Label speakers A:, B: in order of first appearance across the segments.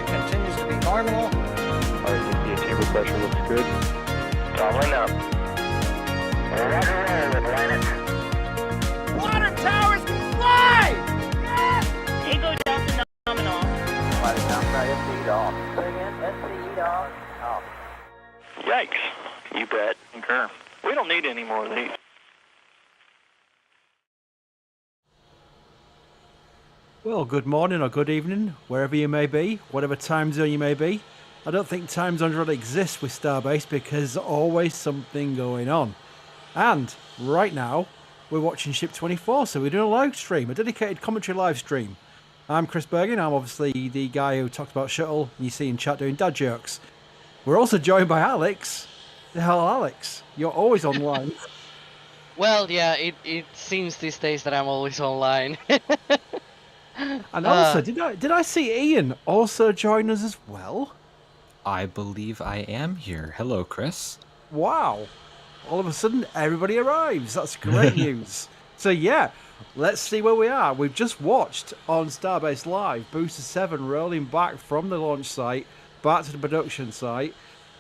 A: continues to be normal.
B: RCP chamber pressure looks good. Following up. Roger, roll, Atlantis.
A: Water towers fly! Yes!
C: Ego Delta nominal.
B: Flight downside SCE off. Say again, SCE off. Yikes. You bet. Concur. We don't need any more of these.
D: Well, good morning or good evening, wherever you may be, whatever time zone you may be. I don't think time zones really exist with Starbase because there's always something going on. And right now, we're watching Ship 24, so we're doing a live stream, a dedicated commentary live stream. I'm Chris Bergen, I'm obviously the guy who talks about Shuttle, and you see in chat doing dad jokes. We're also joined by Alex. The hell, Alex? You're always online.
E: Well, yeah, it seems these days that I'm always online.
D: And also, did I see Ian also join us as well?
F: I believe I am here. Hello, Chris.
D: Wow. All of a sudden, everybody arrives. That's great news. So, yeah, let's see where we are. We've just watched on Starbase Live Booster 7 rolling back from the launch site back to the production site.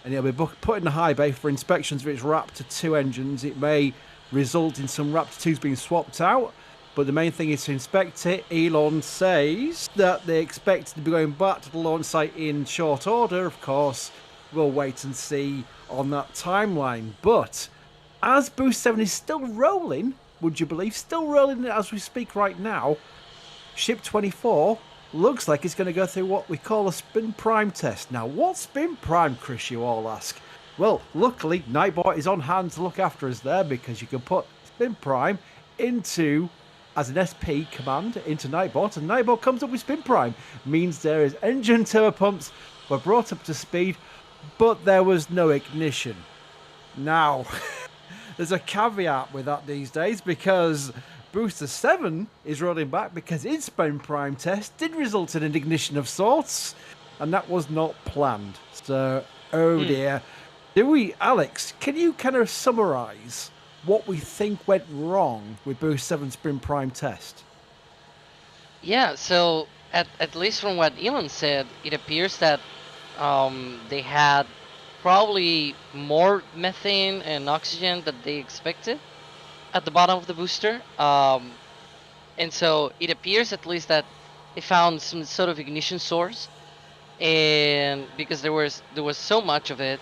D: And it'll be put in the high bay for inspections of its Raptor 2 engines. It may result in some Raptor 2s being swapped out. But the main thing is to inspect it. Elon says that they expect to be going back to the launch site in short order. Of course, we'll wait and see on that timeline. But as Boost 7 is still rolling, would you believe, still rolling as we speak right now, Ship 24 looks like it's going to go through what we call a spin prime test. Now, what's spin prime, Chris, you all ask? Well, luckily, Nightbot is on hand to look after us there because you can put spin prime into... as an SP command into Nightbot, and Nightbot comes up with Spin Prime. Means there is engine turbo pumps were brought up to speed, but there was no ignition. Now, there's a caveat with that these days because Booster 7 is rolling back because its Spin Prime test did result in an ignition of sorts, and that was not planned. So, oh dear. Alex, can you kind of summarise what we think went wrong with Boost 7 Spin Prime test?
E: Yeah, so at least from what Elon said, it appears that they had probably more methane and oxygen than they expected at the bottom of the booster. And so it appears at least that they found some sort of ignition source, and because there was so much of it,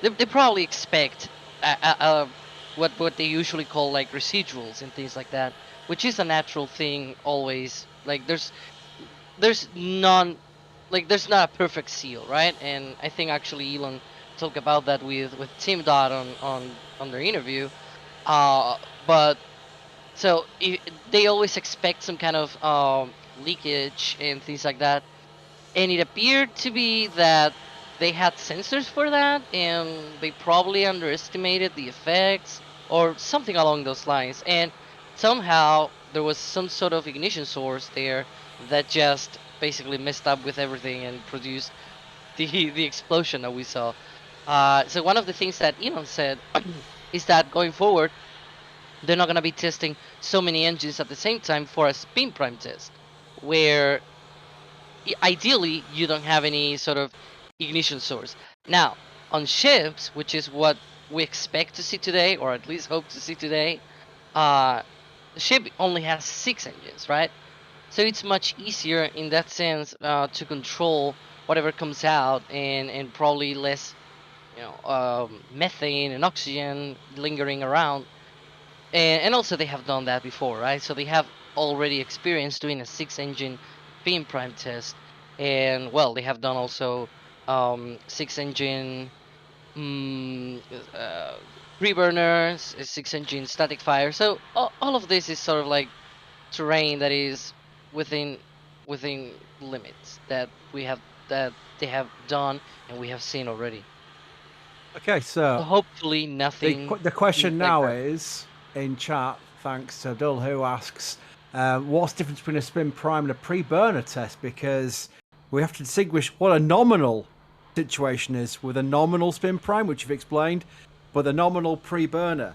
E: they probably expect what they usually call like residuals and things like that, which is a natural thing always. Like there's not a perfect seal, right? And I think actually Elon talked about that with Tim Dodd on their interview. But so they always expect some kind of leakage and things like that, and it appeared to be that they had sensors for that, and they probably underestimated the effects or something along those lines. And somehow there was some sort of ignition source there that just basically messed up with everything and produced the explosion that we saw. So one of the things that Elon said is that going forward, they're not going to be testing so many engines at the same time for a spin prime test, where ideally you don't have any sort of ignition source. Now, on ships, which is what we expect to see today, or at least hope to see today, the ship only has 6 engines, right? So it's much easier in that sense to control whatever comes out, and probably less, methane and oxygen lingering around. And also they have done that before, right? So they have already experienced doing a 6-engine spin prime test, and well, they have done also 6-engine pre-burners, 6-engine static fire. So all of this is sort of like terrain that is within limits that they have done and we have seen already.
D: Okay, so
E: hopefully nothing.
D: The question
E: like
D: now
E: that.
D: is in chat. Thanks to Abdul, who asks, what's the difference between a spin prime and a pre-burner test? Because we have to distinguish what a nominal situation is with a nominal spin prime, which you've explained, but the nominal pre-burner.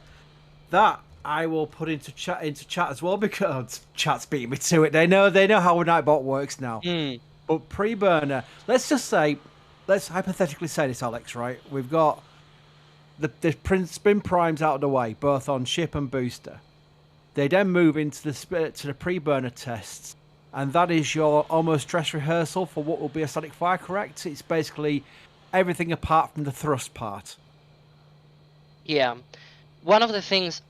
D: That I will put into chat as well, because chat's beating me to it. They know how a Nightbot works now. But pre-burner, let's hypothetically say this, Alex, right? We've got the spin primes out of the way, both on ship and booster. They then move into the pre-burner tests, and that is your almost dress rehearsal for what will be a static fire, correct? It's basically everything apart from the thrust part.
E: Yeah. One of the things,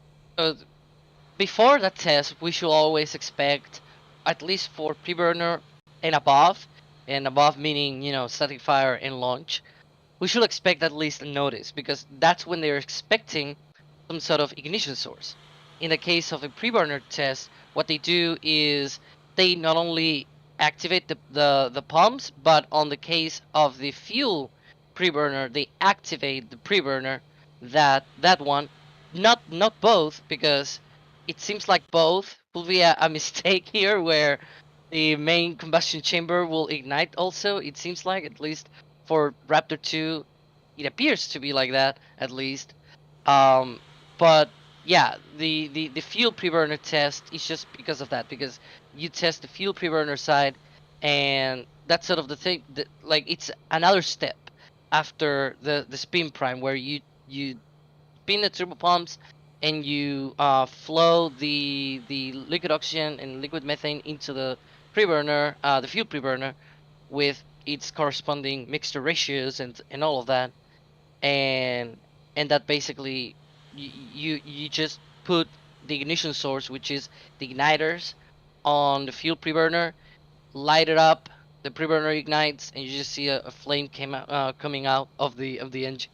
E: before that test, we should always expect, at least for pre-burner and above meaning, static fire and launch, we should expect at least a notice, because that's when they're expecting some sort of ignition source. In the case of a pre-burner test, what they do is they not only activate the pumps, but on the case of the fuel pre-burner, they activate the pre-burner, that one, not both, because it seems like both will be a mistake here, where the main combustion chamber will ignite also. It seems like, at least for Raptor 2, it appears to be like that, at least. But yeah, the fuel pre-burner test is just because of that, because you test the fuel pre-burner side, and that's sort of the thing that, like, it's another step after the spin prime, where you spin the turbo pumps and you flow the liquid oxygen and liquid methane into the pre-burner, the fuel pre-burner, with its corresponding mixture ratios and all of that, and that basically you just put the ignition source, which is the igniters, on the fuel pre-burner, light it up, the pre-burner ignites, and you just see a flame coming out of the engine.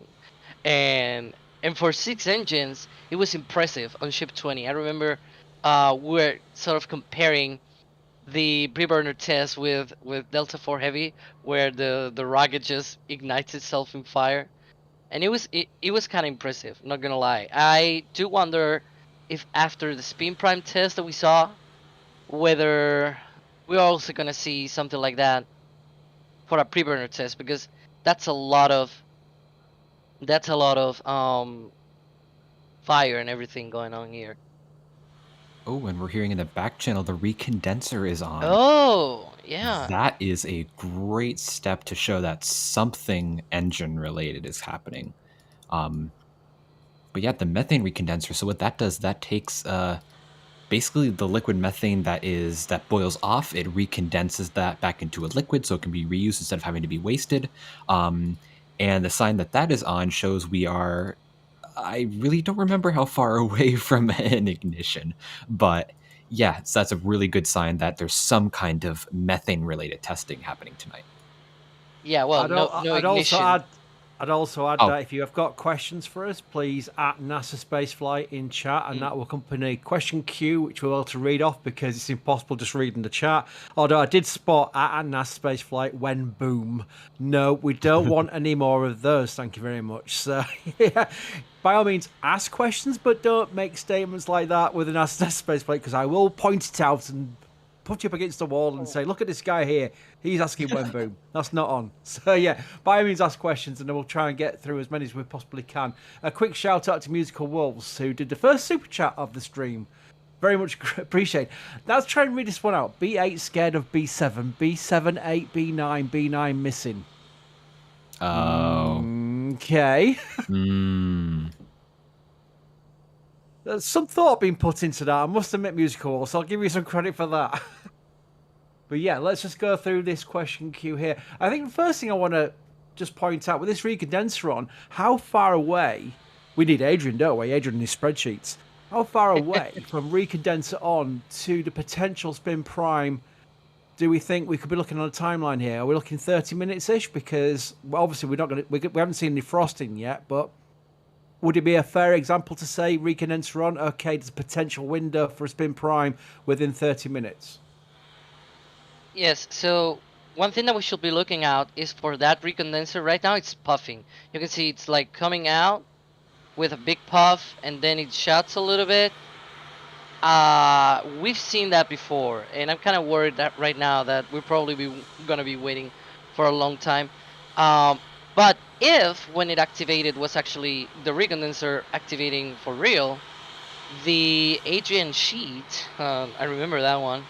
E: And for 6 engines, it was impressive on ship 20. I remember we're sort of comparing the pre-burner test with Delta 4 Heavy, where the rocket just ignites itself in fire, and it was kind of impressive, not gonna lie. I do wonder if after the spin prime test that we saw, whether we're also gonna see something like that for a pre-burner test, because that's a lot of fire and everything going on here.
F: Oh, and we're hearing in the back channel the recondenser is on.
E: Oh, yeah.
F: That is a great step to show that something engine related is happening. But yeah, the methane recondenser. So what that does, that takes basically the liquid methane that boils off, it recondenses that back into a liquid, so it can be reused instead of having to be wasted. And the sign that is on shows I really don't remember how far away from an ignition, but yeah, so that's a really good sign that there's some kind of methane related testing happening tonight.
E: Yeah, well, no ignition.
D: I'd also add that if you have got questions for us, please at NASASpaceflight in chat, and that will accompany question queue, which we'll be able to read off because it's impossible just reading the chat. Although I did spot at NASASpaceflight when boom. No, we don't want any more of those. Thank you very much. So, yeah, by all means, ask questions, but don't make statements like that with an NASASpaceflight, because I will point it out and put you up against the wall and say, look at this guy here. He's asking when boom. That's not on. So, yeah, by all means, ask questions, and then we'll try and get through as many as we possibly can. A quick shout out to Musical Wolves, who did the first super chat of the stream. Very much appreciate. Let's try and read this one out. B8 scared of B7. B7, 8, B9, B9 missing.
F: Oh.
D: Okay. There's some thought being put into that. I must admit, Musical, so I'll give you some credit for that. But yeah, let's just go through this question queue here. I think the first thing I want to just point out with this recondenser on, how far away, we need Adrian, don't we? Adrian and his spreadsheets. How far away from recondenser on to the potential spin prime do we think we could be looking on a timeline here? Are we looking 30 minutes-ish? Because well, obviously we haven't seen any frosting yet, but would it be a fair example to say recondenser on, okay, there's a potential window for a spin prime within 30 minutes?
E: Yes, so one thing that we should be looking out is for that recondenser. Right now it's puffing. You can see it's like coming out with a big puff, and then it shuts a little bit. We've seen that before, and I'm kind of worried that right now that we're probably going to be waiting for a long time. But if when it activated was actually the recondenser activating for real, the Adrian sheet, I remember that one,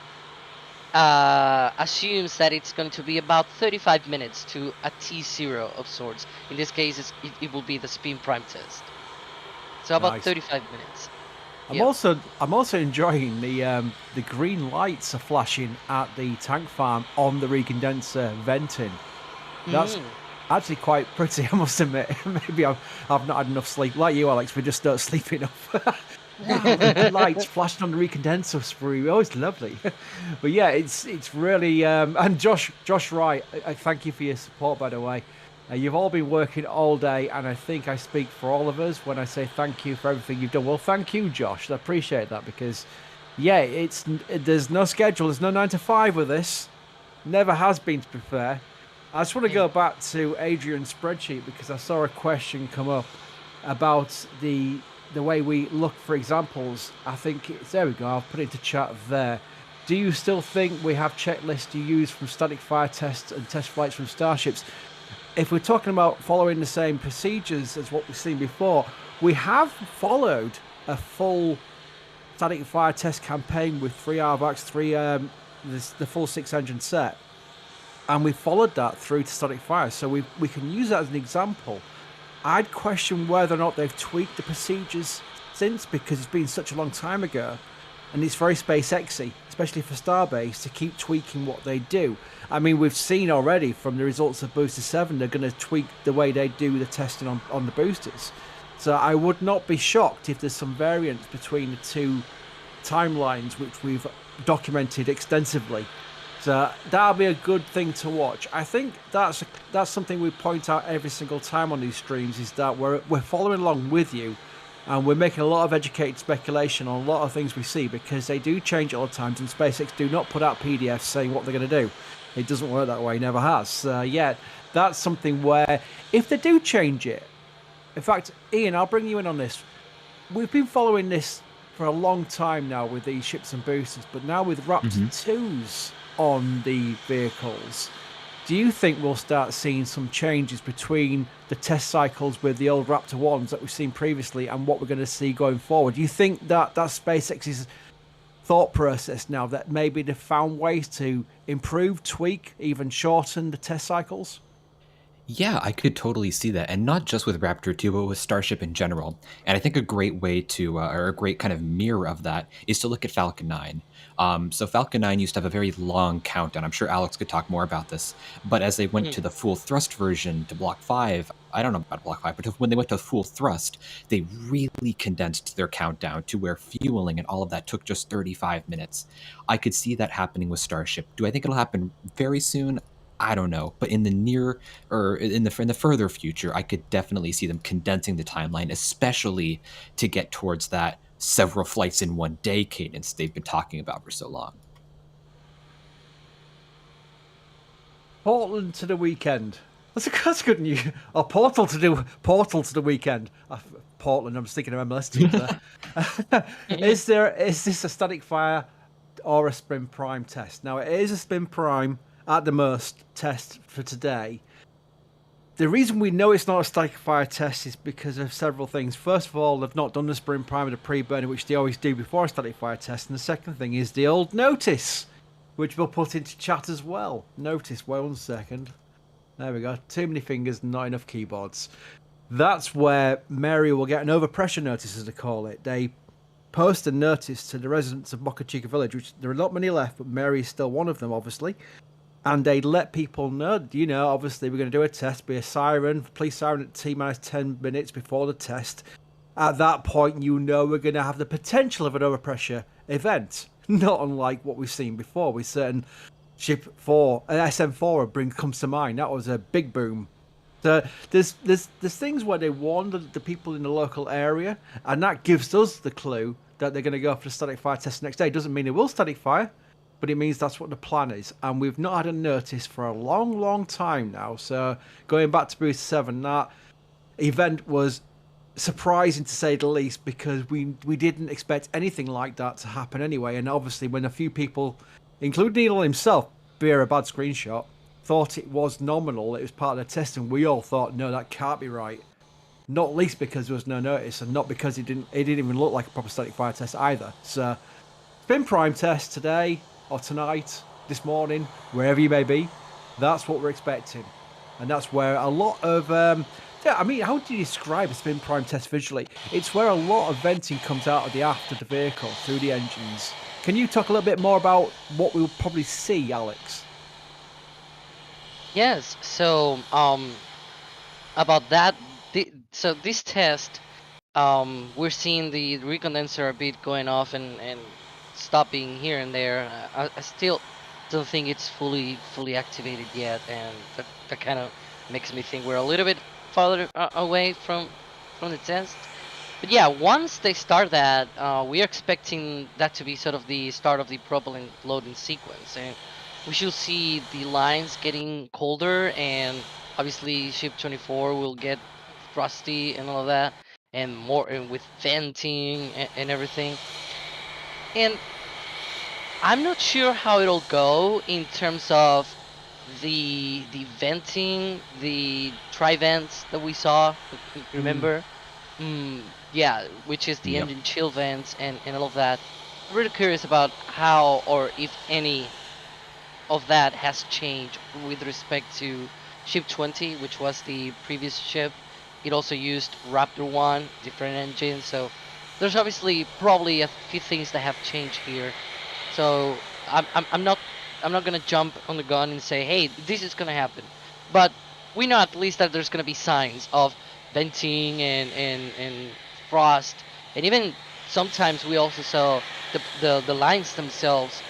E: assumes that it's going to be about 35 minutes to a T0 of sorts. In this case, it will be the spin prime test. So about
D: Nice.
E: 35 minutes.
D: I'm also enjoying the green lights are flashing at the tank farm on the recondenser venting. That's actually quite pretty, I must admit. Maybe I've not had enough sleep. Like you, Alex, we just don't sleep enough. Wow, the lights flashing on the recondenser sprue. Oh, it's lovely. But yeah, it's really... and Josh Wright, I thank you for your support, by the way. You've all been working all day, and I think I speak for all of us when I say thank you for everything you've done. Well, thank you, Josh. I appreciate that because, yeah, there's no schedule. There's no 9 to 5 with this. Never has been, to be fair. I just want to go back to Adrian's spreadsheet because I saw a question come up about the way we look for examples. I think there we go. I'll put it into chat there. Do you still think we have checklists you use from static fire tests and test flights from Starships? If we're talking about following the same procedures as what we've seen before, we have followed a full static fire test campaign with 3 RVACs, the full 6-engine set, and we followed that through to static fire. So we can use that as an example. I'd question whether or not they've tweaked the procedures since, because it's been such a long time ago, and it's very SpaceX-y, especially for Starbase, to keep tweaking what they do. I mean, we've seen already from the results of Booster 7, they're going to tweak the way they do the testing on the boosters. So I would not be shocked if there's some variance between the two timelines, which we've documented extensively. So that'll be a good thing to watch. I think that's something we point out every single time on these streams, is that we're following along with you, and we're making a lot of educated speculation on a lot of things we see, because they do change all the times, and SpaceX do not put out PDFs saying what they're going to do. It doesn't work that way, never has. Yeah, that's something where, if they do change it... In fact, Ian, I'll bring you in on this. We've been following this for a long time now with these ships and boosters, but now with Raptor 2s on the vehicles, do you think we'll start seeing some changes between the test cycles with the old Raptor 1s that we've seen previously and what we're going to see going forward? Do you think that SpaceX's thought process now, that maybe they've found ways to improve, tweak, even shorten the test cycles?
F: Yeah, I could totally see that, and not just with Raptor 2, but with Starship in general. And I think a great way to, or a great kind of mirror of that, is to look at Falcon 9. So Falcon 9 used to have a very long countdown. I'm sure Alex could talk more about this. But as they went to the full thrust version, to Block 5, I don't know about Block 5, but when they went to full thrust, they really condensed their countdown to where fueling and all of that took just 35 minutes. I could see that happening with Starship. Do I think it'll happen very soon? I don't know, but in the near, or in the further future, I could definitely see them condensing the timeline, especially to get towards that several flights in one day cadence they've been talking about for so long.
D: Portland to the weekend. That's good news. Or Portal to the weekend. Portland. I'm just thinking of MLS teams there. Is this a static fire or a spin prime test? Now, it is a spin prime at the most test for today. The reason we know it's not a static fire test is because of several things. First of all, they've not done the spin prime with a pre-burner, which they always do before a static fire test. And the second thing is the old notice, which we'll put into chat as well. Notice, wait 1 second. There we go. Too many fingers, not enough keyboards. That's where Mary will get an overpressure notice, as they call it. They post a notice to the residents of Boca Chica Village, which there are not many left, but Mary is still one of them, obviously. And they let people know, obviously we're going to do a test, be a siren, police siren at T-minus 10 minutes before the test. At that point, we're going to have the potential of an overpressure event. Not unlike what we've seen before with certain Ship 4, SM4 comes to mind. That was a big boom. So there's things where they warn the people in the local area, and that gives us the clue that they're going to go for the static fire test the next day. Doesn't mean they will static fire, but it means that's what the plan is. And we've not had a notice for a long, long time now. So going back to Booster 7, that event was surprising to say the least, because we didn't expect anything like that to happen anyway. And obviously when a few people, including Neil himself, bear a bad screenshot, thought it was nominal, it was part of the testing, we all thought, no, that can't be right. Not least because there was no notice, and not because it didn't even look like a proper static fire test either. So spin prime test today or tonight, this morning, wherever you may be. That's what we're expecting. And that's where a lot of... yeah, I mean, how do you describe a spin prime test visually? It's where a lot of venting comes out of the aft of the vehicle through the engines. Can you talk a little bit more about what we'll probably see, Alex?
E: Yes. So about that, so this test, we're seeing the recondenser a bit going off and stopping here and there. I still don't think it's fully activated yet, and that kind of makes me think we're a little bit farther away from the test. But yeah, once they start that, we are expecting that to be sort of the start of the propellant loading sequence, and we should see the lines getting colder, and obviously ship 24 will get frosty and all of that, and more and with venting and everything. And I'm not sure how it'll go in terms of the venting, the tri-vents that we saw. Remember? Yeah, which is the
F: Yep.
E: engine chill vents and all of that. I'm really curious about how or if any of that has changed with respect to ship 20, which was the previous ship. It also used Raptor 1, different engine, so there's obviously probably a few things that have changed here. So I'm not gonna jump on the gun and say, hey, this is gonna happen, but we know at least that there's gonna be signs of venting and frost, and even sometimes we also saw the lines themselves.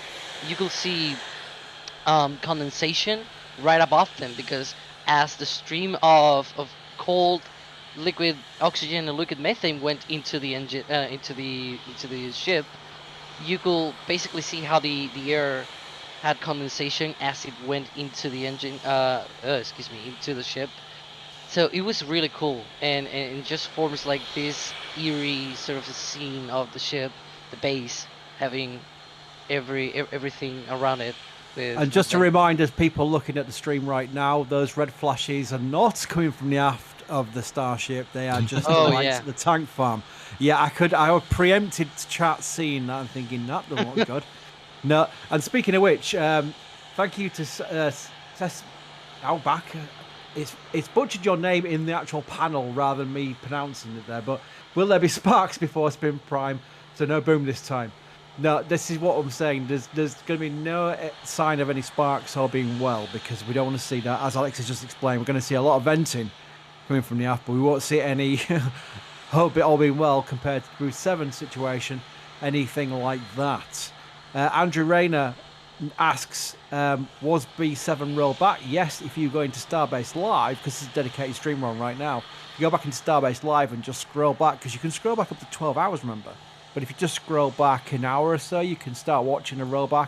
E: You could see condensation right above them, because as the stream of cold liquid oxygen and liquid methane went into the engine, into the ship, you could basically see how the air had condensation as it went into the engine, into the ship. So it was really cool, and it just forms like this eerie sort of a scene of the ship, the base having everything around it.
D: And just to remind us, people looking at the stream right now, those red flashes are not coming from the aft of the Starship. They are just the lights at the tank farm. Yeah, I preempted chat seeing that and thinking that doesn't look good. No, and speaking of which, thank you to Tess Back. It's butchered your name in the actual panel rather than me pronouncing it there. But will there be sparks before spin prime? So no boom this time. No, this is what I'm saying. There's going to be no sign of any sparks or being well, because we don't want to see that. As Alex has just explained, we're going to see a lot of venting coming from the aft, but we won't see any, hope it all being well compared to the Boost 7 situation, anything like that. Andrew Rayner asks, was B7 rolled back? Yes, if you go into Starbase Live, because it's a dedicated stream on right now, you go back into Starbase Live and just scroll back, because you can scroll back up to 12 hours, remember? But if you just scroll back an hour or so, you can start watching a rollback.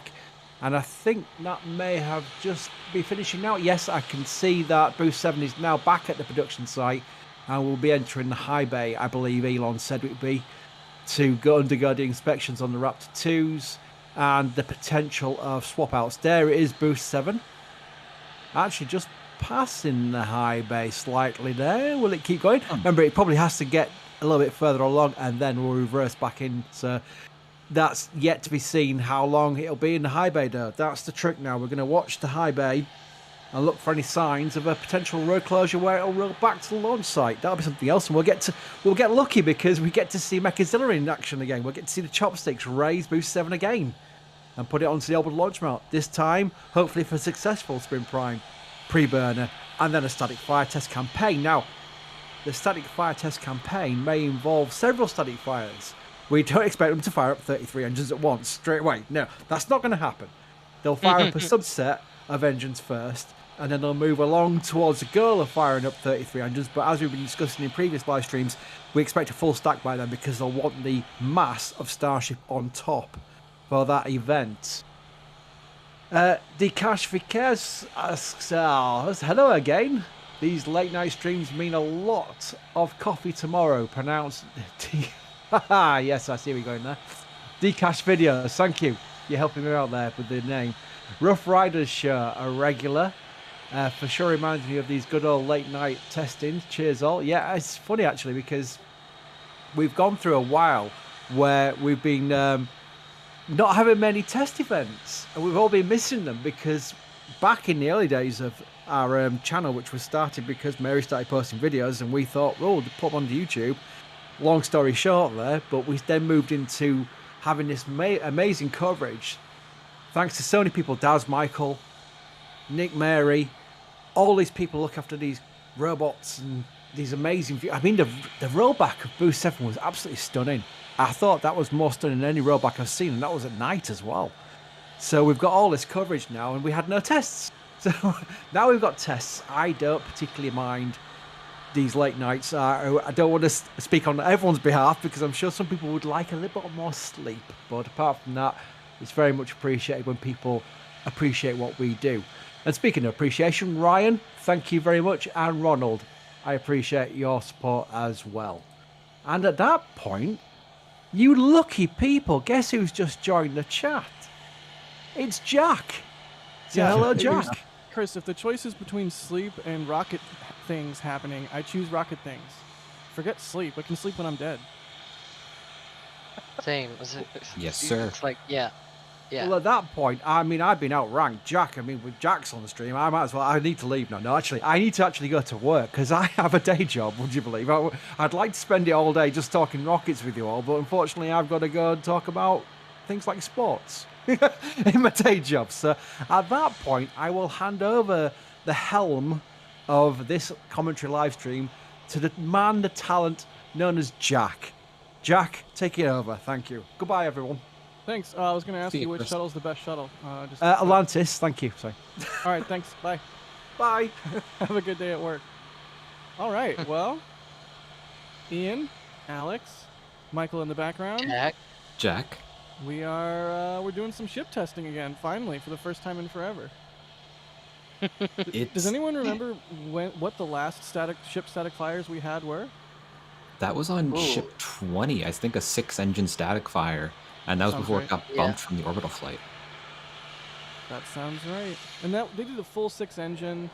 D: And I think that may have just be finishing now. Yes, I can see that Boost 7 is now back at the production site and will be entering the high bay, I believe Elon said it would be, to go undergo the inspections on the Raptor 2s and the potential of swap outs. There it is, Boost 7. Actually just passing the high bay slightly there. Will it keep going? Remember, it probably has to get a little bit further along and then we'll reverse back in. So that's yet to be seen how long it'll be in the high bay though. That's the trick now. We're going to watch the high bay and look for any signs of a potential road closure where it'll roll back to the launch site. That'll be something else, and we'll get lucky because we get to see Mechazilla in action again. We'll get to see the chopsticks raise Boost 7 again and put it onto the orbital launch mount. This time, hopefully for a successful spin prime pre-burner and then a static fire test campaign. Now, the static fire test campaign may involve several static fires. We don't expect them to fire up 33 engines at once straight away. No, that's not going to happen. They'll fire up a subset of engines first, and then they'll move along towards the goal of firing up 33 engines. But as we've been discussing in previous live streams, we expect a full stack by then because they'll want the mass of Starship on top for that event. Dikash Vikas asks, hello again. These late night streams mean a lot of coffee tomorrow. Pronounced yes, I see where you're going there. Dcash Videos, thank you. You're helping me out there with the name. Rough Riders Show, a regular. For sure reminds me of these good old late night testings. Cheers all. Yeah, it's funny actually because we've gone through a while where we've been not having many test events, and we've all been missing them because back in the early days of our channel, which was started because Mary started posting videos, and we thought, well, we'll put them on YouTube. Long story short there, but we then moved into having this amazing coverage thanks to so many people, Daz, Michael, Nick, Mary, all these people look after these robots and these amazing views. I mean, the rollback of Boost 7 was absolutely stunning. I thought that was more stunning than any rollback I've seen, and that was at night as well. So we've got all this coverage now, and we had no tests. So now we've got tests. I don't particularly mind these late nights. I don't want to speak on everyone's behalf because I'm sure some people would like a little bit more sleep. But apart from that, it's very much appreciated when people appreciate what we do. And speaking of appreciation, Ryan, thank you very much. And Ronald, I appreciate your support as well. And at that point, you lucky people, guess who's just joined the chat? It's Jack. So hello, Jack.
G: Chris, if the choice is between sleep and rocket things happening, I choose rocket things. Forget sleep. I can sleep when I'm dead.
E: Same.
F: Yes, sir.
E: It's like, yeah.
D: Well, at that point, I mean, I've been outranked. Jack, I mean, with Jack's on the stream, I might as well, I need to leave now. No, actually, I need to actually go to work because I have a day job, would you believe? I'd like to spend it all day just talking rockets with you all, but unfortunately, I've got to go and talk about things like sports in my day job. So at that point, I will hand over the helm of this commentary live stream to the man, the talent known as Jack. Jack, take it over. Thank you. Goodbye, everyone.
G: Thanks. I was going to ask you which shuttle's the best shuttle.
D: Atlantis, thank you. Sorry.
G: All right, thanks. Bye.
D: Bye.
G: Have a good day at work. All right, well, Ian, Alex, Michael in the background.
F: Jack.
G: We're doing some ship testing again, finally, for the first time in forever. Does anyone remember what the last ship static fires we had were?
F: That was on ship 20, I think a 6-engine static fire. And that was before it got bumped from the orbital flight.
G: That sounds right. And they did a full 6-engine,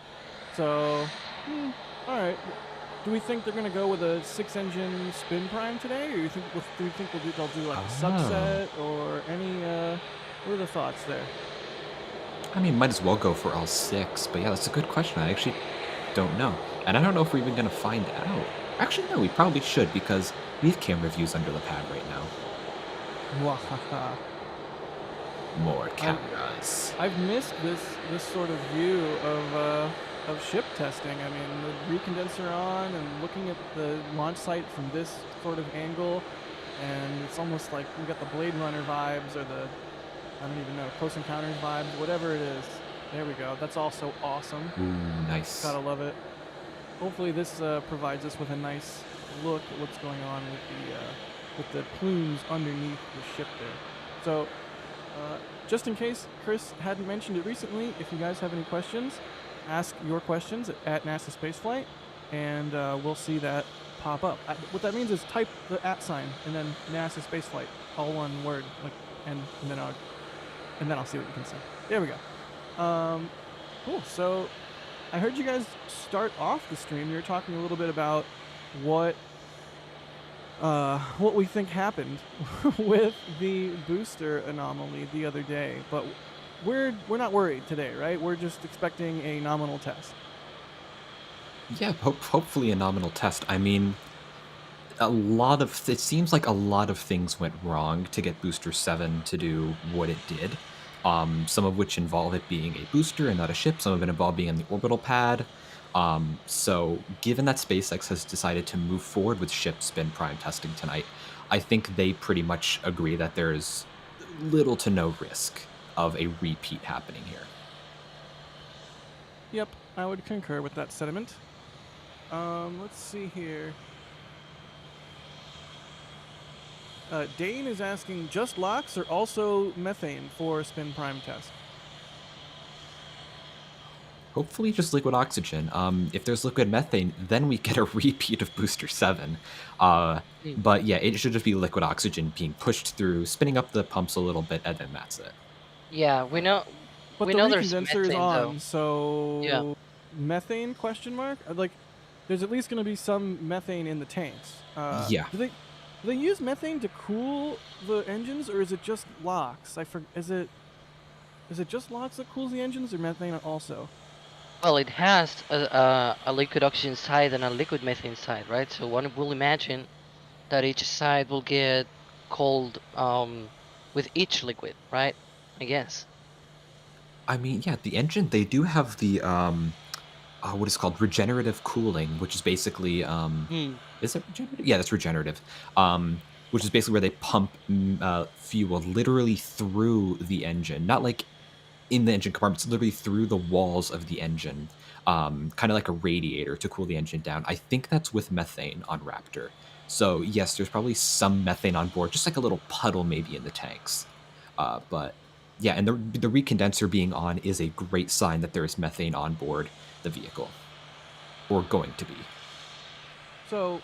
G: so all right. Do we think they're gonna go with a 6-engine spin prime today, or do you think they'll do like a subset or any? What are the thoughts there?
F: I mean, might as well go for all 6, but yeah, that's a good question. I actually don't know, and I don't know if we're even gonna find out. Actually, no, we probably should because we have camera views under the pad right now. More cameras.
G: I've missed this sort of view of ship testing. I mean, the recondenser on and looking at the launch site from this sort of angle, and it's almost like we got the Blade Runner vibes or the, I don't even know, Close Encounters vibes, whatever it is. There we go. That's also awesome.
F: Ooh, nice.
G: Gotta love it. Hopefully this provides us with a nice look at what's going on with the plumes underneath the ship there. So, just in case Chris hadn't mentioned it recently, if you guys have any questions, ask your questions at NASASpaceflight, and we'll see that pop up. What that means is type the @ and then NASASpaceflight, all one word, like, and then I'll see what you can say. There we go. Cool. So, I heard you guys start off the stream. You were talking a little bit about what we think happened with the booster anomaly the other day, but we're not worried today, right? We're just expecting a nominal test.
F: Yeah, hopefully a nominal test. I mean, it seems like a lot of things went wrong to get Booster 7 to do what it did. Some of which involve it being a booster and not a ship. Some of it involved being on the orbital pad. So given that SpaceX has decided to move forward with ship spin prime testing tonight, I think they pretty much agree that there's little to no risk of a repeat happening here.
G: Yep, I would concur with that sentiment. Let's see here. Dane is asking, just LOX or also methane for spin prime test?
F: Hopefully just liquid oxygen. If there's liquid methane, then we get a repeat of Booster 7. But yeah, it should just be liquid oxygen being pushed through, spinning up the pumps a little bit, and then that's it.
E: Yeah, we know.
G: But
E: we
G: the
E: know there's
G: recondenser is
E: methane,
G: on,
E: though.
G: so
E: Yeah.
G: Methane question mark? Like, there's at least going to be some methane in the tanks.
F: Yeah.
G: Do Do they use methane to cool the engines, or is it just LOX? Is it just LOX that cools the engines, or methane also?
E: Well, it has a liquid oxygen side and a liquid methane side, right? So one will imagine that each side will get cold with each liquid, right? I guess.
F: I mean, yeah, the engine, they do have the what is called regenerative cooling, which is basically
E: Hmm.
F: is it regenerative? Yeah, that's regenerative. Which is basically where they pump fuel literally through the engine, not like in the engine compartment, it's literally through the walls of the engine, kind of like a radiator to cool the engine down. I think that's with methane on Raptor. So yes, there's probably some methane on board, just like a little puddle maybe in the tanks. But yeah, and the recondenser being on is a great sign that there is methane on board the vehicle, or going to be.
G: So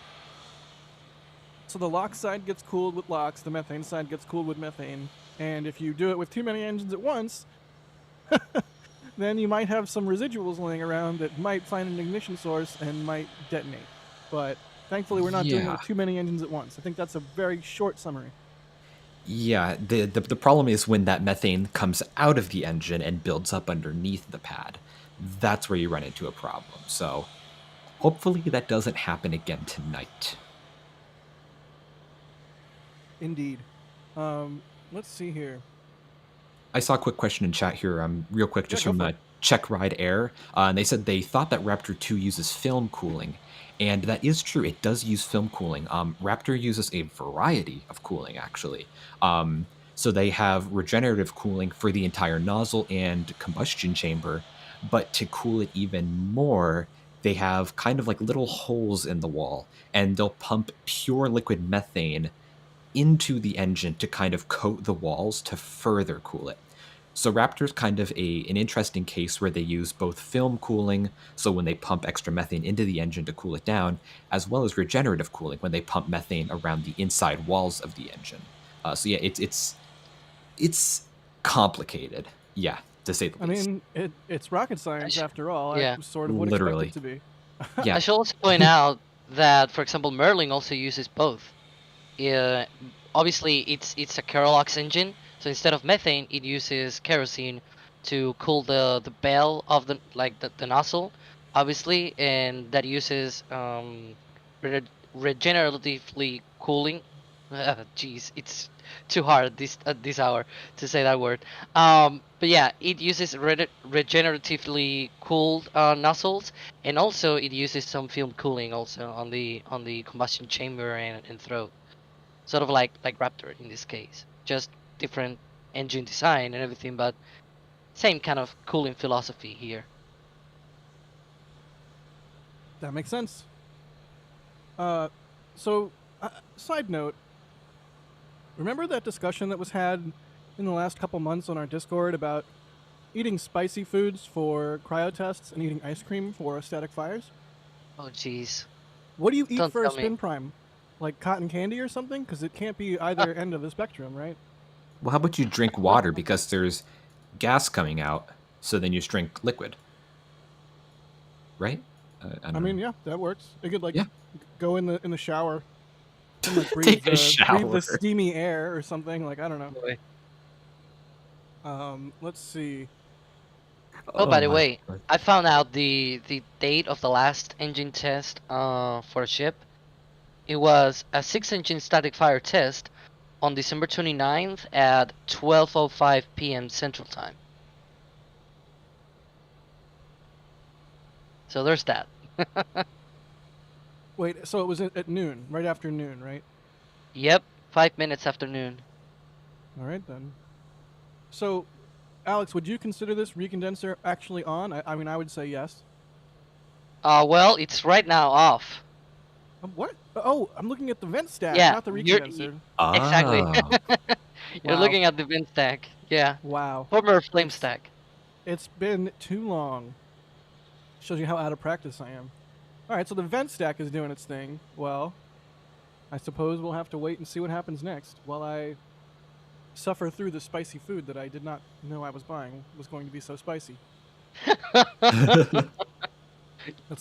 G: the LOX side gets cooled with LOX, the methane side gets cooled with methane, and if you do it with too many engines at once, then you might have some residuals laying around that might find an ignition source and might detonate. But thankfully, we're not doing it with too many engines at once. I think that's a very short summary.
F: Yeah, the problem is when that methane comes out of the engine and builds up underneath the pad. That's where you run into a problem. So hopefully that doesn't happen again tonight.
G: Indeed. Let's see here.
F: I saw a quick question in chat here, real quick, just
G: Yeah,
F: from Check Ride Air. And they said they thought that Raptor 2 uses film cooling. And that is true. It does use film cooling. Raptor uses a variety of cooling, actually. So they have regenerative cooling for the entire nozzle and combustion chamber. But to cool it even more, they have kind of like little holes in the wall. And they'll pump pure liquid methane into the engine to kind of coat the walls to further cool it. So Raptor's kind of an interesting case where they use both film cooling, so when they pump extra methane into the engine to cool it down, as well as regenerative cooling when they pump methane around the inside walls of the engine. So yeah, it's complicated, yeah, to say the least.
G: I mean, it's rocket science after all.
E: Yeah.
G: I sort of would
F: Literally.
G: expect it to be.
F: Yeah.
E: I should also point out that, for example, Merlin also uses both. Obviously, it's a Kerolox engine, so instead of methane, it uses kerosene to cool the bell of the nozzle, obviously, and that uses regeneratively cooling. Jeez, it's too hard at this hour to say that word. But yeah, it uses regeneratively cooled nozzles, and also it uses some film cooling also on the combustion chamber and throat. Sort of like Raptor in this case, just different engine design and everything, but same kind of cooling philosophy here.
G: That makes sense. Side note, remember that discussion that was had in the last couple months on our Discord about eating spicy foods for cryo tests and eating ice cream for static fires?
E: Oh jeez.
G: What do you eat
E: Don't
G: for a
E: tell me.
G: spin prime? Like cotton candy or something? Because it can't be either end of the spectrum, right?
F: Well, how about you drink water because there's gas coming out, so then you just drink liquid, right?
G: I mean, yeah, that works. It could
F: Yeah.
G: go in the shower and like breathe
F: Take a
G: breathe
F: shower.
G: the steamy air or something. Like I don't know.
E: Boy.
G: Let's see.
E: Oh, by the
F: my
E: way,
F: God.
E: I found out the date of the last engine test for a ship. It was a 6-engine static fire test on December 29th at 12:05 p.m. Central Time. So there's that.
G: Wait, so it was at noon, right after noon, right?
E: Yep, 5 minutes after noon.
G: All right then. So, Alex, would you consider this recondenser actually on? I mean, I would say yes.
E: Well, it's right now off.
G: What? Oh, I'm looking at the vent stack,
E: Yeah,
G: not the
E: you're-
G: recondenser.
E: Exactly.
F: Ah.
E: You're
G: Wow.
E: looking at the vent stack. Yeah,
G: Wow.
E: former flame stack.
G: It's been too long. Shows you how out of practice I am. All right, so the vent stack is doing its thing. Well, I suppose we'll have to wait and see what happens next while I suffer through the spicy food that I did not know I was buying was going to be so spicy. That's the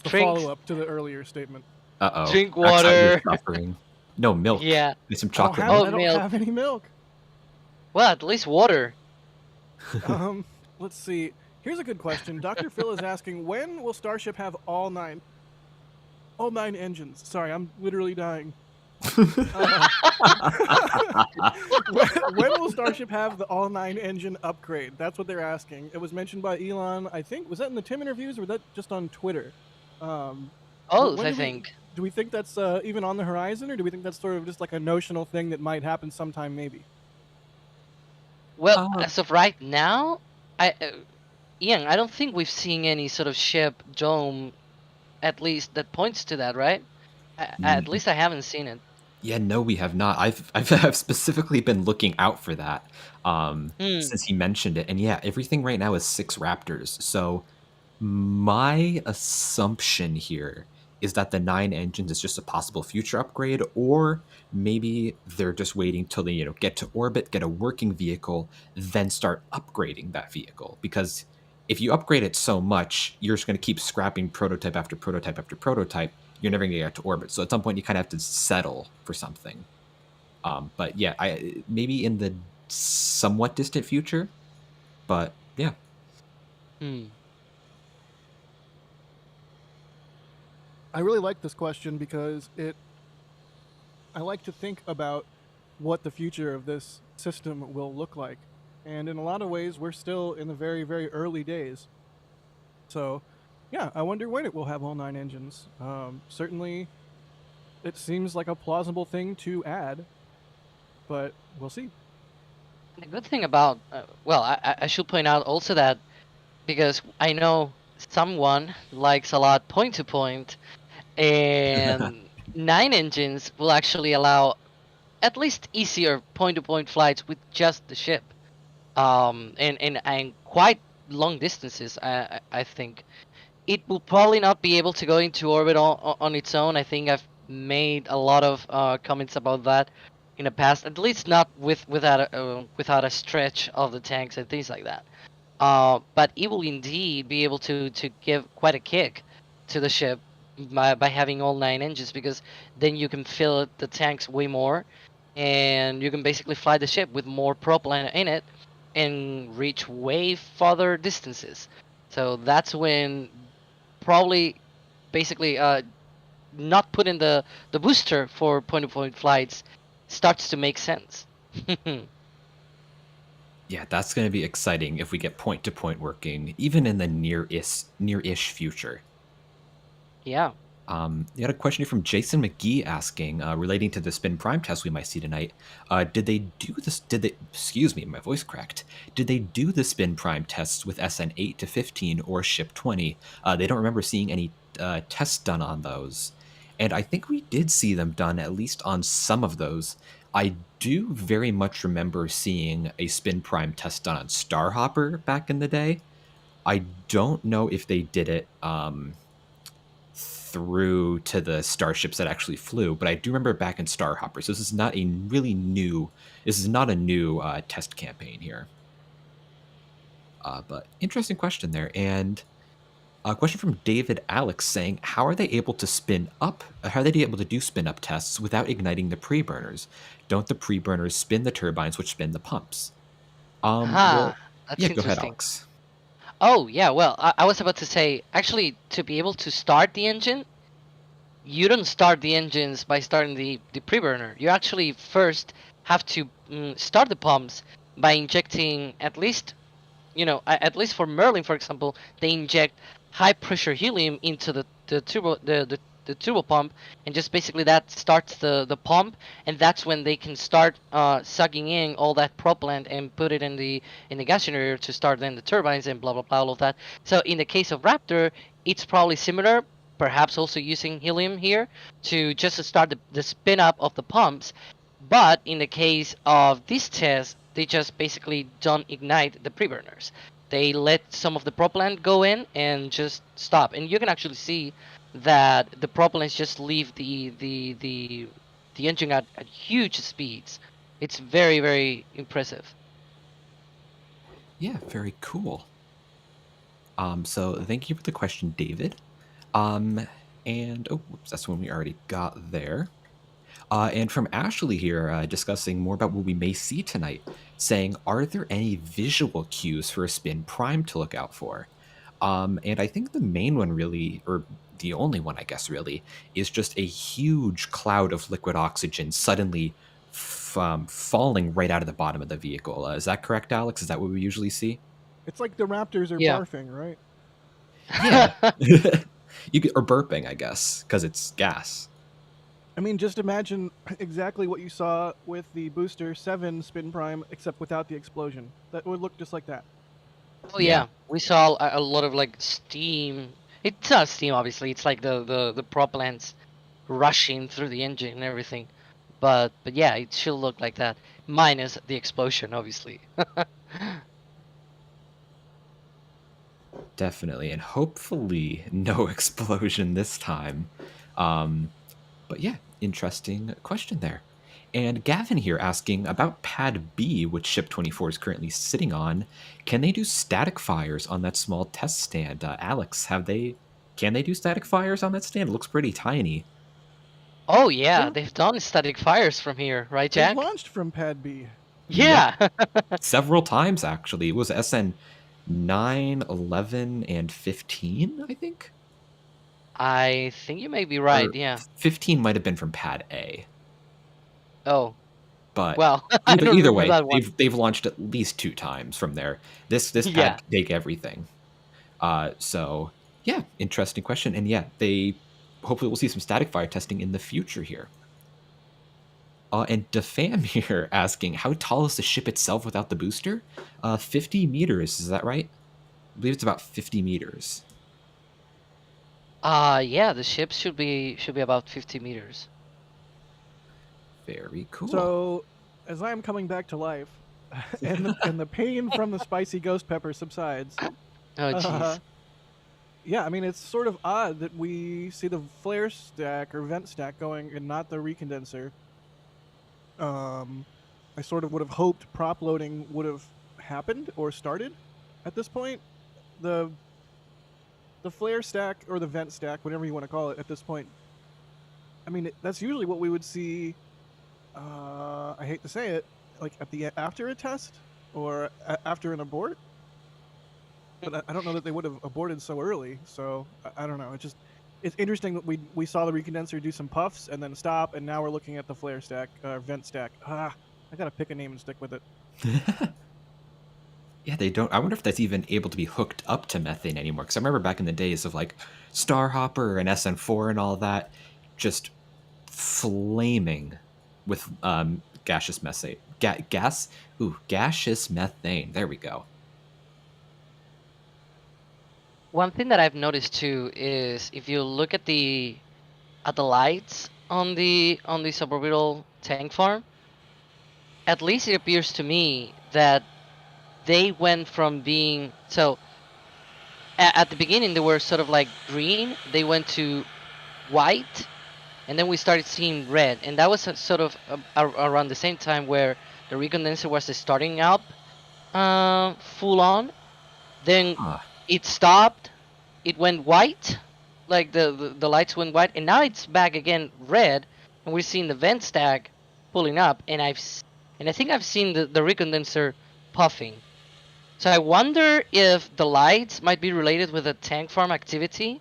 E: Drinks.
G: follow-up to the earlier statement.
F: Uh-oh.
E: Drink
F: That's how you're
E: water.
F: suffering. No, milk.
E: Yeah.
F: Get some
G: I don't
F: chocolate
G: have.
F: milk.
G: I don't
E: milk.
G: have any milk.
E: Well, at least water.
G: Let's see. Here's a good question. Dr. Phil is asking, when will Starship have all nine engines? Sorry, I'm literally dying. When will Starship have the all 9 engine upgrade? That's what they're asking. It was mentioned by Elon. I think, was that in the Tim interviews or was that just on Twitter?
E: Both, I think.
G: Do we think that's even on the horizon, or do we think that's sort of just like a notional thing that might happen sometime, maybe?
E: Well, as of right now, Ian, I don't think we've seen any sort of ship dome, at least that points to that, right? At least I haven't seen it.
F: Yeah, no, we have not. I've specifically been looking out for that since he mentioned it. And yeah, everything right now is 6 Raptors. So my assumption here is that the 9 engines is just a possible future upgrade, or maybe they're just waiting till they get to orbit, get a working vehicle, then start upgrading that vehicle. Because if you upgrade it so much, you're just going to keep scrapping prototype after prototype after prototype. You're never going to get to orbit. So at some point, you kind of have to settle for something. But yeah, maybe in the somewhat distant future. But yeah.
G: I really like this question because I like to think about what the future of this system will look like. And in a lot of ways, we're still in the very, very early days. So, yeah, I wonder when it will have all 9 engines. Certainly, it seems like a plausible thing to add, but we'll see.
E: The good thing about, I should point out also that, because I know someone likes a lot point-to-point, and 9 engines will actually allow at least easier point-to-point flights with just the ship, and quite long distances. I think it will probably not be able to go into orbit on its own. I think I've made a lot of comments about that in the past, at least not without a stretch of the tanks and things like that. But it will indeed be able to give quite a kick to the ship by having all 9 engines, because then you can fill the tanks way more, and you can basically fly the ship with more propellant in it and reach way farther distances. So that's when probably basically not putting the booster for point-to-point flights starts to make sense.
F: Yeah, that's going to be exciting if we get point-to-point working, even in the near-ish future.
E: Yeah.
F: You had a question here from Jason McGee asking, relating to the spin prime test we might see tonight. Did they do this? Excuse me, my voice cracked. Did they do the spin prime tests with SN 8 to 15 or Ship 20? They don't remember seeing any tests done on those. And I think we did see them done at least on some of those. I do very much remember seeing a spin prime test done on Starhopper back in the day. I don't know if they did it through to the starships that actually flew, but I do remember back in Starhopper. So this is not a new test campaign here. But interesting question there. And a question from David Alex saying, how are they able to do spin up tests without igniting the pre-burners? Don't the pre-burners spin the turbines, which spin the pumps?
E: That's
F: yeah, go ahead,
E: interesting.
F: Alex.
E: Oh, yeah, well, I was about to say, actually, to be able to start the engine, you don't start the engines by starting the pre-burner. You actually first have to start the pumps by injecting at least for Merlin, for example, they inject high-pressure helium into the turbo pump, and just basically that starts the pump, and that's when they can start sucking in all that propellant and put it in the gas generator to start then the turbines and blah blah blah, all of that. So in the case of Raptor, it's probably similar, perhaps also using helium here to just start the spin up of the pumps. But in the case of this test, they just basically don't ignite the pre-burners. They let some of the propellant go in and just stop, and you can actually see that the propellants just leave the engine at huge speeds. It's very, very impressive.
F: Yeah, very cool. So thank you for the question, David. And whoops, that's one we already got there. And from Ashley here, discussing more about what we may see tonight, saying, are there any visual cues for a spin prime to look out for? And I think the main one really, or the only one, I guess, really, is just a huge cloud of liquid oxygen suddenly falling right out of the bottom of the vehicle. Is that correct, Alex? Is that what we usually see?
G: It's like the Raptors are
E: Yeah.
G: barfing, right?
F: Yeah. You could, or burping, I guess, because it's gas.
G: I mean, just imagine exactly what you saw with the Booster 7 spin prime, except without the explosion. That would look just like that.
E: Oh
F: Yeah.
E: yeah, we saw a lot of like steam. It's not steam, obviously. It's like the propellants rushing through the engine and everything. But yeah, it should look like that, minus the explosion, obviously.
F: Definitely, and hopefully no explosion this time. But yeah, interesting question there. And Gavin here asking about Pad B, which Ship 24 is currently sitting on. Can they do static fires on that small test stand? Alex, can they do static fires on that stand? It looks pretty tiny.
E: Oh yeah,
G: Yeah.
E: they've done static fires from here, right,
G: They've
E: Jack?
G: launched from Pad B.
E: Yeah.
F: Several times, actually. It was SN 9, 11, and 15, I think?
E: I think you may be right.
F: Or
E: Yeah.
F: 15 might have been from Pad A.
E: Oh.
F: But
E: Well, I don't
F: either
E: remember
F: way,
E: that one.
F: they've launched at least 2 times from there. This pad
E: Yeah.
F: can take everything. So yeah, interesting question. And yeah, they hopefully we'll see some static fire testing in the future here. And Defam here asking, how tall is the ship itself without the booster? 50 meters, is that right? I believe it's about 50 meters.
E: Yeah, the ship should be about 50 meters.
F: Very cool.
G: So, as I am coming back to life, and the pain from the spicy ghost pepper subsides.
E: Oh jeez.
G: Yeah, I mean, it's sort of odd that we see the flare stack or vent stack going and not the recondenser. I sort of would have hoped prop loading would have happened or started at this point. The flare stack or the vent stack, whatever you want to call it at this point, I mean, that's usually what we would see, I hate to say it, like after a test or after an abort. But I don't know that they would have aborted so early, so I don't know. It's interesting that we saw the recondenser do some puffs and then stop, and now we're looking at the flare stack, vent stack. I gotta pick a name and stick with it.
F: Yeah, they don't. I wonder if that's even able to be hooked up to methane anymore. Because I remember back in the days of like Starhopper and SN4 and all that, just flaming with gaseous methane. Gaseous methane. There we go.
E: One thing that I've noticed too is if you look at the lights on the suborbital tank farm, at least it appears to me that they went from being at the beginning they were sort of like green, they went to white, and then we started seeing red, and that was sort of around the same time where the recondenser was starting up full on. Then it stopped, it went white, like the lights went white, and now it's back again red, and we're seeing the vent stack pulling up, and I think I've seen the recondenser puffing. So I wonder if the lights might be related with the tank farm activity.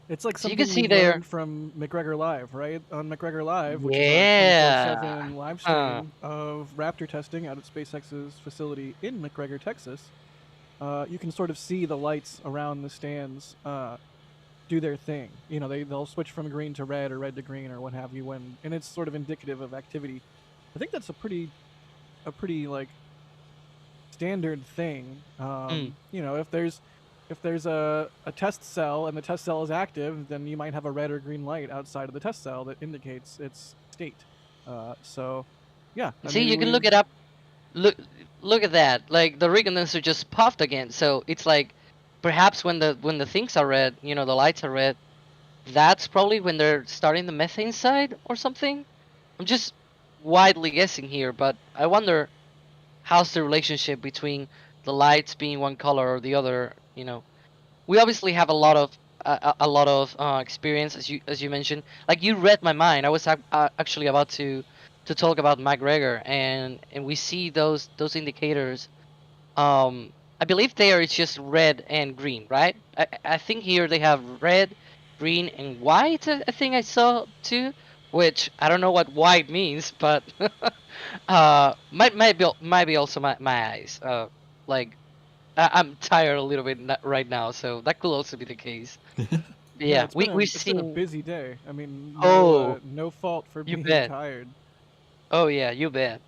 G: It's like
E: So you
G: something
E: can see
G: we
E: there
G: learned from McGregor Live, right? On McGregor Live, which
E: Yeah.
G: is our 24/7 live stream of Raptor testing out at SpaceX's facility in McGregor, Texas. You can sort of see the lights around the stands do their thing. You know, they'll switch from green to red or red to green or what have you, and it's sort of indicative of activity. I think that's a pretty like standard thing. You know, if there's a test cell and the test cell is active, then you might have a red or green light outside of the test cell that indicates its state. So, yeah.
E: See, you can look it up. Look at that. Like the recondenser just puffed again. So it's like perhaps when the things are red, you know, the lights are red, that's probably when they're starting the methane side or something. I'm just widely guessing here, but I wonder how's the relationship between the lights being one color or the other. You know, we obviously have a lot of a lot of experience, as you mentioned. Like you read my mind. I was actually about to talk about McGregor, and we see those indicators. I believe there is just red and green, right? I think here they have red, green, and white. I think I saw too, which I don't know what white means, but might be also my eyes. Like I'm tired a little bit right now, so that could also be the case.
G: Yeah,
E: Yeah, we've
G: it's been a
E: seen.
G: busy day. I mean,
E: Oh,
G: no fault for
E: you
G: being
E: bet.
G: tired.
E: Oh yeah, you bet.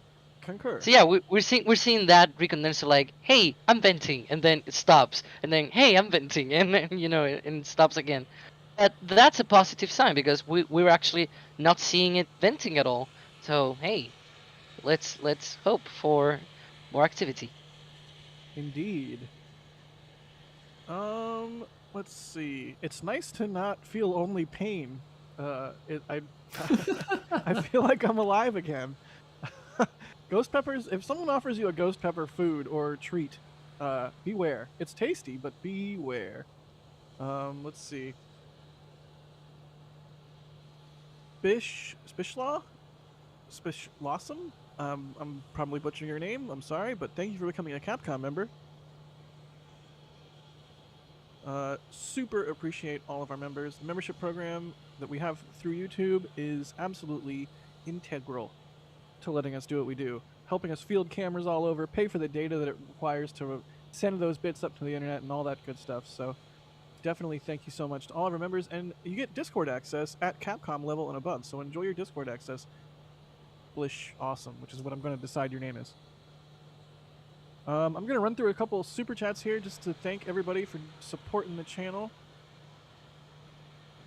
G: Concur.
E: So yeah, we're seeing that recondenser like, hey, I'm venting, and then it stops, and then hey, I'm venting, and then and it stops again. But that's a positive sign because we're actually not seeing it venting at all. So hey, let's hope for more activity.
G: Indeed. Let's see. It's nice to not feel only pain. I I feel like I'm alive again. Ghost peppers. If someone offers you a ghost pepper food or treat, beware. It's tasty, but beware. Let's see. Spishla? Spishlossum? I'm probably butchering your name. I'm sorry, but thank you for becoming a Capcom member. Super appreciate all of our members. The membership program that we have through YouTube is absolutely integral to letting us do what we do, helping us field cameras all over, pay for the data that it requires to send those bits up to the internet and all that good stuff. So definitely thank you so much to all of our members, and you get Discord access at Capcom level and above. So enjoy your Discord access. Blish awesome, which is what I'm going to decide your name is. I'm going to run through a couple super chats here just to thank everybody for supporting the channel.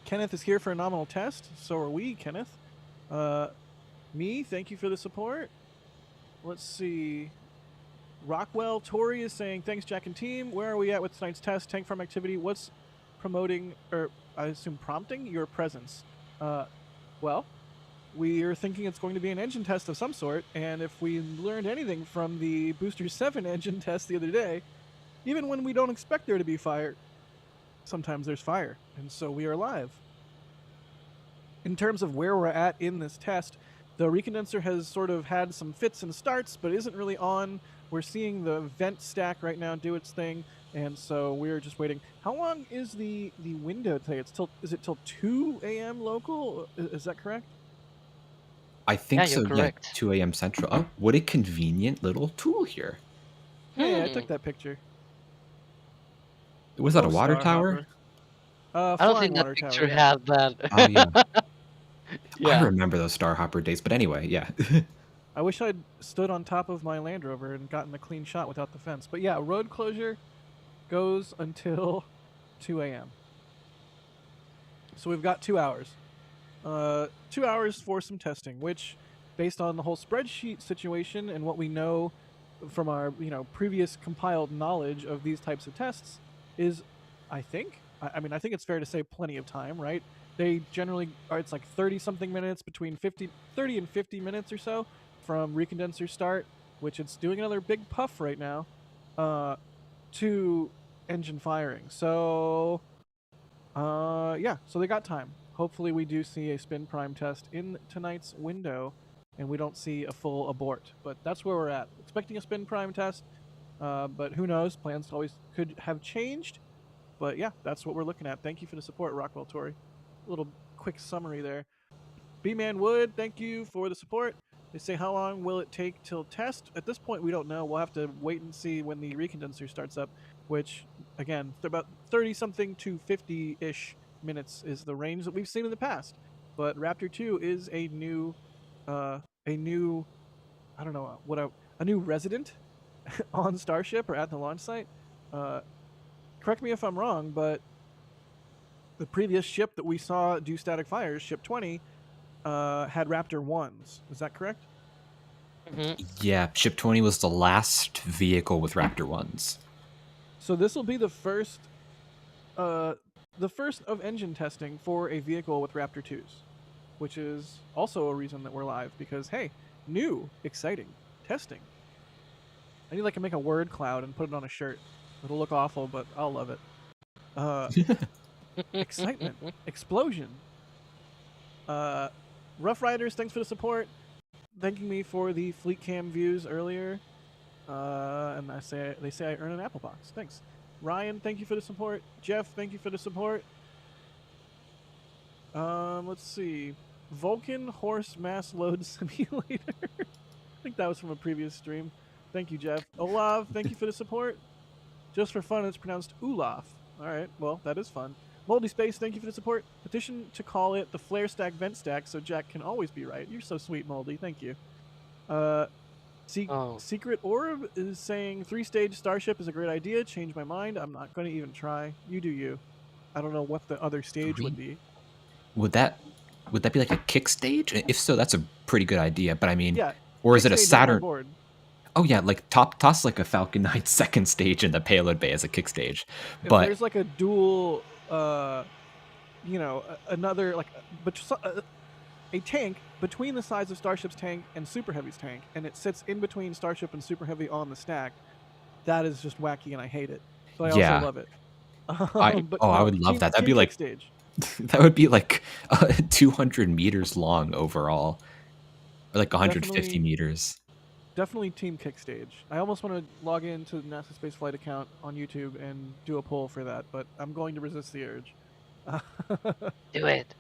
G: Kenneth is here for a nominal test. So are we, Kenneth. Me, thank you for the support. Let's see. Rockwell Tori is saying, thanks, Jack and team. Where are we at with tonight's test? Tank farm activity. What's promoting, or I assume prompting, your presence? Well, we are thinking it's going to be an engine test of some sort, and if we learned anything from the Booster 7 engine test the other day, even when we don't expect there to be fire, sometimes there's fire, and so we are live. In terms of where we're at in this test, the recondenser has sort of had some fits and starts, but isn't really on. We're seeing the vent stack right now do its thing, and so we're just waiting. How long is the window today? Is it till 2 a.m. local? Is that correct?
F: I think
E: Yeah,
F: so.
E: you're correct.
F: 2 a.m. Central. Oh, what a convenient little tool here.
G: Hey, I took that picture.
F: Was that a water tower?
E: I don't think that picture had that.
F: Oh, yeah.
E: Yeah.
F: I remember those Starhopper days, but anyway, yeah.
G: I wish I'd stood on top of my Land Rover and gotten a clean shot without the fence. But yeah, road closure goes until 2 a.m. So we've got 2 hours. 2 hours for some testing, which, based on the whole spreadsheet situation and what we know from our previous compiled knowledge of these types of tests, is, I think it's fair to say plenty of time, right? They generally are, it's like 30-something minutes, between 30 and 50 minutes or so from recondenser start, which it's doing another big puff right now, to engine firing. So, yeah, so they got time. Hopefully we do see a spin prime test in tonight's window, and we don't see a full abort. But that's where we're at. Expecting a spin prime test, but who knows? Plans always could have changed. But yeah, that's what we're looking at. Thank you for the support, Rockwell Tori. A little quick summary there. B-Man Wood, thank you for the support. They say, how long will it take till test? At this point, we don't know. We'll have to wait and see when the recondenser starts up, which, again, they're about 30-something to 50-ish minutes is the range that we've seen in the past. But Raptor 2 is a new resident on Starship or at the launch site. Correct me if I'm wrong, but the previous ship that we saw do static fires, Ship 20, had Raptor 1s. Is that correct?
E: Mm-hmm.
F: Yeah, Ship 20 was the last vehicle with Raptor 1s.
G: So this will be the first of engine testing for a vehicle with Raptor 2s, which is also a reason that we're live, because, hey, new, exciting, testing. I need to make a word cloud and put it on a shirt. It'll look awful, but I'll love it. excitement, explosion. Rough Riders, thanks for the support. Thanking me for the fleet cam views earlier. And they say I earn an Apple Box. Thanks. Ryan, thank you for the support. Jeff, thank you for the support. Let's see. Vulcan Horse Mass Load Simulator. I think that was from a previous stream. Thank you, Jeff. Olav, thank you for the support. Just for fun, it's pronounced Olaf. All right, well, that is fun. Moldy Space, thank you for the support. Petition to call it the Flare Stack Vent Stack so Jack can always be right. You're so sweet, Moldy. Thank you. Secret Orb is saying 3-stage Starship is a great idea. Change my mind. I'm not going to even try. You do you. I don't know what the other stage would be.
F: Would that be like a kick stage? If so, that's a pretty good idea. But I mean,
G: Yeah.
F: or is it a Saturn?
G: Board.
F: Oh yeah, like toss like a Falcon 9 second stage in the payload bay as a kick stage.
G: If
F: but
G: there's like a dual, another like a tank between the sides of Starship's tank and Super Heavy's tank, and it sits in between Starship and Super Heavy on the stack. That is just wacky, and I hate it. So I also love it.
F: I would love that. That'd be like
G: stage.
F: That would be like 200 meters long overall, or like 150 meters.
G: Definitely team kick stage. I almost want to log into the NASASpaceflight account on YouTube and do a poll for that, but I'm going to resist the urge.
E: Do it.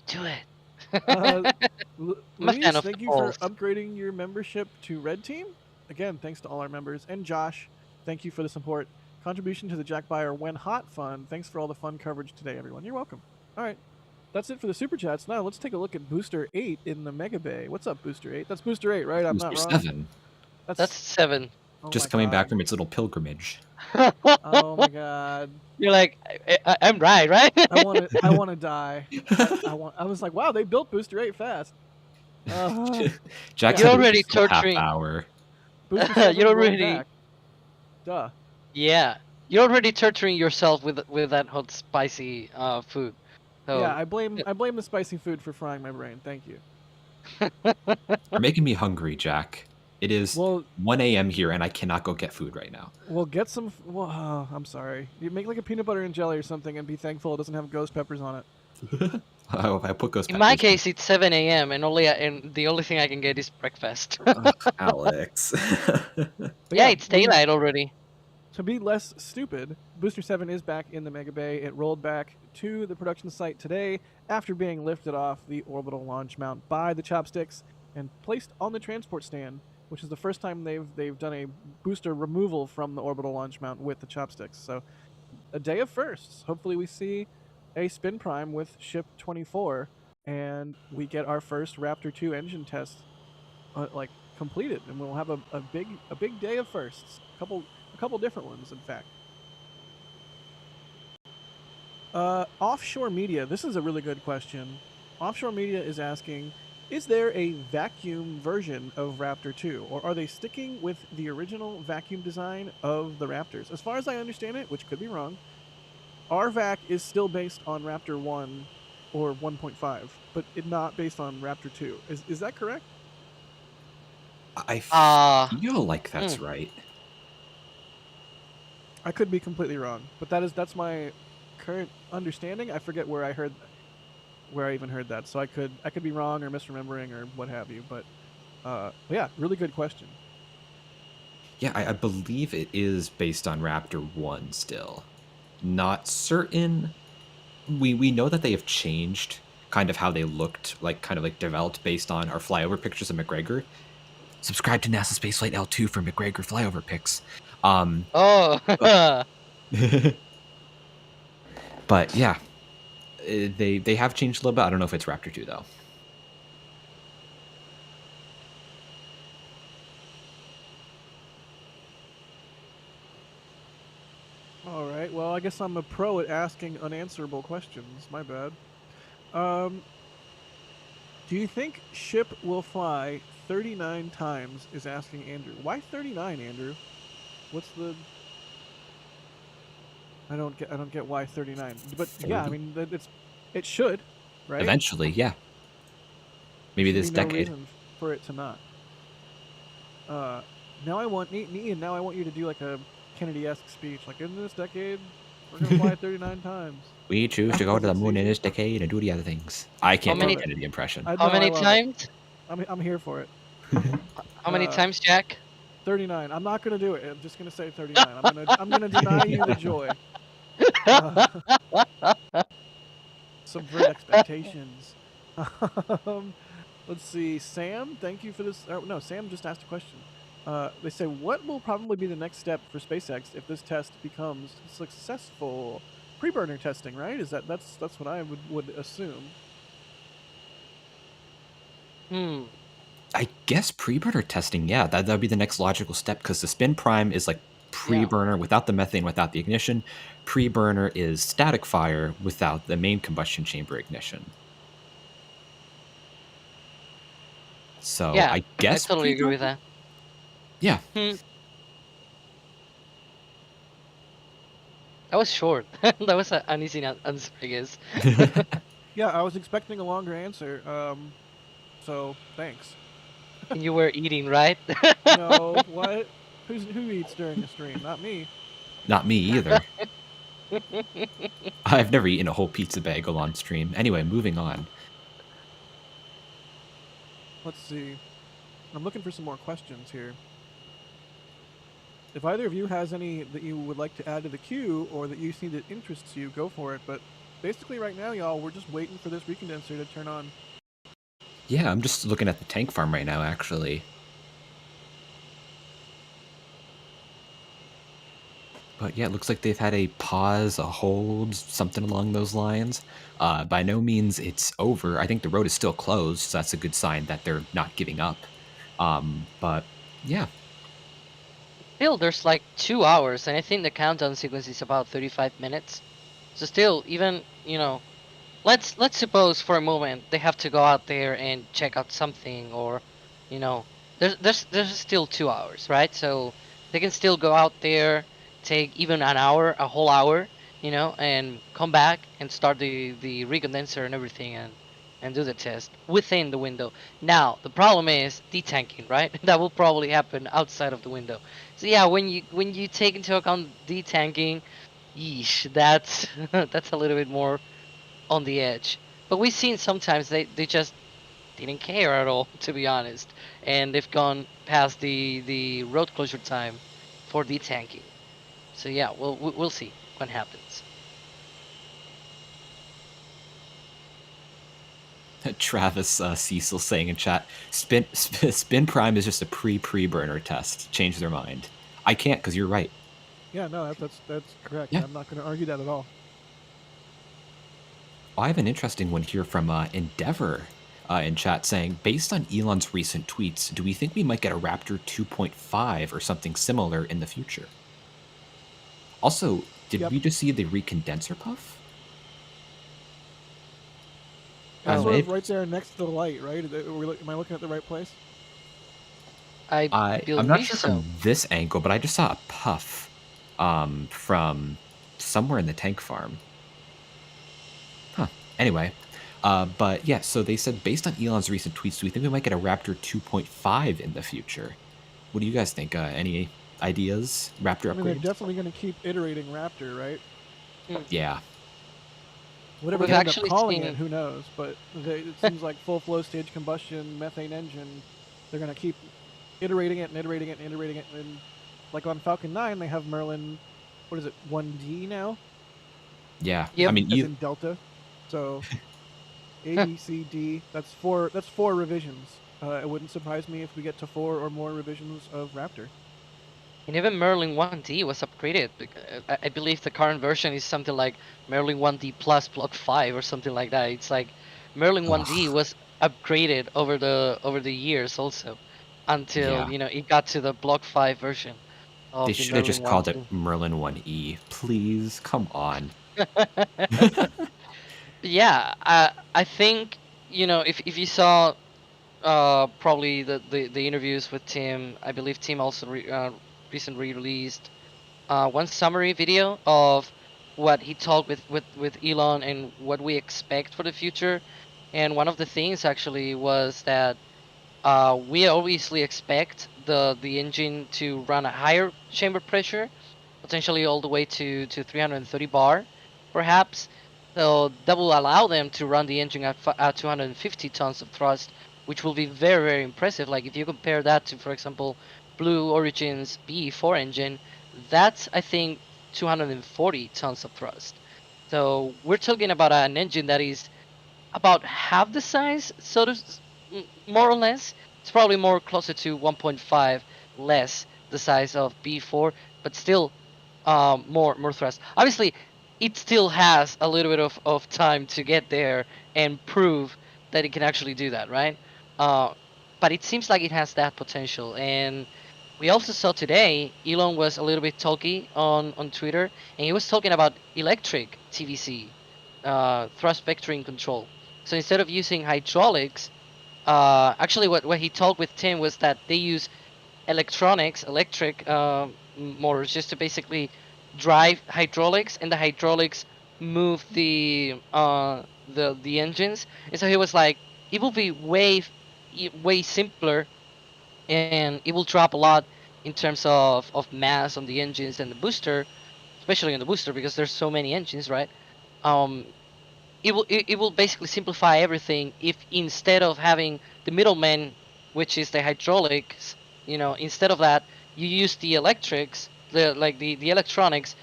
G: Luis, thank you for upgrading your membership to Red Team. Again, thanks to all our members. And Josh, thank you for the support. Contribution to the Jack Buyer When Hot Fund. Thanks for all the fun coverage today, everyone. You're welcome. All right. That's it for the Super Chats. Now let's take a look at Booster 8 in the Mega Bay. What's up, Booster 8? That's Booster 8, right? I'm not wrong.
F: 7.
E: That's 7.
G: Oh
F: Just coming back from its little pilgrimage.
G: Oh my god.
E: You're like, I'm right?
G: I want to die. I was like, wow, they built Booster 8 fast.
F: Jack's
E: You're already
F: half
E: torturing.
F: hour.
G: You're already. Duh.
E: Yeah, you're already torturing yourself with that hot spicy food. So,
G: yeah, I blame the spicy food for frying my brain. Thank you.
F: You're making me hungry, Jack. It is 1 a.m. here, and I cannot go get food right now.
G: Well, get some. Well, I'm sorry. You make like a peanut butter and jelly or something, and be thankful it doesn't have ghost peppers on it.
F: I put ghost peppers.
E: In my case, it's 7 a.m. and the only thing I can get is breakfast.
F: Alex.
E: Yeah, it's daylight already.
G: To be less stupid, Booster 7 is back in the Mega Bay. It rolled back to the production site today after being lifted off the orbital launch mount by the chopsticks and placed on the transport stand, which is the first time they've done a booster removal from the orbital launch mount with the chopsticks. So a day of firsts. Hopefully we see a spin prime with ship 24 and we get our first Raptor 2 engine test completed, and we'll have a big day of firsts. A couple different ones, in fact. Offshore Media, this is a really good question. Offshore Media is asking, is there a vacuum version of Raptor 2, or are they sticking with the original vacuum design of the Raptors? As far as I understand it, which could be wrong, RVAC is still based on Raptor 1 or 1.5, but it's not based on Raptor 2. Is that correct?
F: I feel like that's right.
G: I could be completely wrong, but that's my current understanding. I forget where I even heard that, so I could be wrong or misremembering or what have you. But yeah, really good question.
F: Yeah, I believe it is based on Raptor 1 still. Not certain. We know that they have changed kind of how they looked, developed based on our flyover pictures of McGregor. Subscribe to NASASpaceflight L2 for McGregor flyover pics. But yeah, they have changed a little bit. I don't know if it's Raptor 2 though.
G: All right. Well, I guess I'm a pro at asking unanswerable questions. My bad. Do you think ship will fly 39 times? Is asking Andrew. Why 39, Andrew? What's the? I don't get why 39. But 30. Yeah, I mean it should, right?
F: Eventually, yeah. Maybe this decade.
G: No reason for it to not. Now I want Ian. Now I want you to do like a Kennedy-esque speech, like in this decade, We're gonna fly it 39 times.
F: We choose to go to the
G: Let's
F: moon
G: see.
F: in this decade and do the other things. I can't do
E: many-
F: a Kennedy impression.
E: How many times?
G: I'm here for it.
E: How many times, Jack?
G: 39. I'm not gonna do it. I'm just gonna say 39. I'm gonna deny you the joy. Subvert expectations. Let's see. Sam, thank you for this. Oh, no, Sam just asked a question. They say, what will probably be the next step for SpaceX if this test becomes successful? Pre-burner testing, right? That's what I would assume.
F: I guess pre-burner testing, yeah, that would be the next logical step because the spin prime is like pre-burner without the methane, without the ignition. Pre-burner is static fire without the main combustion chamber ignition. So
E: Yeah,
F: I guess
E: I totally agree with that.
F: Yeah.
E: That was short. That was an easy answer, I guess.
G: Yeah, I was expecting a longer answer. So thanks.
E: And you were eating, right?
G: No, what? Who eats during a stream? Not me.
F: Not me either. I've never eaten a whole pizza bagel on stream. Anyway, moving on.
G: Let's see. I'm looking for some more questions here. If either of you has any that you would like to add to the queue or that you see that interests you, go for it. But basically right now, y'all, we're just waiting for this recondenser to turn on.
F: Yeah, I'm just looking at the tank farm right now, actually. But yeah, it looks like they've had a pause, a hold, something along those lines. By no means it's over. I think the road is still closed, so that's a good sign that they're not giving up. But yeah.
E: Still, there's like 2 hours, and I think the countdown sequence is about 35 minutes. So still, even, you know, let's suppose for a moment they have to go out there and check out something, or, you know, there's still 2 hours, right? So they can still go out there, take even an hour, a whole hour, you know, and come back and start the recondenser and everything, and do the test within the window. Now the problem is detanking, right? That will probably happen outside of the window. So yeah, when you take into account detanking, yeesh, that's that's a little bit more on the edge. But we've seen sometimes they just didn't care at all, to be honest, and they've gone past the road closure time for detanking. So yeah, we'll see what happens.
F: Travis Cecil saying in chat, spin prime is just a pre-burner test. Change their mind. I can't because you're right.
G: Yeah, no, that's correct.
F: Yeah.
G: I'm not going to argue that at all.
F: I have an interesting one here from Endeavor in chat saying, based on Elon's recent tweets, do we think we might get a Raptor 2.5 or something similar in the future? Also, did we just see the recondenser puff?
G: It's sort of right there next to the light, right? Am I looking at the right place?
E: I'm
F: not sure from this angle, but I just saw a puff from somewhere in the tank farm. Huh. Anyway, but yeah, so they said based on Elon's recent tweets, do we think we might get a Raptor 2.5 in the future? What do you guys think? Any ideas? Raptor upgrades?
G: I mean, they're definitely going to keep iterating Raptor, right?
F: Yeah.
G: Whatever they end up calling it, who knows? But it seems like full flow stage combustion, methane engine, they're going to keep iterating it and iterating it and iterating it. And like on Falcon 9, they have Merlin, what is it, 1D now?
F: Yeah.
E: Yep.
F: I mean,
G: in Delta. So A, B, C, D, that's four revisions. It wouldn't surprise me if we get to 4 or more revisions of Raptor.
E: And even Merlin 1D was upgraded. I believe the current version is something like Merlin 1D plus Block 5 or something like that. It's like Merlin 1D was upgraded over the years also, until you know it got to the Block 5 version.
F: They should have just called it Merlin 1E. Please, come on.
E: Yeah, I think, you know, if you saw probably the interviews with Tim, I believe Tim also recently released one summary video of what he talked with Elon and what we expect for the future. And one of the things actually was that we obviously expect the engine to run a higher chamber pressure, potentially all the way to 330 bar, perhaps. So that will allow them to run the engine at 250 tons of thrust, which will be very, very impressive. Like if you compare that to, for example, Blue Origin's B4 engine, that's, I think, 240 tons of thrust. So we're talking about an engine that is about half the size, more or less. It's probably more closer to 1.5 less the size of B4, but still more thrust. Obviously, it still has a little bit of time to get there and prove that it can actually do that, right? But it seems like it has that potential. And we also saw today, Elon was a little bit talky on Twitter, and he was talking about electric TVC, thrust vectoring control. So instead of using hydraulics, actually what he talked with Tim was that they use electric motors just to basically drive hydraulics, and the hydraulics move the engines. And so he was like, it will be way simpler, and it will drop a lot in terms of mass on the engines and the booster, especially on the booster because there's so many engines, right? Um, it will basically simplify everything if instead of having the middleman, which is the hydraulics, instead of that, you use the electrics, the electronics,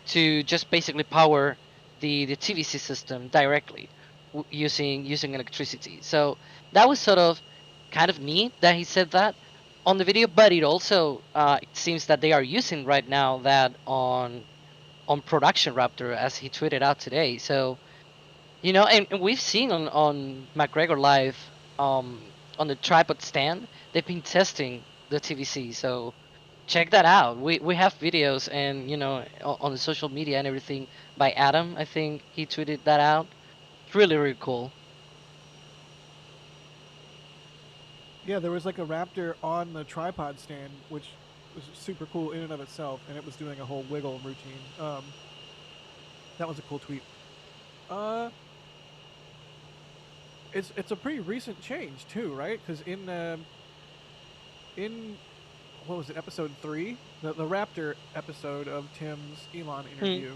E: to just basically power the TVC system directly using electricity. So that was sort of kind of neat that he said that on the video, but it also it seems that they are using right now that on production Raptor, as he tweeted out today. So and we've seen on McGregor Live, on the tripod stand, they've been testing the TVC. So check that out. We have videos and on the social media and everything by Adam. I think he tweeted that out. It's really, really cool.
G: Yeah, there was like a Raptor on the tripod stand, which was super cool in and of itself, and it was doing a whole wiggle routine. That was a cool tweet. It's a pretty recent change too, right? Because in what was it, episode 3, the Raptor episode of Tim's Elon interview,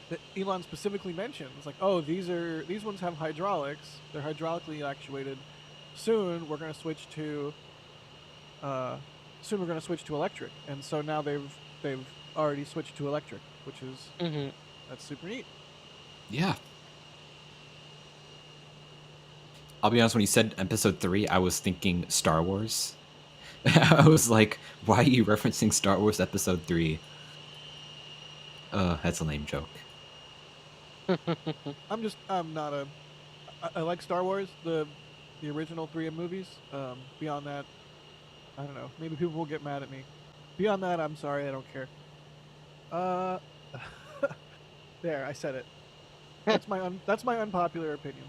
G: that Elon specifically mentions, like, oh, these ones have hydraulics, they're hydraulically actuated. Soon we're gonna switch to electric, and so now they've already switched to electric, which is that's super neat.
F: Yeah. I'll be honest, when you said episode 3, I was thinking Star Wars. I was like, why are you referencing Star Wars episode 3? That's a lame joke.
G: I like Star Wars, the original 3 movies. Beyond that, I don't know. Maybe people will get mad at me. Beyond that, I'm sorry, I don't care. There, I said it. That's my unpopular opinion.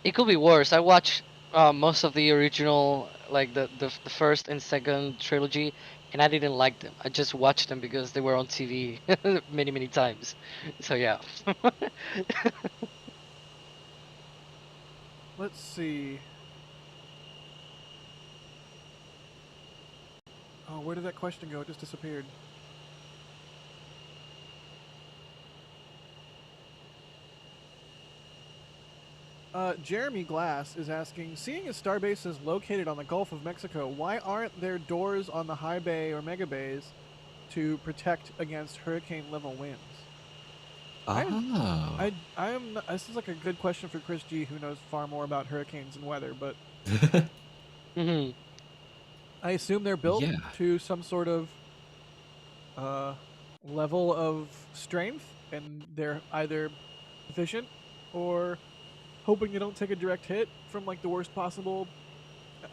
E: It could be worse. I watched most of the original, like the first and second trilogy, and I didn't like them. I just watched them because they were on TV many, many times. So yeah.
G: Let's see. Oh, where did that question go? It just disappeared. Jeremy Glass is asking, seeing as Starbase is located on the Gulf of Mexico, why aren't there doors on the high bay or mega bays to protect against hurricane level winds?
F: Oh.
G: This is like a good question for Chris G, who knows far more about hurricanes and weather, but I assume they're built to some sort of level of strength, and they're either efficient or hoping you don't take a direct hit from like the worst possible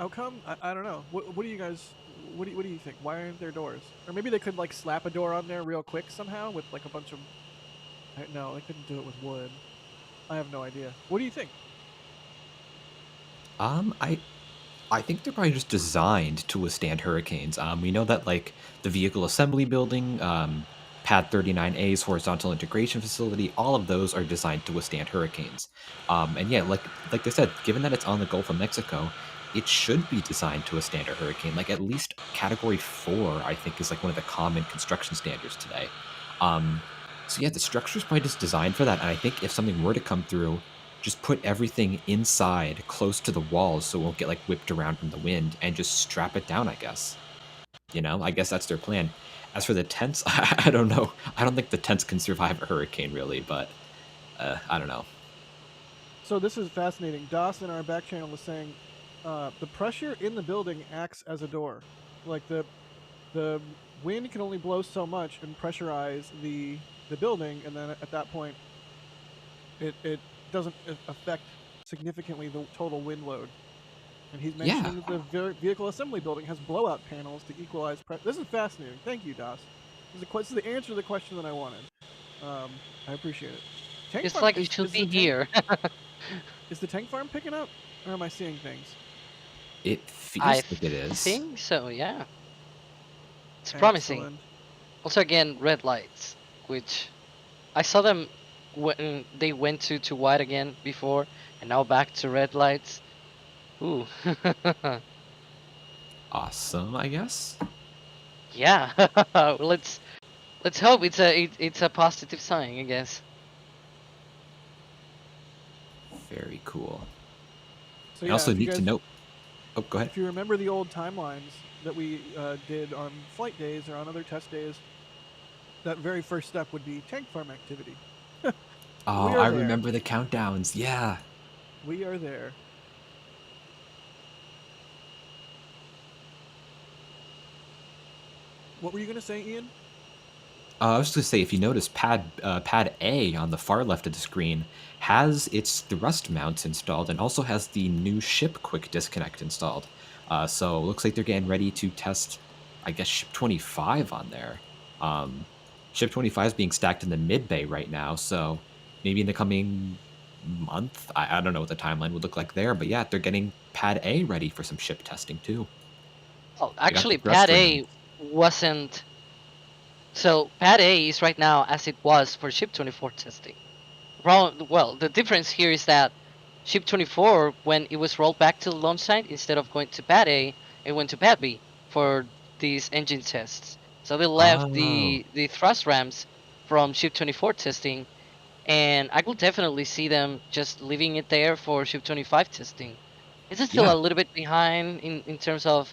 G: outcome. I don't know. What do you guys? What do you think? Why aren't there doors? Or maybe they could like slap a door on there real quick somehow with like a bunch of. No, they couldn't do it with wood. I have no idea. What do you think?
F: I think they're probably just designed to withstand hurricanes. We know that like the vehicle assembly building, Pad 39A's horizontal integration facility, all of those are designed to withstand hurricanes. And yeah, like I said, given that it's on the Gulf of Mexico, it should be designed to withstand a hurricane. Like at least Category 4, I think, is like one of the common construction standards today. So yeah, the structure is probably just designed for that. And I think if something were to come through, just put everything inside, close to the walls, so it won't get like whipped around from the wind, and just strap it down. I guess. I guess that's their plan. As for the tents, I don't know. I don't think the tents can survive a hurricane, really. But I don't know.
G: So this is fascinating. Das in our back channel is saying the pressure in the building acts as a door. Like the wind can only blow so much and pressurize the building, and then at that point, it doesn't affect significantly the total wind load. And he's mentioning that the vehicle assembly building has blowout panels to equalize pressure. This is fascinating. Thank you, Das. This is the answer to the question that I wanted. I appreciate it.
E: It's like it should be here.
G: Is the tank farm picking up, or am I seeing things?
F: It feels
E: I
F: like it is.
E: think so, yeah. It's promising.
G: Excellent.
E: Also, again, red lights, which I saw them when they went to white again before, and now back to red lights. Ooh.
F: Awesome, I guess.
E: Yeah. let's hope it's a positive sign, I guess.
F: Very cool.
G: So
F: I
G: yeah,
F: also
G: if you
F: need to
G: guys-
F: note. Oh, go ahead.
G: If you remember the old timelines that we did on flight days or on other test days, that very first step would be tank farm activity.
F: Oh,
G: We are
F: I
G: there.
F: remember the countdowns. Yeah.
G: We are there. What were you going to say, Ian?
F: I was going to say, if you notice, pad A on the far left of the screen has its thrust mounts installed and also has the new ship quick disconnect installed. So it looks like they're getting ready to test, I guess, ship 25 on there. Ship 25 is being stacked in the mid bay right now, so maybe in the coming month, I don't know what the timeline would look like there, but yeah, they're getting pad A ready for some ship testing too.
E: Oh,
F: got
E: actually,
F: the thrust
E: Pad
F: ring.
E: A wasn't. So Pad A is right now as it was for Ship 24 testing. Well, the difference here is that Ship 24, when it was rolled back to the launch site, instead of going to Pad A, it went to Pad B for these engine tests. So they left the thrust ramps from Ship 24 testing, and I could definitely see them just leaving it there for Ship 25 testing. It's still
F: Yeah.
E: a little bit behind in terms of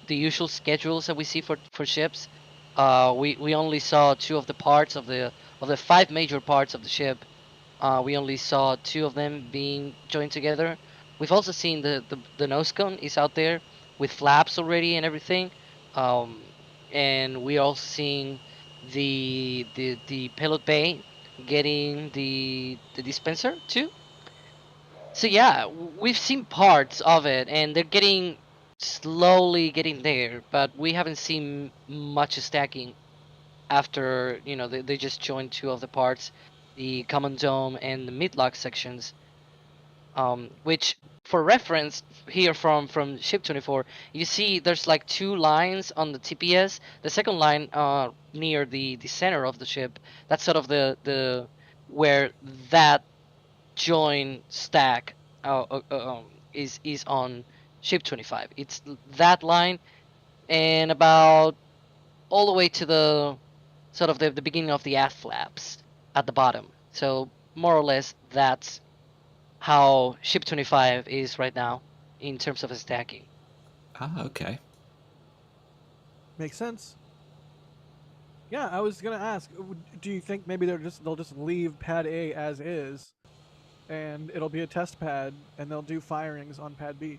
E: the usual schedules that we see for ships. We only saw 2 of the parts of the 5 major parts of the ship. We only saw 2 of them being joined together. We've also seen the nose cone is out there with flaps already and everything. And we also seeing the payload bay getting the dispenser too. So yeah, we've seen parts of it, and they're getting slowly getting there, but we haven't seen much stacking after they just joined 2 of the parts, the common dome and the mid-lock sections. Which, for reference, here from Ship 24, you see there's like 2 lines on the TPS. The second line near the center of the ship, that's sort of the where that join stack is on Ship 25. It's that line, and about all the way to the sort of the beginning of the aft flaps at the bottom. So more or less that's how Ship 25 is right now in terms of stacking.
F: Okay.
G: Makes sense. Yeah, I was gonna ask. Do you think maybe they'll just leave Pad A as is, and it'll be a test pad, and they'll do firings on Pad B?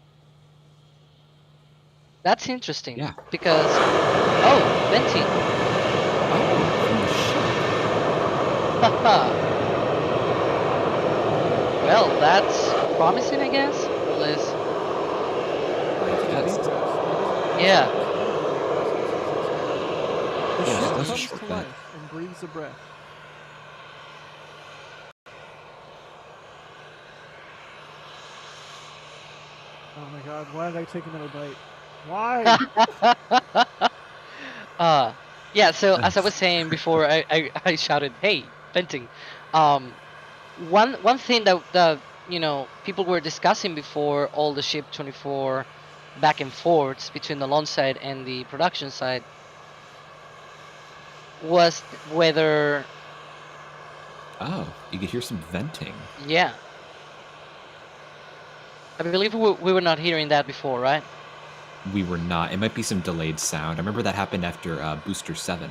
E: That's interesting.
F: Yeah.
E: Because Venti. Well, that's promising, I guess. Unless, yeah.
G: The
F: Yeah,
G: ship
F: that's a
G: comes
F: short
G: to
F: bet.
G: life and breathes a breath. Oh my god, why did I take another bite? Why?
E: Yeah, so as I was saying before, I shouted, "Hey, venting!" One thing that people were discussing before all the Ship 24 back and forth between the launch side and the production side was whether,
F: Oh, you could hear some venting.
E: yeah, I believe we were not hearing that before, right?
F: We were not. It might be some delayed sound. I remember that happened after Booster 7,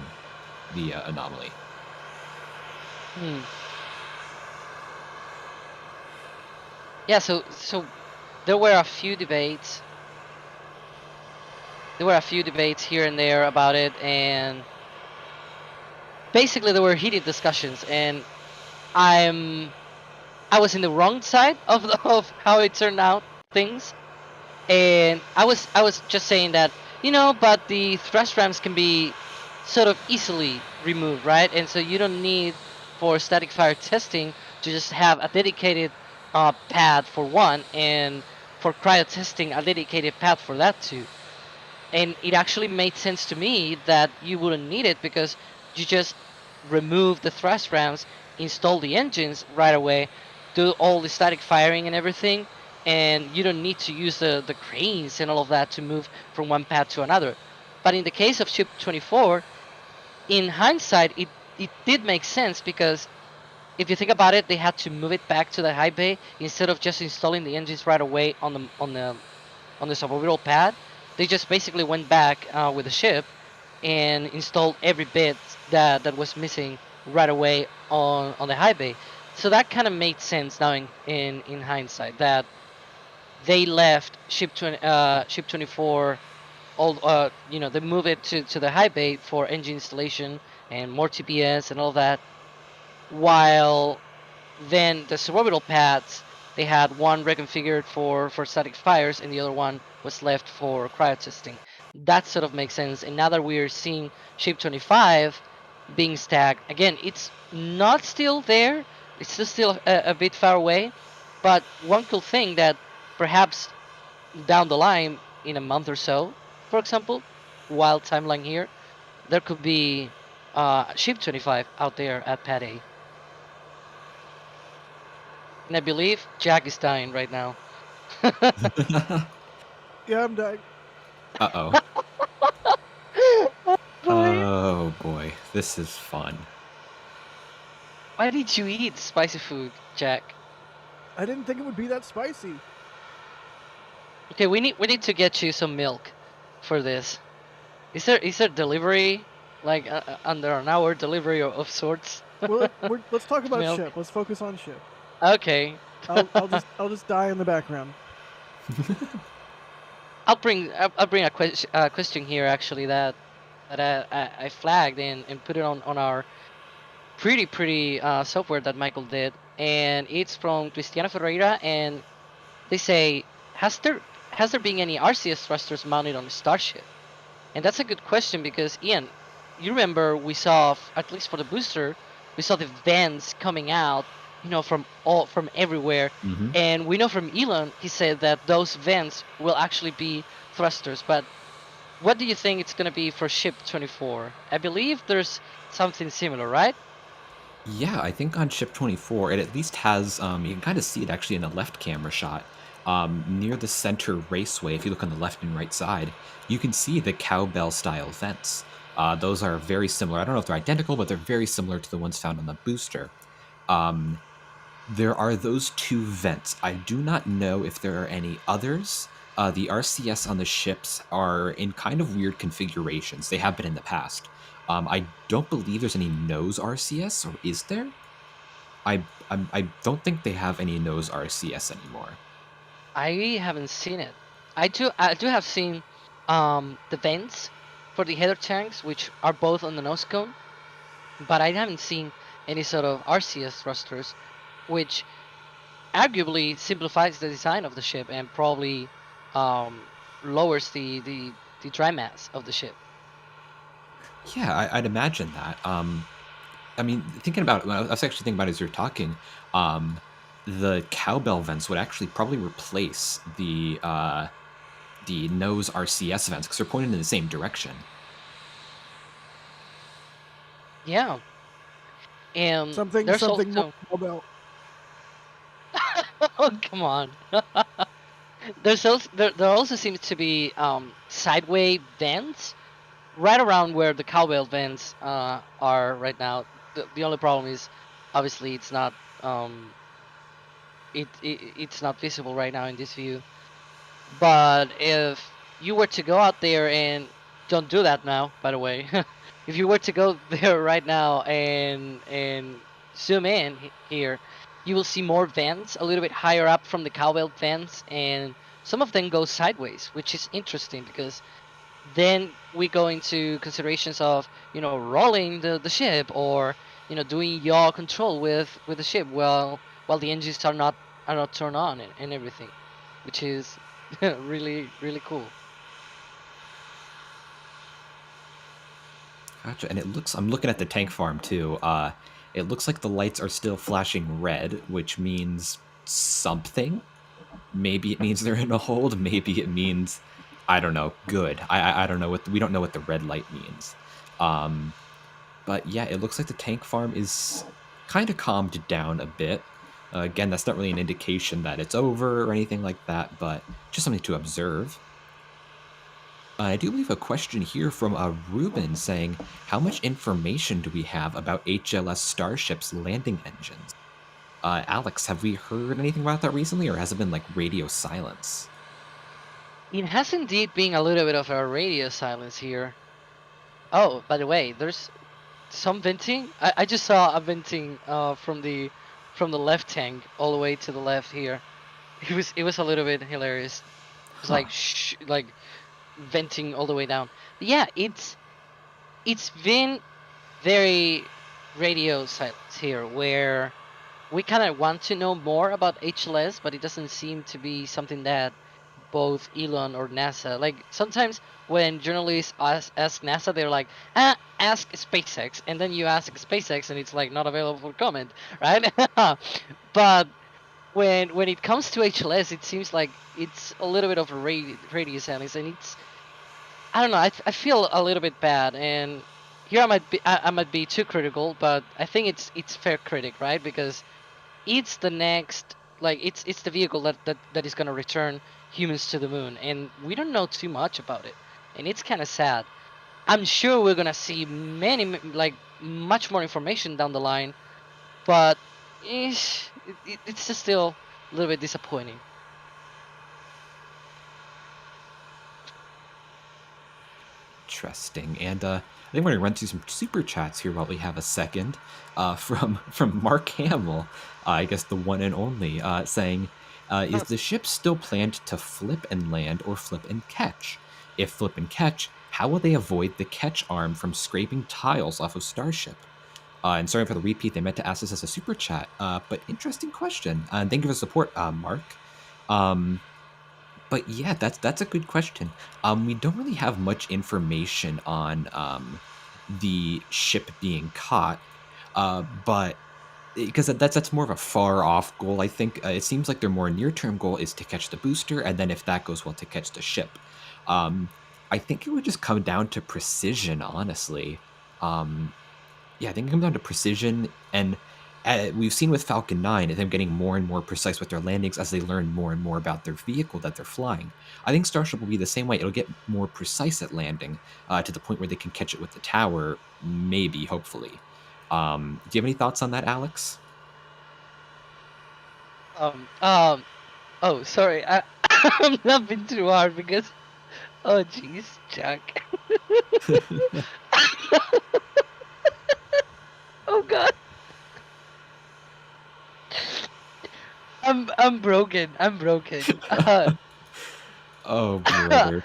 F: the anomaly.
E: Hmm. Yeah, so there were a few debates. There were a few debates here and there about it, and basically there were heated discussions, and I was in the wrong side of of how it turned out things, and I was just saying that, but the thrust rams can be sort of easily removed, right? And so you don't need for static fire testing to just have a dedicated pad for one, and for cryo testing a dedicated pad for that too. And it actually made sense to me that you wouldn't need it because you just remove the thrust rams, install the engines right away, do all the static firing and everything, and you don't need to use the cranes and all of that to move from one pad to another. But in the case of Ship 24, in hindsight, it did make sense because if you think about it, they had to move it back to the high bay instead of just installing the engines right away on the suborbital pad. They just basically went back with the ship and installed every bit that was missing right away on the high bay. So that kind of made sense now in hindsight that they left ship 24 all they move it to the high bay for engine installation and more TPS and all that, while then the suborbital pads, they had one reconfigured for static fires and the other one was left for cryo testing. That sort of makes sense. And now that we're seeing Shape 25 being stacked, again, it's not still there. It's still a bit far away. But one cool thing that perhaps down the line, in a month or so, for example, wild timeline here, there could be Shape 25 out there at Pad A. And I believe Jack is dying right now.
G: Yeah, I'm dying.
F: Uh-oh.
E: Boy,
F: Oh, boy. This is fun.
E: why did you eat spicy food, Jack?
G: I didn't think it would be that spicy.
E: Okay, we need to get you some milk for this. Is there delivery, like under an hour delivery of sorts?
G: Well, let's talk about
E: Milk.
G: ship. Let's focus on ship.
E: Okay.
G: I'll just die in the background.
E: I'll bring a question here actually that I flagged and put it on our pretty software that Michael did, and it's from Cristiano Ferreira, and they say, has there been any RCS thrusters mounted on Starship? And that's a good question because, Ian, you remember we saw, at least for the booster, we saw the vents coming out, from everywhere.
F: Mm-hmm.
E: And we know from Elon, he said that those vents will actually be thrusters. But what do you think it's going to be for Ship 24? I believe there's something similar, right?
F: Yeah, I think on Ship 24, it at least has, you can kind of see it actually in a left camera shot. Near the center raceway, if you look on the left and right side, you can see the cowbell style vents. Those are very similar. I don't know if they're identical, but they're very similar to the ones found on the booster. There are those two vents. I do not know if there are any others. The RCS on the ships are in kind of weird configurations. They have been in the past. I don't believe there's any nose RCS, or is there? I don't think they have any nose RCS anymore.
E: I haven't seen it. I do have seen the vents for the header tanks, which are both on the nose cone, but I haven't seen any sort of RCS thrusters, which arguably simplifies the design of the ship and probably lowers the dry mass of the ship.
F: Yeah, I'd imagine that. I mean, thinking about it, I was actually thinking about it as you're talking. The cowbell vents would actually probably replace the nose RCS vents because they're pointed in the same direction.
E: Yeah, and
G: Something
E: there's
G: more
E: also
G: about.
E: oh, come on. There also seems to be sideway vents right around where the cowbell vents are right now. The only problem is obviously it's not it's not visible right now in this view. But if you were to go out there and don't do that now, by the way, if you were to go there right now and zoom in here, you will see more vents a little bit higher up from the cowbell vents, and some of them go sideways, which is interesting because then we go into considerations of rolling the ship, or doing yaw control with the ship while the engines are not turned on and everything, which is really really cool.
F: Gotcha. And I'm looking at the tank farm too. It looks like the lights are still flashing red, which means something. Maybe it means they're in a hold. Maybe it means, I don't know, good. I don't know we don't know what the red light means. But yeah, it looks like the tank farm is kind of calmed down a bit. Again, that's not really an indication that it's over or anything like that, but just something to observe. I do believe a question here from Ruben saying, how much information do we have about HLS Starship's landing engines? Alex, have we heard anything about that recently, or has it been like radio silence?
E: It has indeed been a little bit of a radio silence here. Oh, by the way, there's some venting. I just saw a venting from the left tank all the way to the left here. It was a little bit hilarious. It was like venting all the way down. But yeah, it's been very radio silence here, where we kind of want to know more about HLS, but it doesn't seem to be something that both Elon or NASA, like sometimes when journalists ask NASA, they're like, ask SpaceX, and then you ask SpaceX and it's like not available for comment, right? But when it comes to HLS, it seems like it's a little bit of a radio silence, and I don't know, I feel a little bit bad, and here I might be too critical, but I think it's fair critic, right? Because it's the next, like it's the vehicle that is gonna return humans to the moon, and we don't know too much about it, and it's kind of sad. I'm sure we're gonna see much more information down the line, but it's just still a little bit disappointing.
F: Interesting. And I think we're going to run through some super chats here while we have a second. From Mark Hamill, I guess the one and only, saying, is the ship still planned to flip and land or flip and catch? If flip and catch, how will they avoid the catch arm from scraping tiles off of Starship? And sorry for the repeat, they meant to ask this as a super chat, but interesting question. And thank you for the support, Mark. But yeah, that's a good question. We don't really have much information on the ship being caught, but because that's more of a far off goal, I think. It seems like their more near-term goal is to catch the booster, and then if that goes well, to catch the ship. I think it would just come down to precision, honestly. Yeah, I think it comes down to precision, and we've seen with Falcon 9 them getting more and more precise with their landings as they learn more and more about their vehicle that they're flying. I think Starship will be the same way. It'll get more precise at landing to the point where they can catch it with the tower, maybe, hopefully. Do you have any thoughts on that, Alex?
E: Oh, sorry, I'm laughing too hard because, oh jeez, Jack. Oh god. I'm broken. I'm broken.
F: Oh, brother.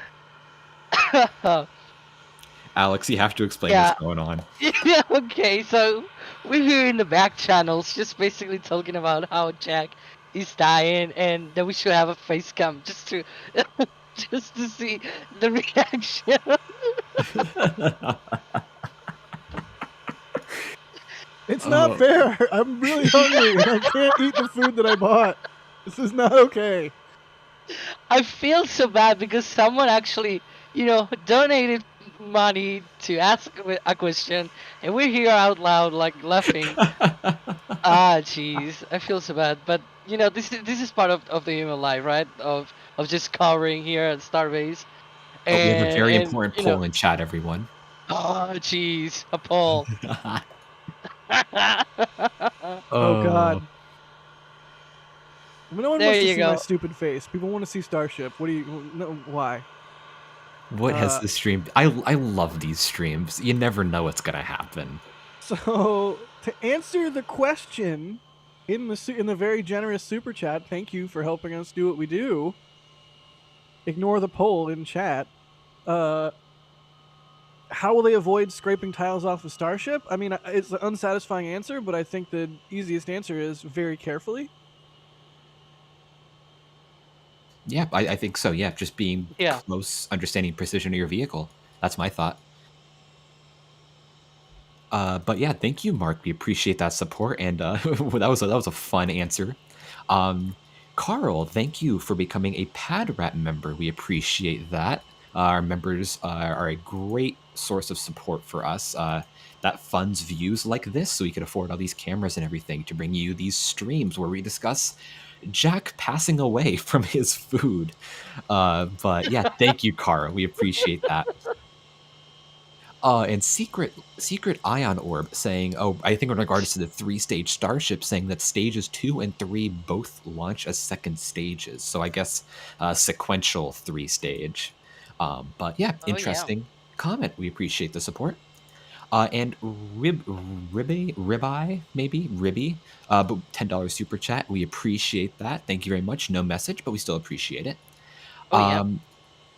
F: Alex, you have to explain what's going on.
E: Yeah, okay, so we're here in the back channels just basically talking about how Jack is dying, and that we should have a face cam just to just to see the reaction.
G: It's not fair. I'm really hungry and I can't eat the food that I bought. This is not okay.
E: I feel so bad because someone actually, donated money to ask a question, and we're here out loud like laughing. Jeez, I feel so bad, but this is part of the human life, right? Of just covering here at Starbase,
F: Oh, we have a very
E: and
F: important poll in chat, everyone.
E: jeez, a poll.
G: Oh
F: Oh,
G: God. No one
E: There
G: wants to
E: you
G: see my
E: go.
G: stupid face. People want to see Starship. What do you? No, why?
F: what has
G: Uh,
F: this stream? I love these streams. You never know what's gonna happen.
G: So to answer the question in the very generous super chat, thank you for helping us do what we do. Ignore the poll in chat. How will they avoid scraping tiles off the Starship? I mean, it's an unsatisfying answer, but I think the easiest answer is very carefully.
F: Yeah, I think so. Yeah, just being
E: Yeah.
F: close, understanding precision of your vehicle. That's my thought. But yeah, thank you, Mark. We appreciate that support, and that was a fun answer. Carl, thank you for becoming a PadRat member. We appreciate that. Our members are a great source of support for us. That funds views like this, so we could afford all these cameras and everything to bring you these streams where we discuss Jack passing away from his food. But yeah, thank you, Carl. We appreciate that. And secret ion orb saying, oh, I think in regards to the 3-stage Starship, saying that stages 2 and 3 both launch as second stages. So I guess sequential 3-stage. But yeah,
E: Oh yeah.
F: interesting comment. We appreciate the support. And Ribeye, maybe Ribby, but $10 super chat. We appreciate that. Thank you very much. No message, but we still appreciate it.
E: Oh yeah.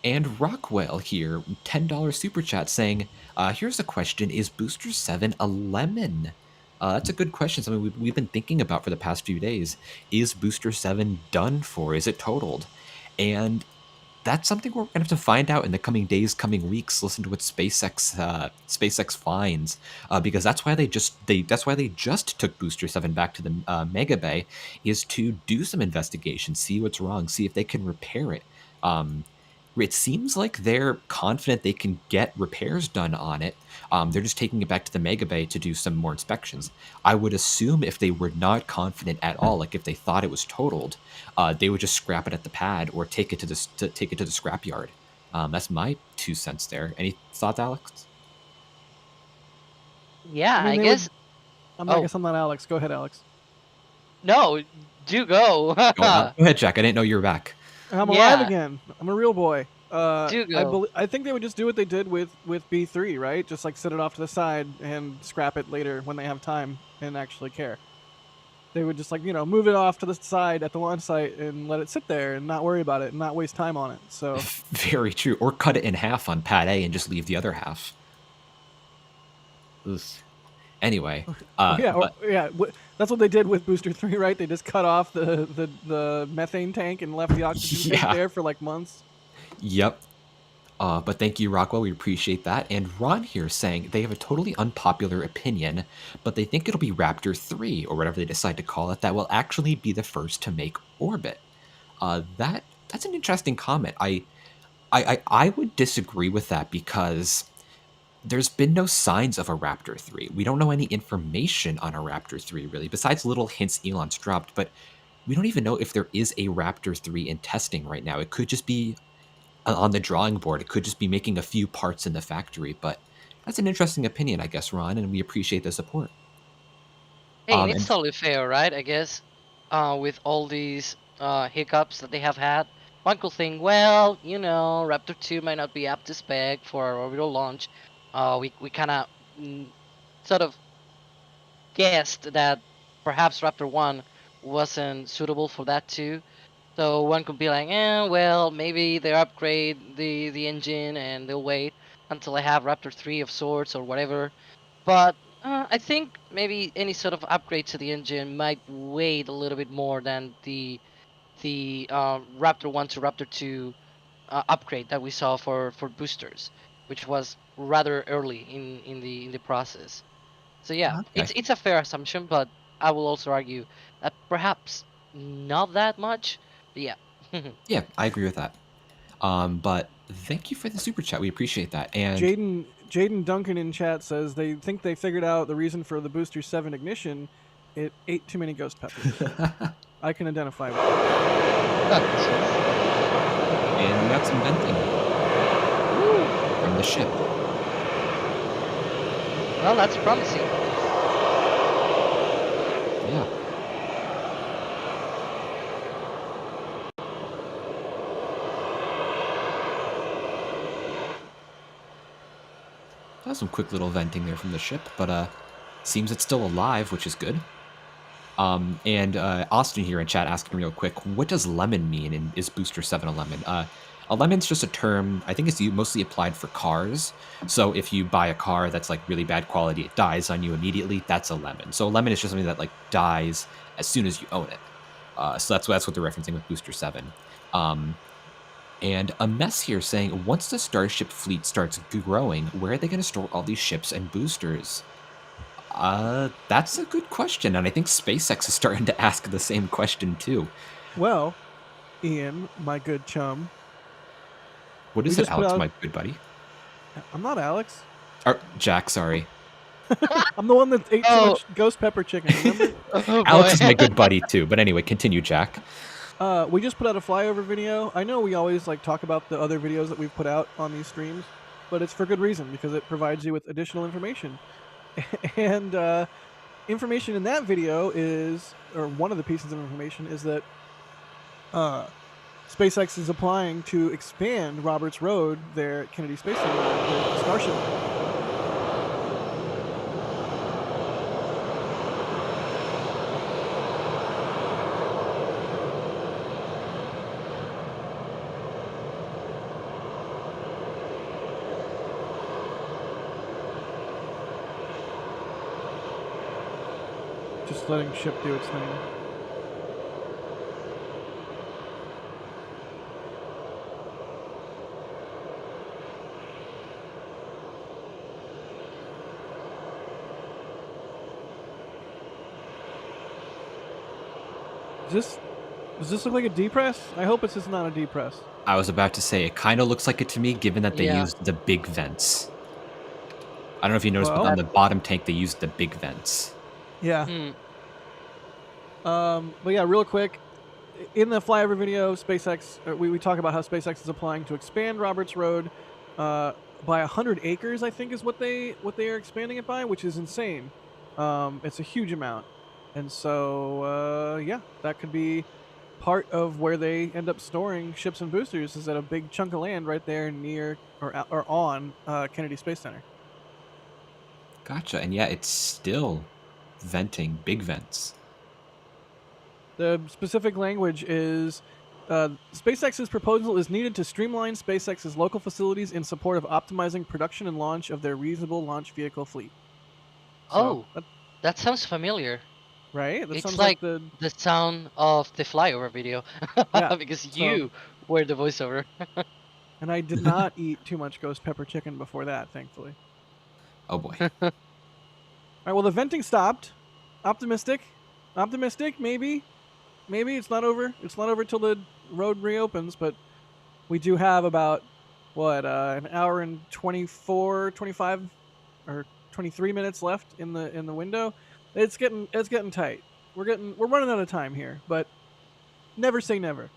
F: And Rockwell here, $10 super chat saying, here's a question. Is Booster 7 a lemon? That's a good question. Something we've been thinking about for the past few days. Is Booster 7 done for? Is it totaled? And that's something we're gonna have to find out in the coming days, coming weeks. Listen to what SpaceX finds, because that's why they just took Booster 7 back to the Mega Bay, is to do some investigation, see what's wrong, see if they can repair it. It seems like they're confident they can get repairs done on it. They're just taking it back to the Mega Bay to do some more inspections. I would assume if they were not confident at all, like if they thought it was totaled, they would just scrap it at the pad or take it to the scrapyard. That's my 2 cents there. Any thoughts, Alex?
E: Yeah,
G: I mean,
E: I
G: they
E: guess.
G: I guess I'm not Alex. Go ahead, Alex.
E: No, do go.
F: Go ahead, Jack. I didn't know you were back.
G: I'm
E: Yeah.
G: alive again. I'm a real boy.
E: Do go.
G: I think they would just do what they did with B3, right? Just like set it off to the side and scrap it later when they have time and actually care. They would just move it off to the side at the launch site and let it sit there and not worry about it and not waste time on it. So
F: Very true. Or cut it in half on pad A and just leave the other half. Ugh. Anyway,
G: that's what they did with Booster 3, right? They just cut off the methane tank and left the oxygen tank there for like months.
F: Yep. But thank you, Rockwell. We appreciate that. And Ron here saying they have a totally unpopular opinion, but they think it'll be Raptor 3, or whatever they decide to call it, that will actually be the first to make orbit. That's an interesting comment. I would disagree with that because there's been no signs of a Raptor 3. We don't know any information on a Raptor 3, really, besides little hints Elon's dropped, but we don't even know if there is a Raptor 3 in testing right now. It could just be on the drawing board. It could just be making a few parts in the factory, but that's an interesting opinion, I guess, Ron, and we appreciate the support.
E: Hey, it's totally fair, right? I guess, with all these hiccups that they have had, one could think, well, Raptor 2 might not be up to spec for our orbital launch. We kind of sort of guessed that perhaps Raptor 1 wasn't suitable for that too. So one could be like, well, maybe they upgrade the engine and they'll wait until I have Raptor 3 of sorts or whatever. But I think maybe any sort of upgrade to the engine might wait a little bit more than the Raptor 1 to Raptor 2 upgrade that we saw for boosters, which was rather early in the process. So yeah,
F: Okay.
E: it's a fair assumption, but I will also argue that perhaps not that much. But yeah.
F: Yeah, I agree with that. But thank you for the super chat. We appreciate that. And
G: Jaden Duncan in chat says they think they figured out the reason for the Booster 7 ignition. It ate too many ghost peppers. I can identify with that.
F: And we got some venting from the ship.
E: Well, that's promising.
F: Yeah. That was some quick little venting there from the ship, but seems it's still alive, which is good. And Austin here in chat asking real quick, what does lemon mean, and is Booster 7 a lemon? A lemon's just a term, I think it's mostly applied for cars. So if you buy a car that's like really bad quality, it dies on you immediately, that's a lemon. So a lemon is just something that like dies as soon as you own it. So that's what they're referencing with Booster 7. And a mess here saying, once the Starship fleet starts growing, where are they going to store all these ships and boosters? That's a good question, and I think SpaceX is starting to ask the same question too.
G: Well, Ian, my good chum.
F: What is it, Alex, my good buddy?
G: I'm not Alex.
F: Or Jack, sorry.
G: I'm the one that ate too much ghost pepper chicken, remember?
F: Alex is my good buddy too, but anyway, continue, Jack.
G: We just put out a flyover video. I know we always like talk about the other videos that we've put out on these streams, but it's for good reason, because it provides you with additional information. And information in that video is, or one of the pieces of information is that SpaceX is applying to expand Roberts Road there at Kennedy Space Center with Starship. Just letting ship do its thing. Does this look like a depress? I hope it's just not a depress.
F: I was about to say, it kind of looks like it to me, given that they used the big vents. I don't know if you noticed, but on the bottom tank, they used the big vents.
G: Yeah. But yeah, real quick, in the flyover video, SpaceX, we talk about how SpaceX is applying to expand Roberts Road by 100 acres, I think is what they are expanding it by, which is insane. It's a huge amount. And so, yeah, that could be part of where they end up storing ships and boosters, is at a big chunk of land right there near or on Kennedy Space Center.
F: Gotcha. And yeah, it's still venting, big vents.
G: The specific language is SpaceX's proposal is needed to streamline SpaceX's local facilities in support of optimizing production and launch of their reasonable launch vehicle fleet.
E: So, that sounds familiar.
G: Right? That
E: it's
G: sounds
E: like the sound of the flyover video.
G: Yeah,
E: because you were the voiceover.
G: And I did not eat too much ghost pepper chicken before that, thankfully.
F: Oh boy.
G: All right, well, the venting stopped. Optimistic, maybe. Maybe it's not over. It's not over till the road reopens, but we do have about, an hour and 24, 25, or 23 minutes left in the window. It's getting tight. We're running out of time here, but never say never.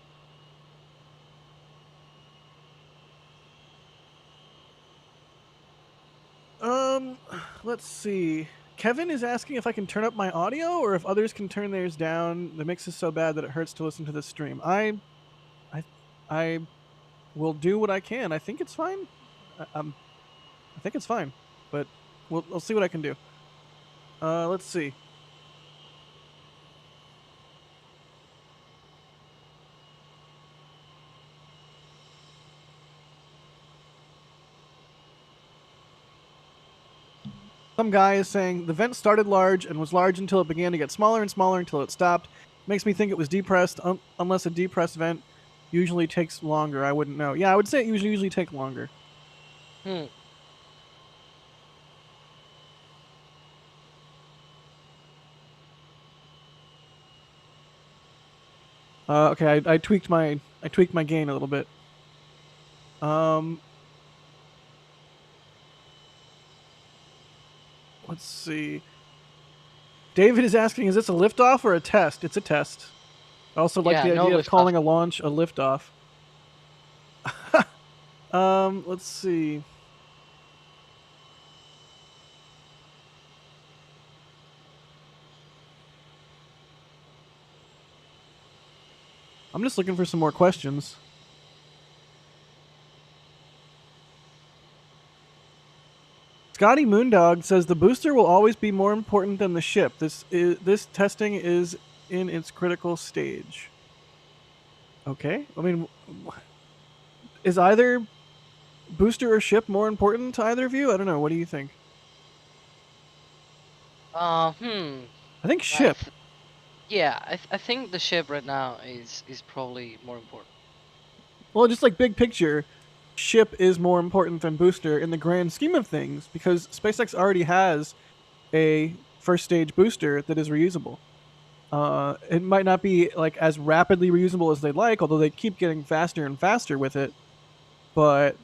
G: Let's see. Kevin is asking if I can turn up my audio or if others can turn theirs down. The mix is so bad that it hurts to listen to the stream. I will do what I can. I think it's fine. I think it's fine, but we'll see what I can do. Let's see. Some guy is saying the vent started large and was large until it began to get smaller and smaller until it stopped. Makes me think it was depressed, unless a depressed vent usually takes longer. I wouldn't know. Yeah, I would say it usually take longer. Okay, I tweaked my gain a little bit. Let's see. David is asking, is this a liftoff or a test? It's a test. I also like
E: Yeah,
G: the
E: no
G: idea of
E: liftoff.
G: calling a launch a liftoff. Let's see. I'm just looking for some more questions. Scotty Moondog says the booster will always be more important than the ship. This testing is in its critical stage. Okay. I mean, is either booster or ship more important to either of you? I don't know. What do you think? I think ship.
E: I think the ship right now is probably more important.
G: Well, just like big picture, ship is more important than booster in the grand scheme of things because SpaceX already has a first stage booster that is reusable. It might not be like as rapidly reusable as they'd like, although they keep getting faster and faster with it. But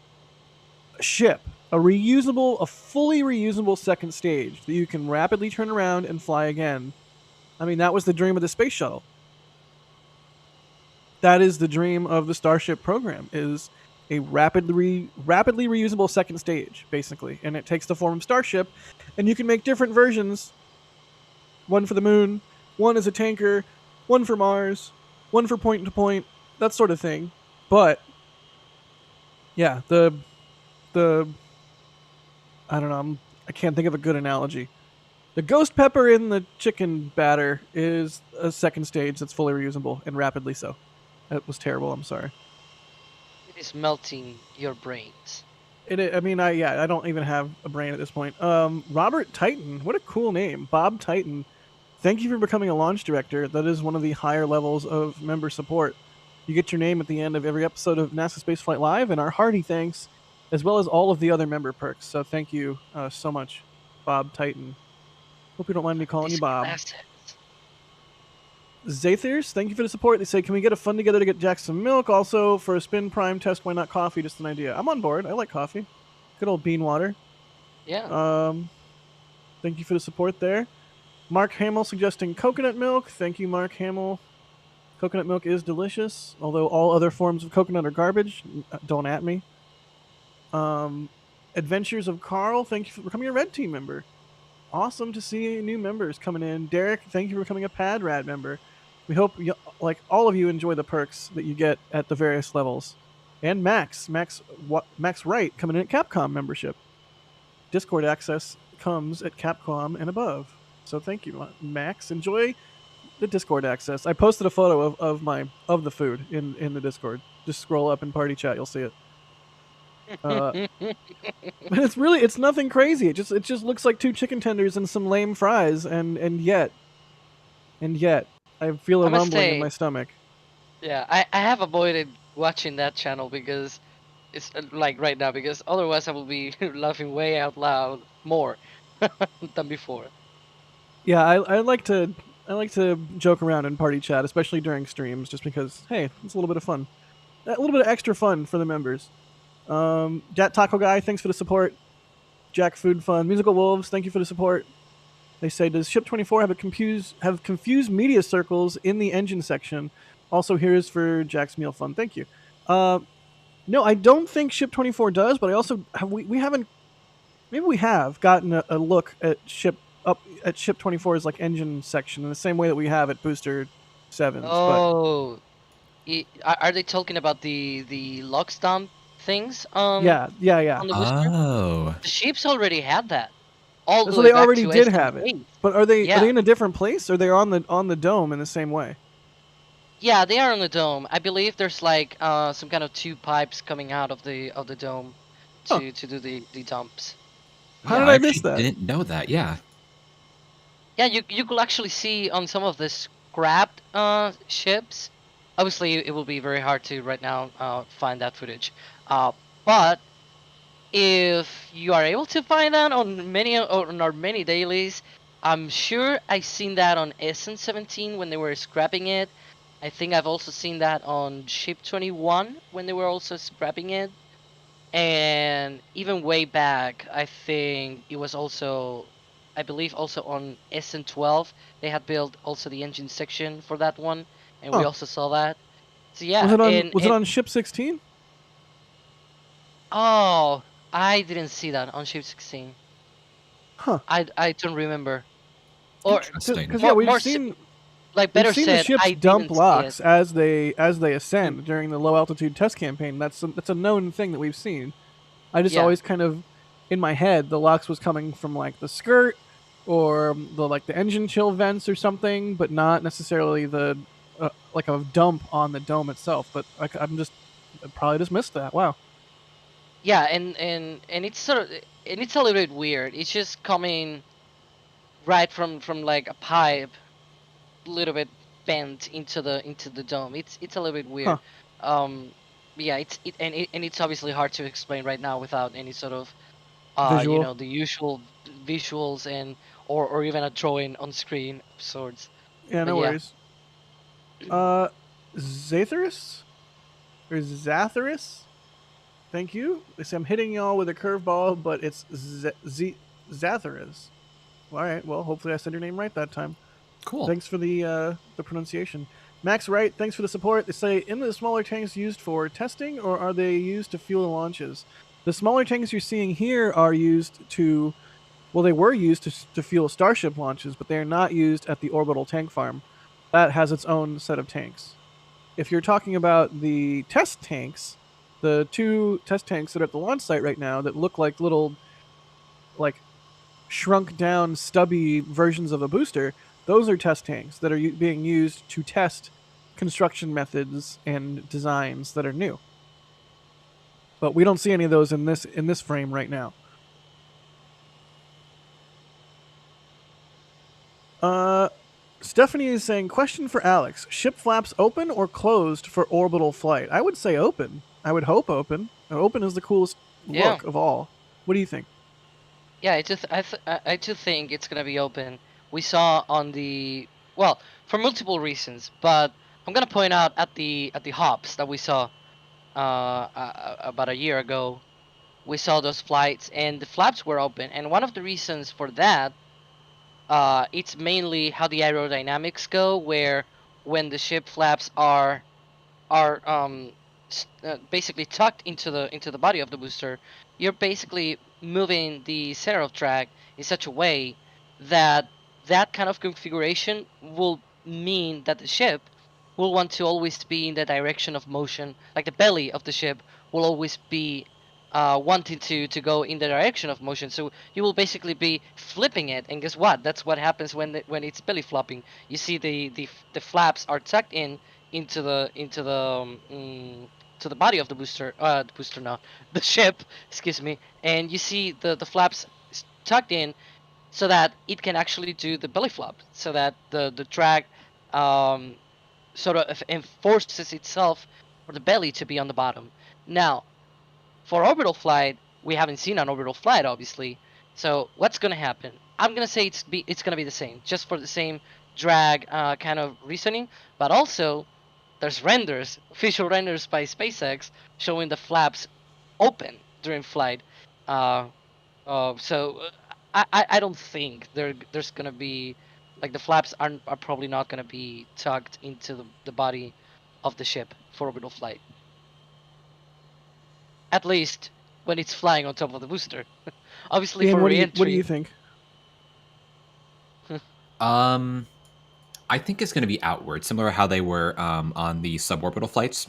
G: ship, a fully reusable second stage that you can rapidly turn around and fly again. I mean, that was the dream of the space shuttle. That is the dream of the Starship program, is a rapidly reusable second stage, basically. And it takes the form of Starship, and you can make different versions. One for the moon, one as a tanker, one for Mars, one for point-to-point, that sort of thing. But, yeah, I don't know, I can't think of a good analogy. The ghost pepper in the chicken batter is a second stage that's fully reusable, and rapidly so. That was terrible, I'm sorry.
E: It is melting your brains.
G: I don't even have a brain at this point. Robert Titan, what a cool name. Bob Titan, thank you for becoming a launch director. That is one of the higher levels of member support. You get your name at the end of every episode of NASA Spaceflight Live, and our hearty thanks, as well as all of the other member perks. So thank you so much, Bob Titan. Hope you don't mind me calling you Bob. Zathers, thank you for the support. They say, can we get a fund together to get Jack some milk? Also, for a spin prime test, why not coffee? Just an idea. I'm on board. I like coffee. Good old bean water.
E: Yeah.
G: Thank you for the support there. Mark Hamill suggesting coconut milk. Thank you, Mark Hamill. Coconut milk is delicious, although all other forms of coconut are garbage. Don't at me. Adventures of Carl, thank you for becoming a Red Team member. Awesome to see new members coming in. Derek, thank you for becoming a Pad Rad member. We hope all of you enjoy the perks that you get at the various levels. And Max Wright coming in at Capcom membership. Discord access comes at Capcom and above. So thank you, Max. Enjoy the Discord access. I posted a photo of the food in the Discord. Just scroll up in party chat, you'll see it. It's nothing crazy. It just looks like 2 chicken tenders and some lame fries, and yet I feel a rumbling in my stomach.
E: Yeah, I have avoided watching that channel because it's like right now, because otherwise I will be laughing way out loud more than before.
G: Yeah, I like to joke around in party chat, especially during streams, just because hey, it's a little bit of fun, a little bit of extra fun for the members. Jack Taco Guy, thanks for the support. Jack Food Fun, Musical Wolves, thank you for the support. They say, does Ship 24 have confused media circles in the engine section? Also, here's for Jack's Meal Fun. Thank you. No, I don't think Ship 24 does, but I also we haven't. Maybe we have gotten a look at Ship 24's like engine section in the same way that we have at Booster 7s.
E: Oh, are they talking about the lock stomp things?
G: Yeah.
E: On the booster?
F: Oh.
E: The ships already had that. All the
G: So
E: way
G: they
E: back
G: already
E: to
G: did have it.
E: SN8.
G: But are they
E: Yeah.
G: in a different place, or they're on the dome in the same way?
E: Yeah, they are on the dome. I believe there's like some kind of 2 pipes coming out of the dome to do the dumps.
G: How
F: Yeah,
G: did I
F: actually
G: miss that?
F: didn't know that. Yeah.
E: Yeah, you could actually see on some of the scrapped ships. Obviously, it will be very hard to right now find that footage. But if you are able to find that on our many dailies, I'm sure I've seen that on SN17 when they were scrapping it. I think I've also seen that on Ship 21 when they were also scrapping it. And even way back, I think it was also, I believe also on SN12, they had built also the engine section for that one, and we
G: Huh.
E: also saw that. So
G: Was
E: yeah,
G: it on
E: and
G: ship 16?
E: oh, I didn't see that on Ship 16.
G: Huh.
E: I don't remember. Or
F: Interesting.
G: Because yeah,
E: like
G: we've
E: better
G: seen the
E: said,
G: ships
E: I
G: dump
E: didn't see it.
G: LOX as they
E: Mm,
G: ascend during the low altitude test campaign. That's a known thing that we've seen. I just
E: yeah,
G: always kind of in my head the LOX was coming from like the skirt or the engine chill vents or something, but not necessarily the like a dump on the dome itself. But I probably just missed that. Wow.
E: yeah, and it's sort of, and it's a little bit weird. It's just coming right from like a pipe, little bit bent into the dome. It's a little bit
G: Huh.
E: weird. Yeah, and it's obviously hard to explain right now without any sort of
G: Visual.
E: the usual visuals and or even a drawing on screen of sorts.
G: Yeah,
E: But
G: no
E: yeah,
G: worries. Zatherus or Zatherus? Thank you. They say I'm hitting y'all with a curveball, but it's Zatherus. All right. Well, hopefully I said your name right that time.
F: Cool.
G: Thanks for the pronunciation. Max Wright, thanks for the support. They say, in the smaller tanks used for testing, or are they used to fuel the launches? The smaller tanks you're seeing here are used to, well, they were used to fuel Starship launches, but they are not used at the orbital tank farm. That has its own set of tanks. If you're talking about the test tanks, the 2 test tanks that are at the launch site right now that look like little, like, shrunk down, stubby versions of a booster, those are test tanks that are being used to test construction methods and designs that are new. But we don't see any of those in this frame right now. Stephanie is saying, question for Alex: ship flaps open or closed for orbital flight? I would say open. I would hope open. Open is the coolest
E: yeah,
G: look of all. What do you think?
E: yeah. I too think it's gonna be open. We saw on the, well, for multiple reasons, but I'm gonna point out at the hops that we saw about a year ago. We saw those flights and the flaps were open, and one of the reasons for that, it's mainly how the aerodynamics go, where when the ship flaps are basically tucked into the body of the booster, you're basically moving the center of drag in such a way that that kind of configuration will mean that the ship will want to always be in the direction of motion, like the belly of the ship will always be wanting to go in the direction of motion. So you will basically be flipping it, and guess what? That's what happens when it's belly flopping. You see the flaps are tucked into the to the body of the booster, the booster now, the ship, excuse me, and you see the flaps tucked in so that it can actually do the belly flop, so that the drag um, sort of enforces itself for the belly to be on the bottom. Now, for orbital flight, we haven't seen an orbital flight, obviously. So what's gonna happen? I'm gonna say it's gonna be the same, just for the same drag kind of reasoning, but also there's renders, official renders by SpaceX showing the flaps open during flight. Uh, so I don't think there's gonna be, like, the flaps are probably not gonna be tucked into the body of the ship for orbital flight. At least when it's flying on top of the booster. Obviously
G: Ian,
E: for
G: what do you
E: re-entry.
G: think?
F: I think it's going to be outward, similar to how they were on the suborbital flights.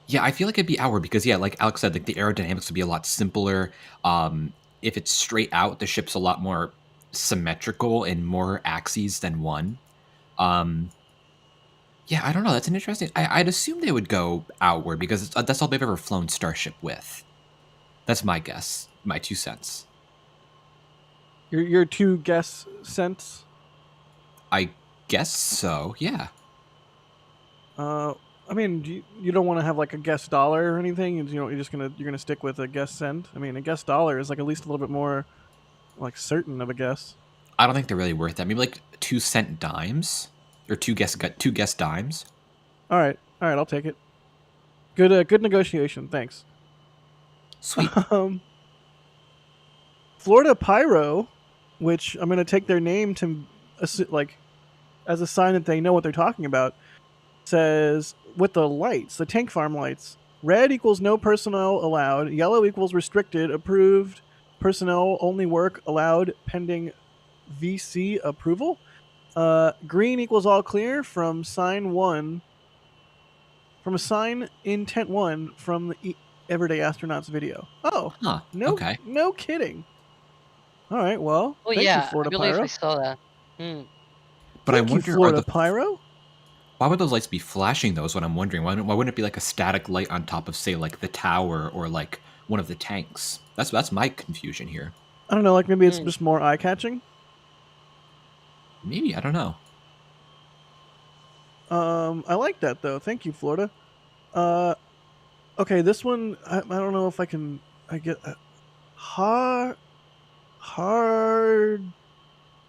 F: Yeah, I feel like it'd be outward because, yeah, like Alex said, like the aerodynamics would be a lot simpler. If it's straight out, the ship's a lot more symmetrical and more axes than one. Yeah, I don't know. That's an interesting. I'd assume they would go outward because that's all they've ever flown Starship with. That's my guess, my 2 cents.
G: Your 2 guess cents.
F: I guess so. Yeah.
G: I mean, you don't want to have like a guess dollar or anything. You're gonna stick with a guess cent. I mean, a guess dollar is like at least a little bit more like certain of a guess.
F: I don't think they're really worth that. Maybe like 2 cent dimes or two guess dimes.
G: All right, I'll take it. Good negotiation. Thanks.
F: Sweet.
G: Florida Pyro, which I'm going to take their name to like as a sign that they know what they're talking about, says with the lights, the tank farm lights, red equals no personnel allowed, yellow equals restricted, approved, personnel only work allowed pending VC approval. Green equals all clear from sign 1, from a sign in tent 1 from the Everyday Astronauts video. Oh,
F: Huh. Okay.
G: no kidding. All right, well,
E: Oh
G: thank you,
E: yeah, I
G: Florida
E: believe
G: Pyro.
E: I saw that. Hmm.
F: But I
G: Thank you,
F: wonder,
G: Florida Pyro.
F: why would those lights be flashing though is what I'm wondering. Why wouldn't it be like a static light on top of, say, like the tower or like one of the tanks? That's my confusion here.
G: I don't know, like maybe it's just more eye-catching.
F: Maybe, I don't know.
G: I like that though. Thank you, Florida. Okay, this one I don't know if I get hard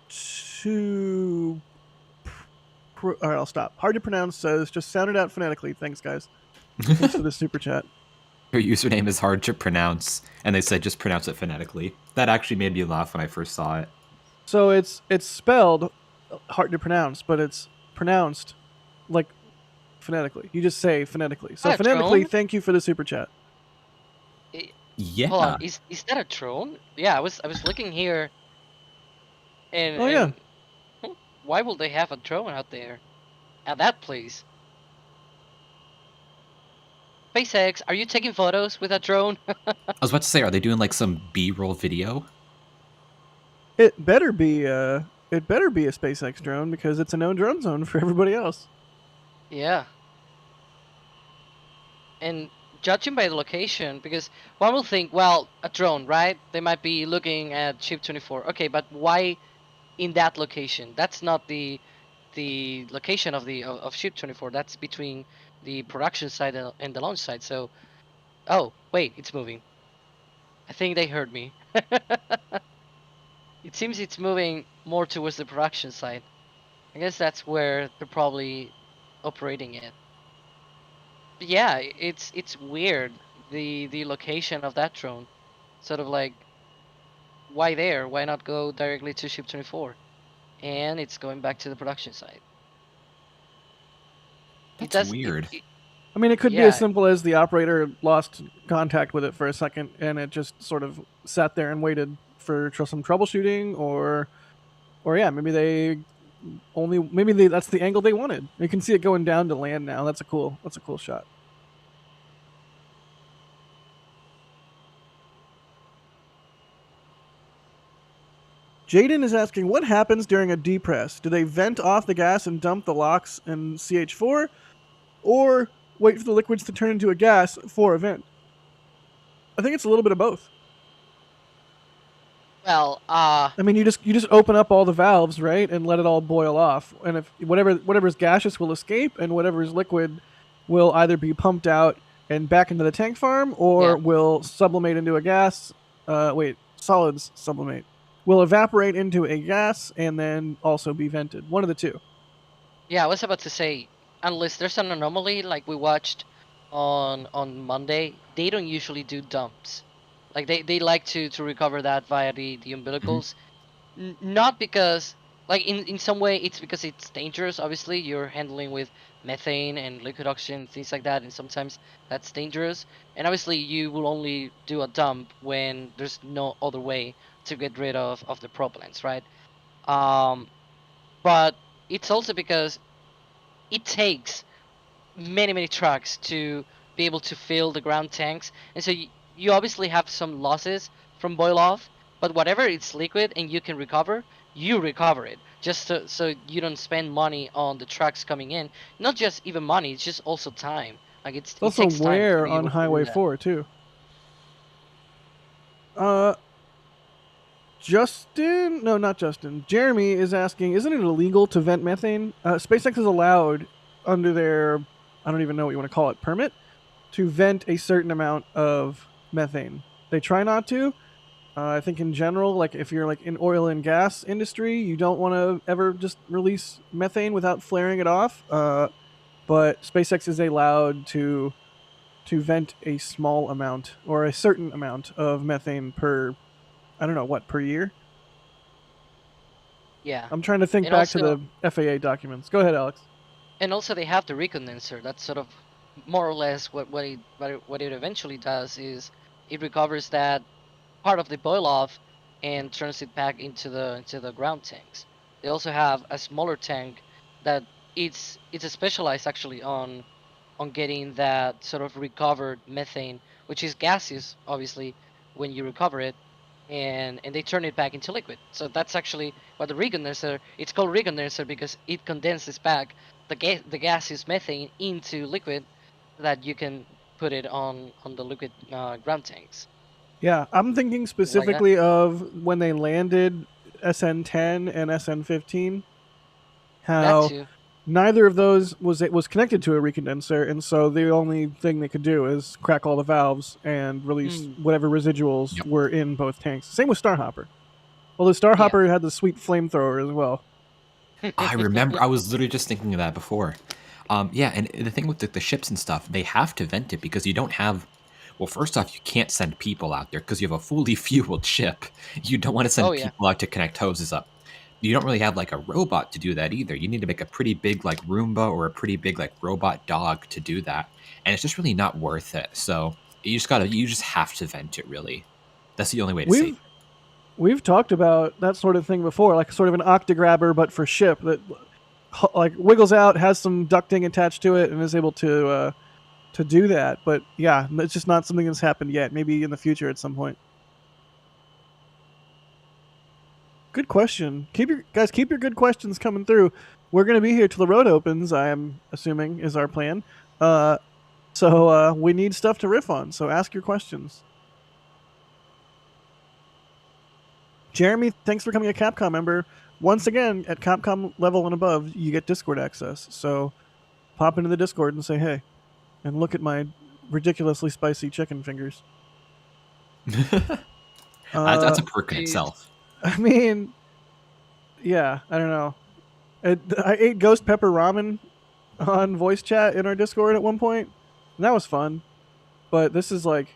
G: to. All right, I'll stop. Hard to pronounce says just sound it out phonetically. Thanks, guys. Thanks for the super chat.
F: Your username is hard to pronounce, and they said just pronounce it phonetically. That actually made me laugh when I first saw it.
G: So it's spelled hard to pronounce, but it's pronounced like phonetically. You just say phonetically. So phonetically,
E: drone?
G: thank you for the super chat.
F: Yeah.
E: Hold on, is that a drone? Yeah, I was looking here, and
G: Oh yeah.
E: and why will they have a drone out there at that place? SpaceX, are you taking photos with a drone?
F: I was about to say, are they doing like some B-roll video?
G: It better be a SpaceX drone because it's a no drone zone for everybody else.
E: Yeah. And judging by the location, because one will think, well, a drone, right? They might be looking at Ship 24. Okay, but why in that location? That's not the location of Ship 24. That's between the production site and the launch site. So, oh wait, it's moving. I think they heard me. It seems it's moving more towards the production site. I guess that's where they're probably operating it. But yeah, it's weird, the location of that drone. Sort of like, why there? Why not go directly to Ship 24? And it's going back to the production site.
F: That's weird.
G: I mean, it could be
E: Yeah.
G: as simple as the operator lost contact with it for a second, and it just sort of sat there and waited for some troubleshooting, or yeah, maybe that's the angle they wanted. You can see it going down to land now. That's a cool shot. Jaden is asking, what happens during a depress? Do they vent off the gas and dump the LOX and CH4, or wait for the liquids to turn into a gas for a vent? I think it's a little bit of both.
E: Well,
G: I mean, you just open up all the valves, right, and let it all boil off. And if whatever's gaseous will escape, and whatever's liquid will either be pumped out and back into the tank farm, or will sublimate into a gas. Solids sublimate. Will evaporate into a gas and then also be vented. One of the two.
E: Yeah, I was about to say, unless there's an anomaly like we watched on Monday, they don't usually do dumps. Like they like to recover that via the umbilicals. Not because, like, in some way it's because it's dangerous. Obviously, you're handling with methane and liquid oxygen, things like that, and sometimes that's dangerous. And obviously you will only do a dump when there's no other way to get rid of the propellants, right? But it's also because it takes many trucks to be able to fill the ground tanks, and so you obviously have some losses from boil off, but whatever it's liquid and you can recover, you recover it, just so you don't spend money on the trucks coming in. Not just even money, it's just also time. Like it
G: also
E: takes time
G: wear
E: to be
G: on
E: able to do
G: Highway
E: that.
G: 4 too. Justin? No, not Justin. Jeremy is asking, isn't it illegal to vent methane? SpaceX is allowed under their, I don't even know what you want to call it, permit, to vent a certain amount of methane. They try not to. I think in general, like if you're like in oil and gas industry, you don't want to ever just release methane without flaring it off. But SpaceX is allowed to to vent a small amount or a certain amount of methane per, I don't know, what, per year?
E: Yeah.
G: I'm trying to think
E: And
G: back to
E: also,
G: the FAA documents. Go ahead, Alex.
E: they have the recondenser. That's sort of more or less what it eventually does is it recovers that part of the boil off and turns it back into the ground tanks. They also have a smaller tank that it's specialized actually on getting that sort of recovered methane, which is gaseous, obviously, when you recover it, and they turn it back into liquid. So that's actually what the recondenser. It's called recondenser because it condenses back the gaseous methane into liquid that you can put it on the liquid ground tanks.
G: Yeah, I'm thinking
E: Something like that.
G: specifically of when they landed SN10 and SN15,
E: That
G: how
E: too.
G: neither of those was connected to a recondenser, and so the only thing they could do is crack all the valves and release
E: Mm,
G: whatever residuals
F: Yep.
G: were in both tanks. Same with Starhopper. Although
E: yeah.
G: Starhopper had the sweet flamethrower as well.
F: I remember. I was literally just thinking of that before. Yeah, and the thing with the ships and stuff, they have to vent it because you don't have. Well, first off, you can't send people out there because you have a fully fueled ship. You don't want to
E: Oh
F: send
E: yeah.
F: people out to connect hoses up. You don't really have like a robot to do that either. You need to make a pretty big like Roomba or a pretty big like robot dog to do that, and it's just really not worth it. So you just have to vent it. Really, that's the only way to save
G: We've we've talked about that sort of thing before, like sort of an octograbber but for ship that like wiggles out, has some ducting attached to it, and is able to do that. But yeah, it's just not something that's happened yet. Maybe in the future at some point. Good question. Keep your good questions coming through. We're gonna be here till the road opens. I am assuming is our plan. Uh, so we need stuff to riff on. So ask your questions. Jeremy, thanks for becoming a Capcom member. Once again, at Capcom level and above, you get Discord access. So pop into the Discord and say hey, and look at my ridiculously spicy chicken fingers.
F: it.
G: Uh,
F: That's a perk in
E: Jeez.
F: itself.
G: I mean, yeah, I don't know. I ate ghost pepper ramen on voice chat in our Discord at one point, and that was fun. But this is like,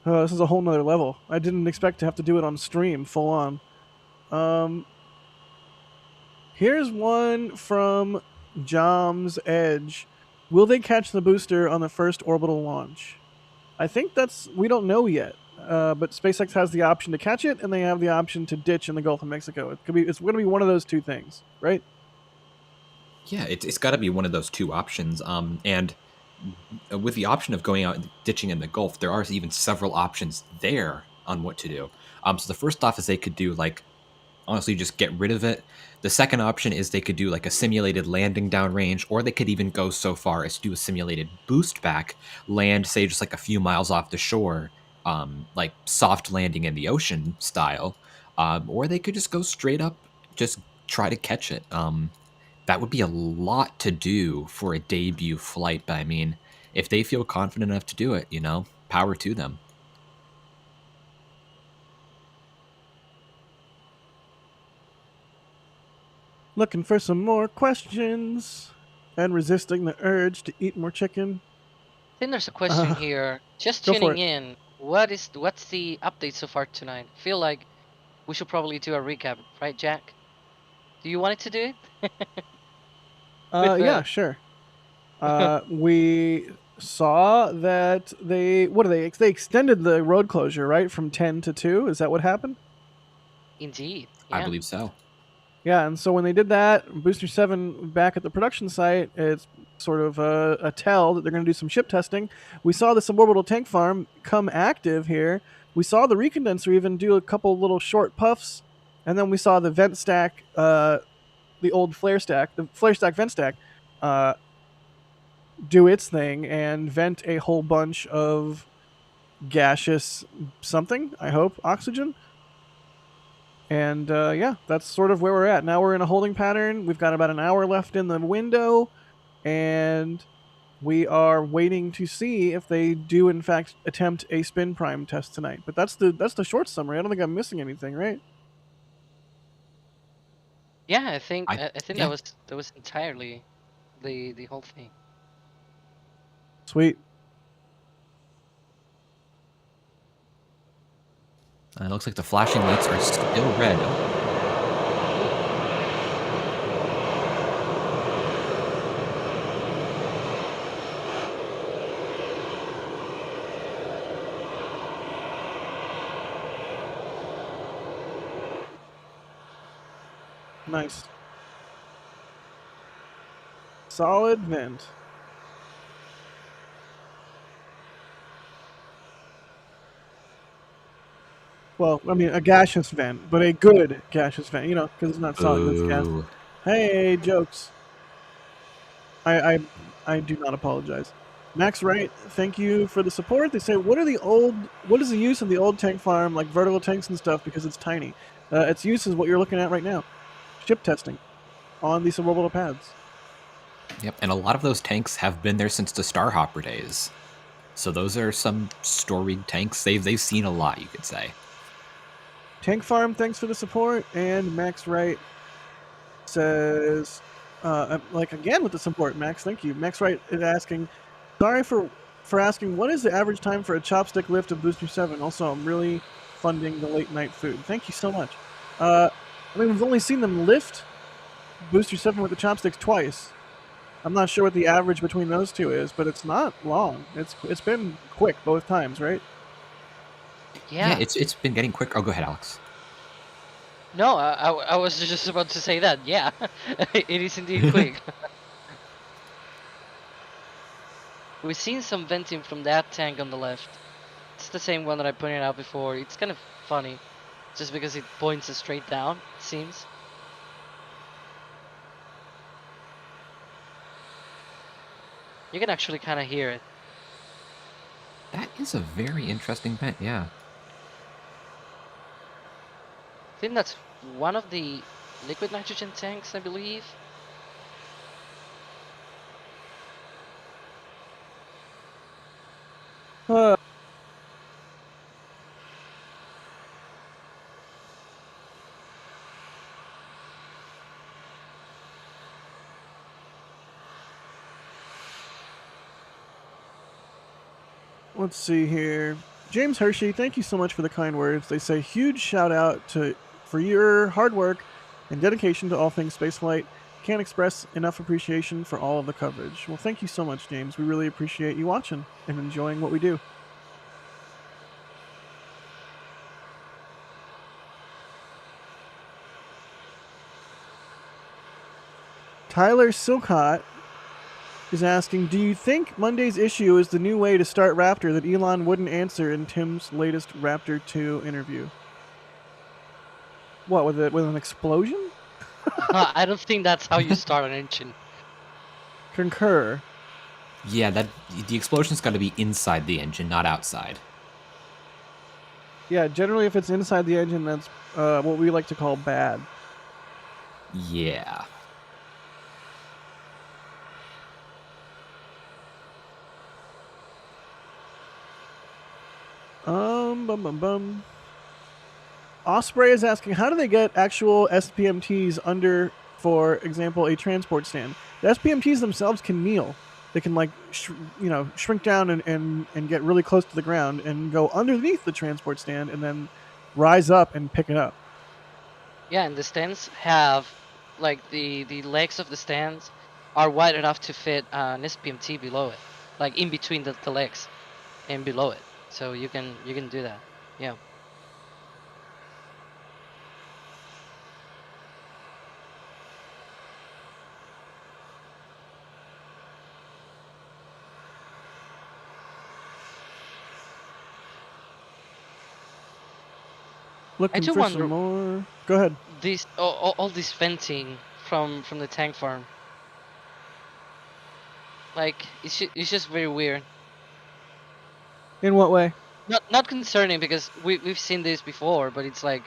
G: this is a whole nother level. I didn't expect to have to do it on stream, full on. Um, Here's one from Jom's Edge. Will they catch the booster on the first orbital launch? I think we don't know yet. But SpaceX has the option to catch it, and they have the option to ditch in the Gulf of Mexico. It's going to be one of those two things, right?
F: Yeah, it's got to be one of those two options. And with the option of going out and ditching in the Gulf, there are even several options there on what to do. So the first off is they could do like honestly just get rid of it. The second option is they could do like a simulated landing downrange, or they could even go so far as to do a simulated boost back, land say just like a few miles off the shore, like soft landing in the ocean style, or they could just go straight up, just try to catch it. That would be a lot to do for a debut flight, but I mean, if they feel confident enough to do it, power to them.
G: Looking for some more questions and resisting the urge to eat more chicken.
E: I think there's a question here. Just
G: Go for
E: tuning
G: it.
E: in. What's the update so far tonight? I feel like we should probably do a recap, right, Jack? Do you want it to do it? With
G: Yeah, sure. We saw that they extended the road closure, right, from 10 to 2. Is that what happened?
E: Indeed.
F: I
E: Yeah.
F: believe so.
G: Yeah, and so when they did that, Booster 7 back at the production site, it's sort of a tell that they're going to do some ship testing. We saw the suborbital tank farm come active here. We saw the recondenser even do a couple little short puffs, and then we saw the vent stack, the old flare stack, the flare stack vent stack, do its thing and vent a whole bunch of gaseous something, I hope, oxygen. And yeah, that's sort of where we're at. Now we're in a holding pattern. We've got about an hour left in the window, and we are waiting to see if they do in fact attempt a spin prime test tonight. But that's the short summary. I don't think I'm missing anything, right?
E: Yeah, I think
F: Yeah.
E: that was entirely the whole thing.
G: Sweet.
F: It looks like the flashing lights are still red.
G: Nice. Solid vent. Well, I mean, a gaseous vent, but a good gaseous vent, you know, because it's not solid, it's gas.
F: Ooh.
G: Hey, jokes. I do not apologize. Max Wright, thank you for the support. They say, what is the use of the old tank farm, like vertical tanks and stuff, because it's tiny? Its use is what you're looking at right now. Ship testing on the suborbital pads.
F: Yep, and a lot of those tanks have been there since the Starhopper days. So those are some storied tanks. They've seen a lot, you could say.
G: Tank Farm, thanks for the support. And Max Wright says, like again with the support, Max, thank you. Max Wright is asking, sorry for asking, what is the average time for a chopstick lift of Booster 7? Also, I'm really funding the late night food. Thank you so much. I mean, we've only seen them lift Booster 7 with the chopsticks twice. I'm not sure what the average between those two is, but it's not long. It's been quick both times, right?
E: Yeah.
F: It's been getting quick. Oh, go ahead, Alex.
E: No, I was just about to say that. Yeah, it is indeed quick. We've seen some venting from that tank on the left. It's the same one that I pointed out before. It's kind of funny, just because it points straight down, it seems. You can actually kind of hear it.
F: That is a very interesting vent, yeah.
E: I think that's one of the liquid nitrogen tanks, I believe.
G: Let's see here. James Hershey, thank you so much for the kind words. They say huge shout out for your hard work and dedication to all things spaceflight. Can't express enough appreciation for all of the coverage. Well, thank you so much, James. We really appreciate you watching and enjoying what we do. Tyler Silcott is asking, do you think Monday's issue is the new way to start Raptor that Elon wouldn't answer in Tim's latest Raptor 2 interview? What, with an explosion?
E: I don't think that's how you start an engine.
G: Concur.
F: Yeah, the explosion's got to be inside the engine, not outside.
G: Yeah, generally if it's inside the engine, that's what we like to call bad.
F: Yeah.
G: Osprey is asking, how do they get actual SPMTs under, for example, a transport stand? The SPMTs themselves can kneel. They can, like, shrink down and get really close to the ground and go underneath the transport stand and then rise up and pick it up.
E: Yeah, and the stands have, like, the legs of the stands are wide enough to fit an SPMT below it, like in between the legs and below it. So you can do that. Yeah.
G: Looking
E: do
G: for
E: wonder-
G: some more. Go ahead.
E: This all this venting from the tank farm. Like it's just very weird.
G: In what way?
E: Not concerning because we've seen this before, but it's like,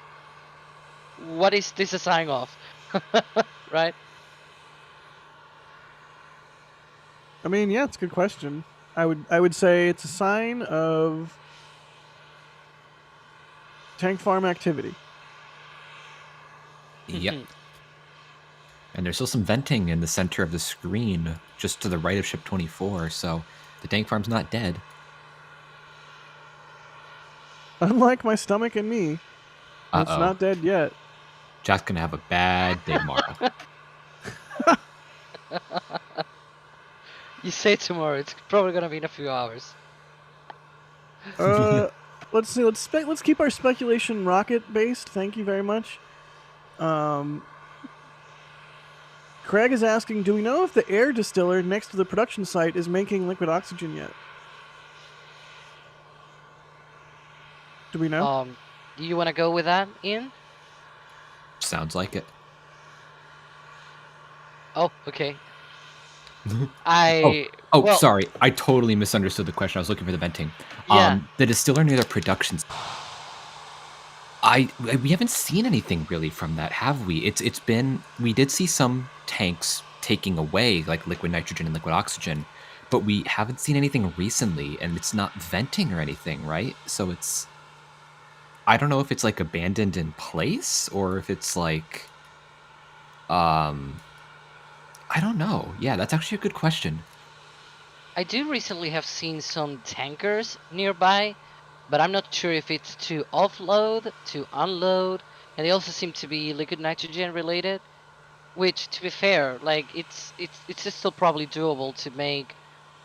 E: what is this a sign of? Right?
G: I mean, yeah, it's a good question. I would say it's a sign of tank farm activity.
F: Yep. And there's still some venting in the center of the screen, just to the right of Ship 24, so the tank farm's not dead.
G: Unlike my stomach and me, it's
F: Uh-oh.
G: not dead yet.
F: Jack's gonna have a bad day tomorrow.
E: You say tomorrow. It's probably gonna be in a few hours.
G: Let's see. Let's keep our speculation rocket based. Thank you very much. Craig is asking, do we know if the air distiller next to the production site is making liquid oxygen yet? Do we know?
E: Do you want to go with that, Ian?
F: Sounds like it.
E: Oh, okay.
F: Well, sorry. I totally misunderstood the question. I was looking for the venting.
E: Yeah.
F: The distiller near the production. We haven't seen anything really from that, have we? It's been, we did see some tanks taking away like liquid nitrogen and liquid oxygen, but we haven't seen anything recently, and it's not venting or anything, right? So it's, I don't know if it's like abandoned in place or if it's like, I don't know. Yeah, that's actually a good question.
E: I do recently have seen some tankers nearby, but I'm not sure if it's to offload, to unload, and they also seem to be liquid nitrogen related. Which, to be fair, like it's still probably doable to make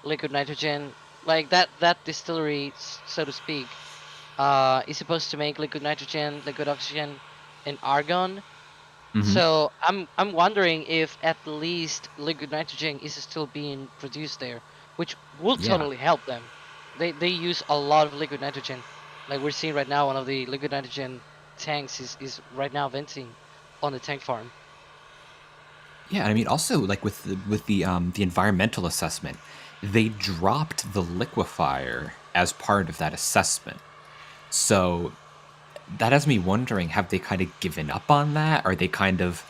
E: liquid nitrogen. Like that distillery, so to speak, is supposed to make liquid nitrogen, liquid oxygen, and argon. So I'm wondering if at least liquid nitrogen is still being produced there, which will totally help them. They use a lot of liquid nitrogen. Like we're seeing right now, one of the liquid nitrogen tanks is right now venting on the tank farm.
F: Yeah, I mean, also like with the environmental assessment, they dropped the liquefier as part of that assessment. So that has me wondering: have they kind of given up on that? Are they kind of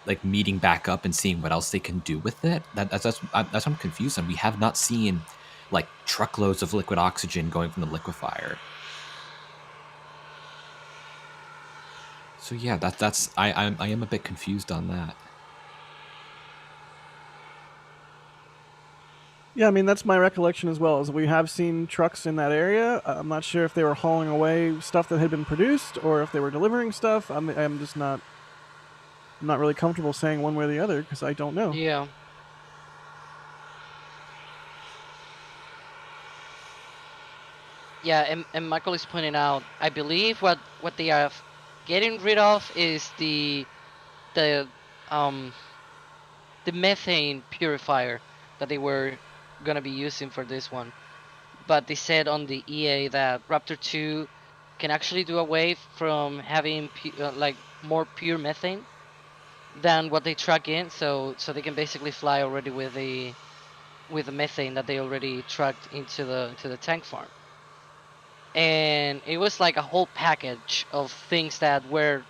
F: like meeting back up and seeing what else they can do with it? That's what I'm confused on. We have not seen like truckloads of liquid oxygen going from the liquefier. So yeah, that's I am a bit confused on that.
G: Yeah, I mean, that's my recollection as well, is we have seen trucks in that area. I'm not sure if they were hauling away stuff that had been produced or if they were delivering stuff. I'm just not really comfortable saying one way or the other because I don't know.
E: Yeah. Yeah, and Michael is pointing out, I believe what they are getting rid of is the methane purifier that they were gonna be using for this one. But they said on the EA that Raptor 2 can actually do away from having like more pure methane than what they truck in, so they can basically fly already with the methane that they already trucked into the tank farm. And it was like a whole package of things that were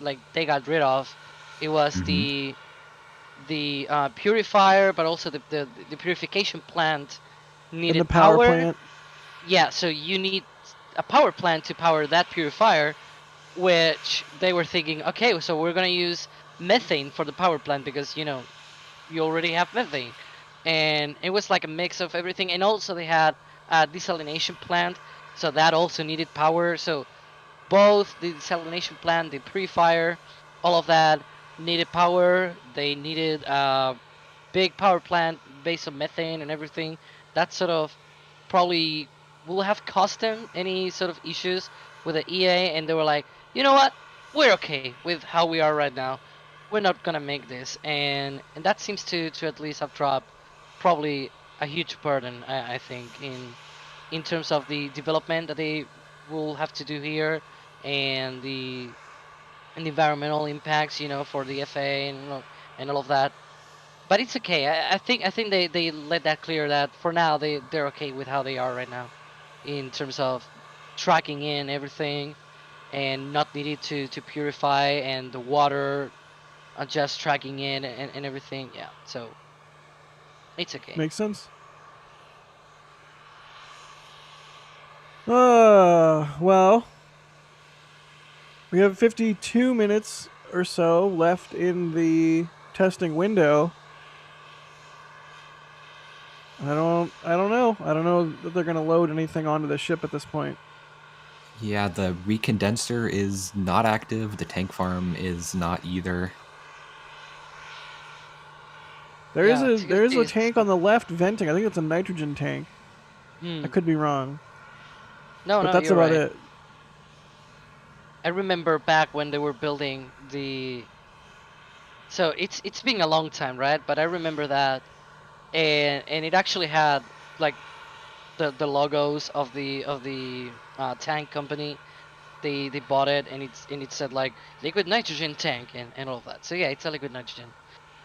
E: like they got rid of. It was the purifier, but also the purification plant needed
G: and the power plant.
E: Yeah, so you need a power plant to power that purifier, which they were thinking, okay, so we're gonna use methane for the power plant because you already have methane. And it was like a mix of everything. And also they had a desalination plant, so that also needed power. So both the desalination plant, the purifier, all of that needed power. They needed a big power plant based on methane and everything. That sort of probably will have caused them any sort of issues with the EA, and they were like, you know what, we're okay with how we are right now. We're not gonna make this, and that seems to at least have dropped probably a huge burden, I think, in terms of the development that they will have to do here, and the environmental impacts, for the FA and all of that. But it's okay. I think they let that clear that for now they're okay with how they are right now, in terms of tracking in everything and not needed to purify, and the water just tracking in and everything. Yeah, so it's okay.
G: Makes sense. Well, we have 52 minutes or so left in the testing window. I don't know. I don't know that they're going to load anything onto the ship at this point.
F: Yeah, the recondenser is not active. The tank farm is not either.
G: There
E: Yeah,
G: is a
E: Tuesdays.
G: tank on the left venting. I think it's a nitrogen tank. I could be wrong,
E: No,
G: but
E: no,
G: that's
E: you're
G: about
E: right.
G: it.
E: I remember back when they were building the. So it's been a long time, right? But I remember that, and it actually had like the logos of the tank company. They bought it, and it said like liquid nitrogen tank and all of that. So yeah, it's a liquid nitrogen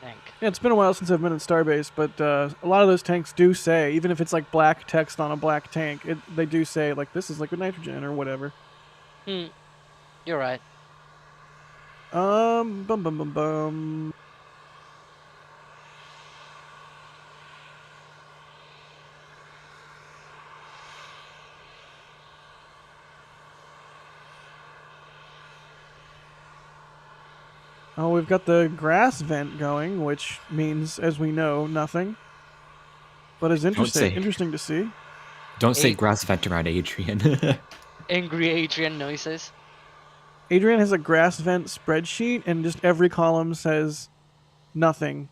E: tank.
G: Yeah, it's been a while since I've been at Starbase, but a lot of those tanks do say, even if it's like black text on a black tank, they do say like this is liquid nitrogen or whatever.
E: You're right.
G: Bum bum bum bum. Oh, we've got the grass vent going, which means, as we know, nothing. But it's interesting to see.
F: Don't say grass vent around Adrian.
E: Angry Adrian noises.
G: Adrian has a grass vent spreadsheet, and just every column says nothing.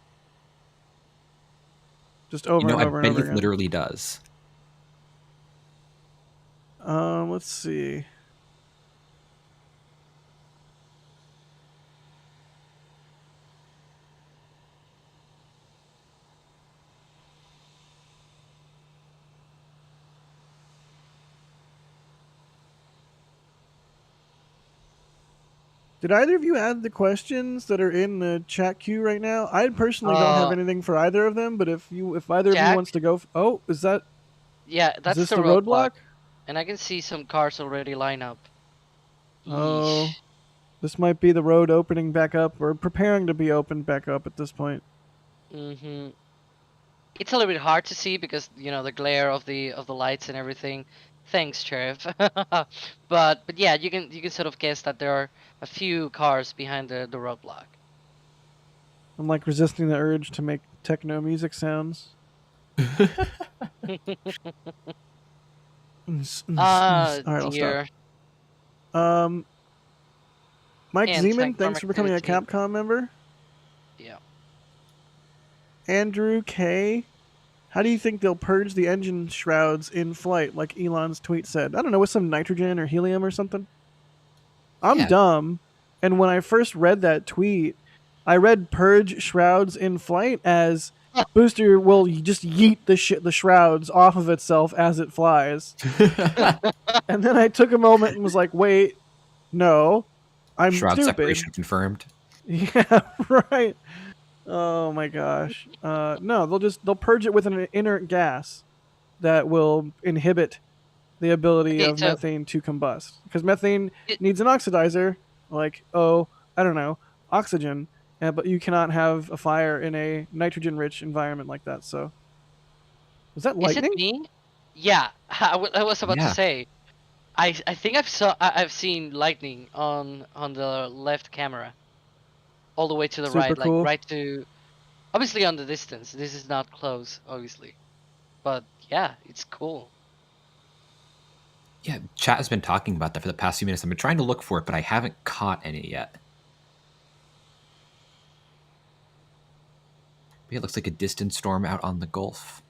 G: Just over and over and over
F: I bet he
G: again.
F: literally does.
G: Let's see. Did either of you add the questions that are in the chat queue right now? I personally don't have anything for either of them, but if either of you wants to go, oh, is that?
E: Yeah, that's
G: is this
E: the
G: the roadblock?
E: And I can see some cars already line up.
G: Oh, this might be the road opening back up or preparing to be opened back up at this point.
E: Mm-hmm. It's a little bit hard to see because the glare of the lights and everything. Thanks, Sheriff. but yeah, you can sort of guess that there are a few cars behind the roadblock.
G: I'm like resisting the urge to make techno music sounds. All right, I'll
E: dear.
G: stop. Mike
E: And
G: Zeman, thanks for becoming a Capcom member.
E: Yeah.
G: Andrew K, how do you think they'll purge the engine shrouds in flight, like Elon's tweet said? I don't know, with some nitrogen or helium or something? I'm dumb, and when I first read that tweet, I read purge shrouds in flight as booster will just yeet the shrouds off of itself as it flies. And then I took a moment and was like, wait, no, I'm
F: Shroud
G: stupid.
F: separation confirmed.
G: Yeah, right. Oh my gosh. No, they'll purge it with an inert gas that will inhibit the ability of methane to combust. Because methane needs an oxidizer, like, I don't know, oxygen, but you cannot have a fire in a nitrogen-rich environment like that. So, was that lightning?
E: Is it me? Yeah, I was about to say. I think I've seen lightning on the left camera, all the way to the
G: Super
E: right,
G: cool.
E: like right to, obviously on the distance. This is not close, obviously, but yeah, it's cool.
F: Yeah, chat has been talking about that for the past few minutes. I've been trying to look for it, but I haven't caught any yet. It looks like a distant storm out on the Gulf.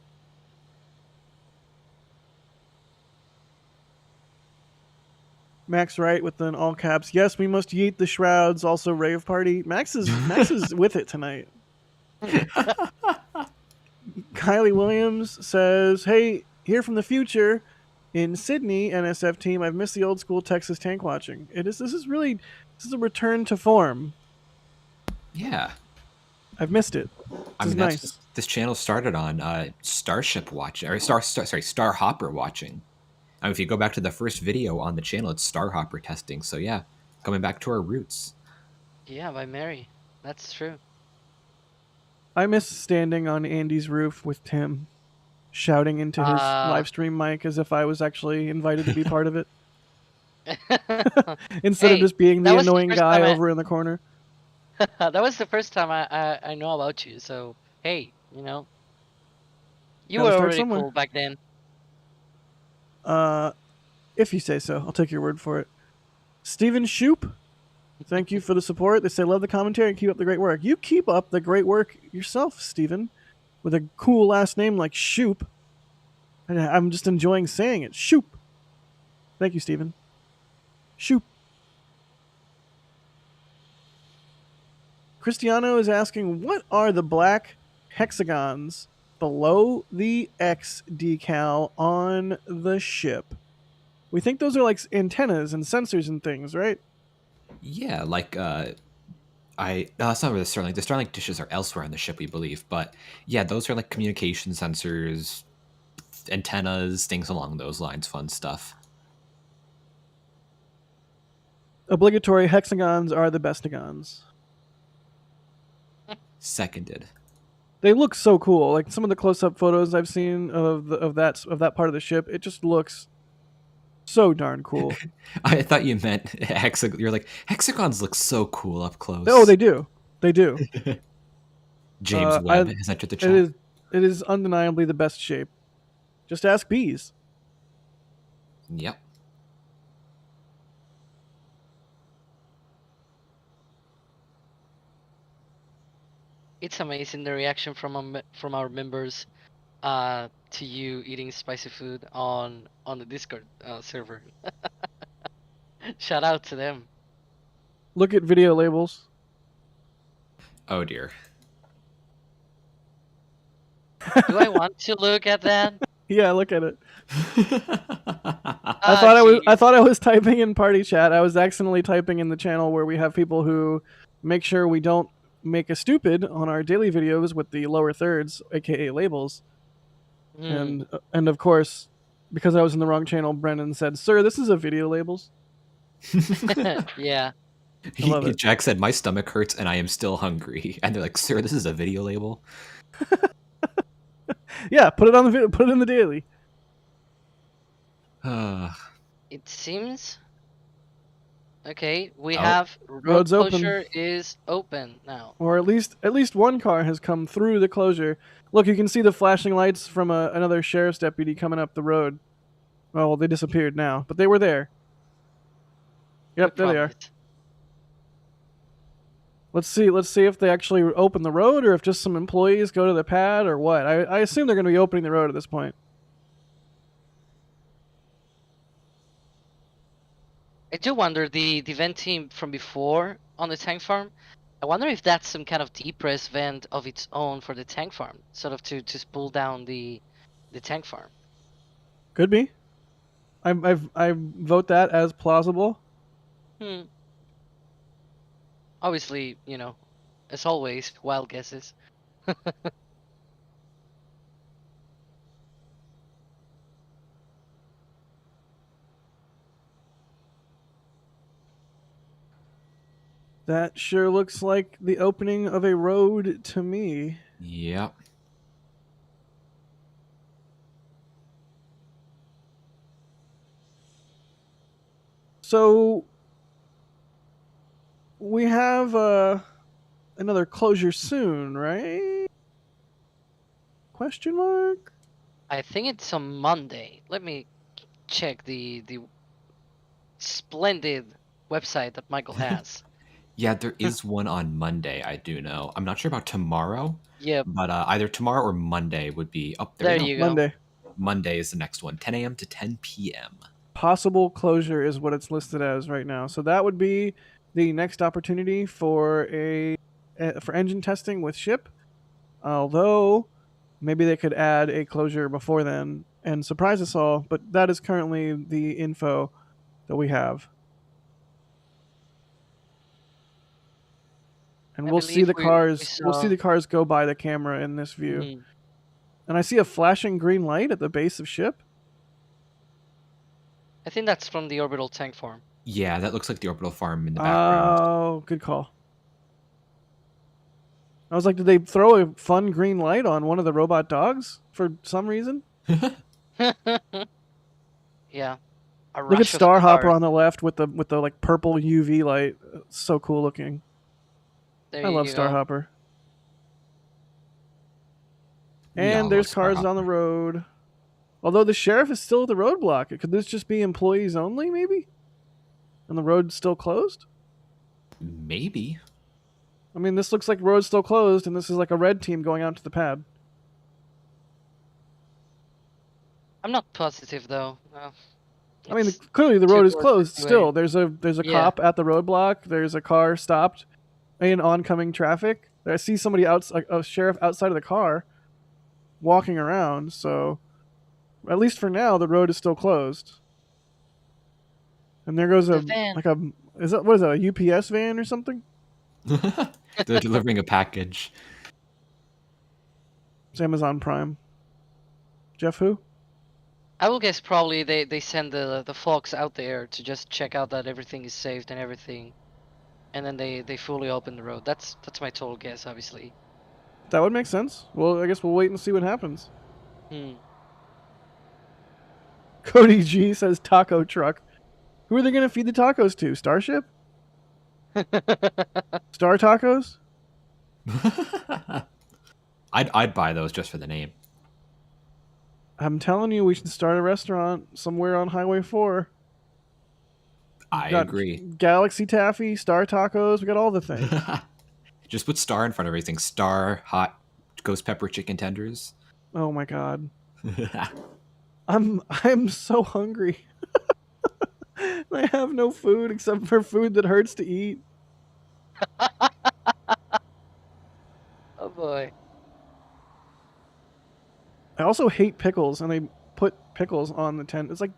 G: Max Wright with an all caps. Yes, we must yeet the shrouds. Also, rave party. Max is with it tonight. Kylie Williams says, "Hey, here from the future in Sydney, NSF team. I've missed the old school Texas tank watching. This is a return to form.
F: Yeah,
G: I've missed it. This is nice.
F: This channel started on Starship watching, or Star Hopper watching. I mean, if you go back to the first video on the channel, it's Star Hopper testing. So yeah, coming back to our roots.
E: Yeah, by Mary. That's true.
G: I miss standing on Andy's roof with Tim, shouting into his live stream mic as if I was actually invited to be part of it. Instead of just being the annoying guy over in the corner.
E: That was the first time I know about you. So hey, You
G: Gotta
E: were
G: start
E: already
G: somewhere.
E: cool back then.
G: If you say so, I'll take your word for it. Steven Shoop, thank you for the support. They say, love the commentary and keep up the great work. You keep up the great work yourself, Steven, with a cool last name like Shoop. And I'm just enjoying saying it. Shoop. Thank you, Steven. Shoop. Cristiano is asking, what are the black hexagons below the X decal on the ship? We think those are like antennas and sensors and things, right?
F: Yeah, like no, it's not really the Starlink. The Starlink dishes are elsewhere on the ship, we believe. But yeah, those are like communication sensors, antennas, things along those lines. Fun stuff.
G: Obligatory hexagons are the bestigons.
F: Seconded.
G: They look so cool. Like some of the close-up photos I've seen of that part of the ship, it just looks so darn cool.
F: I thought you meant hexagon. You're like, hexagons look so cool up close.
G: Oh, they do. They do.
F: James Webb has entered the chat.
G: It is undeniably the best shape. Just ask bees.
F: Yep.
E: It's amazing the reaction from our members to you eating spicy food on the Discord server. Shout out to them.
G: Look at video labels.
F: Oh dear.
E: Do I want to look at that?
G: Yeah, look at it. I thought I was typing in party chat. I was accidentally typing in the channel where we have people who make sure we don't make a stupid on our daily videos with the lower thirds, aka labels. And of course, because I was in the wrong channel, Brendan said, "Sir, this is a video labels."
E: Yeah.
F: Jack said, "My stomach hurts and I am still hungry." And they're like, "Sir, this is a video label."
G: Yeah, put it on the video. Put it in the daily.
E: It seems. Okay, we have
G: roads
E: closure
G: open.
E: is open now.
G: Or at least one car has come through the closure. Look, you can see the flashing lights from another sheriff's deputy coming up the road. Well, they disappeared now, but they were there. Yep, there they are. Let's see if they actually open the road or if just some employees go to the pad or what. I assume they're going to be opening the road at this point.
E: I do wonder, the vent team from before on the tank farm, I wonder if that's some kind of depress vent of its own for the tank farm, sort of to spool down the tank farm.
G: Could be. I vote that as plausible.
E: Obviously, as always, wild guesses.
G: That sure looks like the opening of a road to me.
F: Yep.
G: So we have another closure soon, right? Question mark?
E: I think it's on Monday. Let me check the splendid website that Michael has.
F: Yeah, there is one on Monday, I do know. I'm not sure about tomorrow.
E: Yep.
F: But either tomorrow or Monday would be up there.
E: There you go.
G: Monday.
F: Monday is the next one, 10 a.m. to 10 p.m.
G: Possible closure is what it's listed as right now. So that would be the next opportunity for for engine testing with ship. Although maybe they could add a closure before then and surprise us all. But that is currently the info that we have. And we'll see the cars. We'll see the cars go by the camera in this view. Mm-hmm. And I see a flashing green light at the base of ship.
E: I think that's from the orbital tank farm.
F: Yeah, that looks like the orbital farm in the background.
G: Oh, good call. I was like, did they throw a fun green light on one of the robot dogs for some reason?
E: Yeah.
G: Look at Starhopper on the left with the like purple UV light. It's so cool looking. I love Starhopper. And
F: Yeah,
G: there's
F: those
G: cars
F: are-
G: on the road. Although the sheriff is still at the roadblock. Could this just be employees only, maybe? And the road's still closed?
F: Maybe.
G: I mean, this looks like the road's still closed, and this is like a red team going out to the pad.
E: I'm not positive though.
G: I mean,
E: It's
G: clearly the
E: too
G: road is
E: close
G: closed
E: anyway.
G: still. There's a
E: Yeah.
G: cop at the roadblock. There's a car stopped in oncoming traffic. I see somebody a sheriff outside of the car, walking around. So, at least for now, the road is still closed. And there goes
E: The van.
G: what is that, a UPS van or something?
F: They're delivering a package.
G: It's Amazon Prime. Jeff who?
E: I will guess probably they send the folks out there to just check out that everything is saved and everything, and then they fully open the road. That's my total guess, obviously.
G: That would make sense. Well, I guess we'll wait and see what happens. Cody G says taco truck. Who are they going to feed the tacos to? Starship? Star Tacos?
F: I'd buy those just for the name.
G: I'm telling you, we should start a restaurant somewhere on Highway 4.
F: I
G: Got
F: agree.
G: Galaxy Taffy, Star Tacos, we got all the things.
F: Just put star in front of everything. Star, hot, ghost pepper chicken tenders.
G: Oh my god. I'm so hungry. I have no food except for food that hurts to eat.
E: Oh boy.
G: I also hate pickles, and they put pickles on the tent. It's like,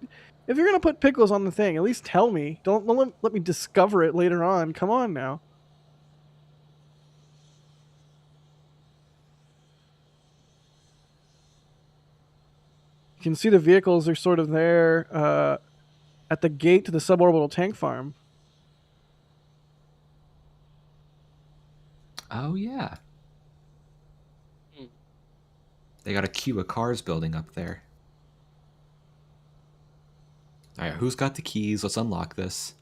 G: if you're gonna put pickles on the thing, at least tell me. Don't let me discover it later on. Come on now. You can see the vehicles are sort of there at the gate to the suborbital tank farm.
F: Oh, yeah. They got a queue of cars building up there. All right, who's got the keys? Let's unlock this.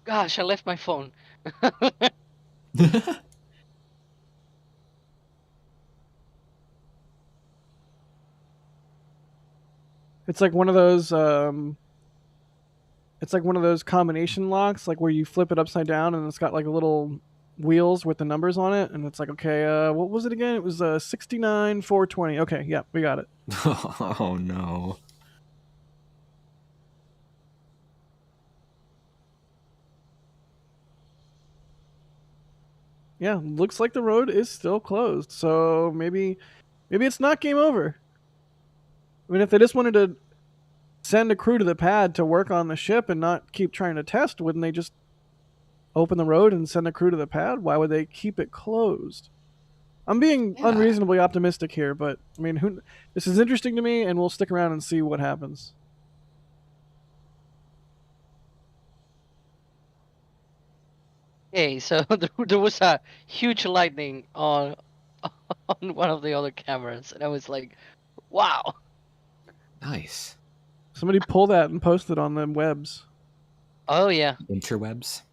E: Gosh, I left my phone.
G: It's like one of those. It's like one of those combination locks, like where you flip it upside down and it's got like little wheels with the numbers on it, and it's like, okay, what was it again? It was 69-420. Okay, yeah, we got it.
F: Oh no.
G: Yeah, looks like the road is still closed. So maybe it's not game over. I mean, if they just wanted to send a crew to the pad to work on the ship and not keep trying to test, wouldn't they just open the road and send a crew to the pad? Why would they keep it closed? I'm being unreasonably optimistic here, but I mean, this is interesting to me, and we'll stick around and see what happens.
E: Okay, so there was a huge lightning on one of the other cameras, and I was like, wow.
F: Nice.
G: Somebody pull that and post it on the webs.
E: Oh yeah.
F: Interwebs.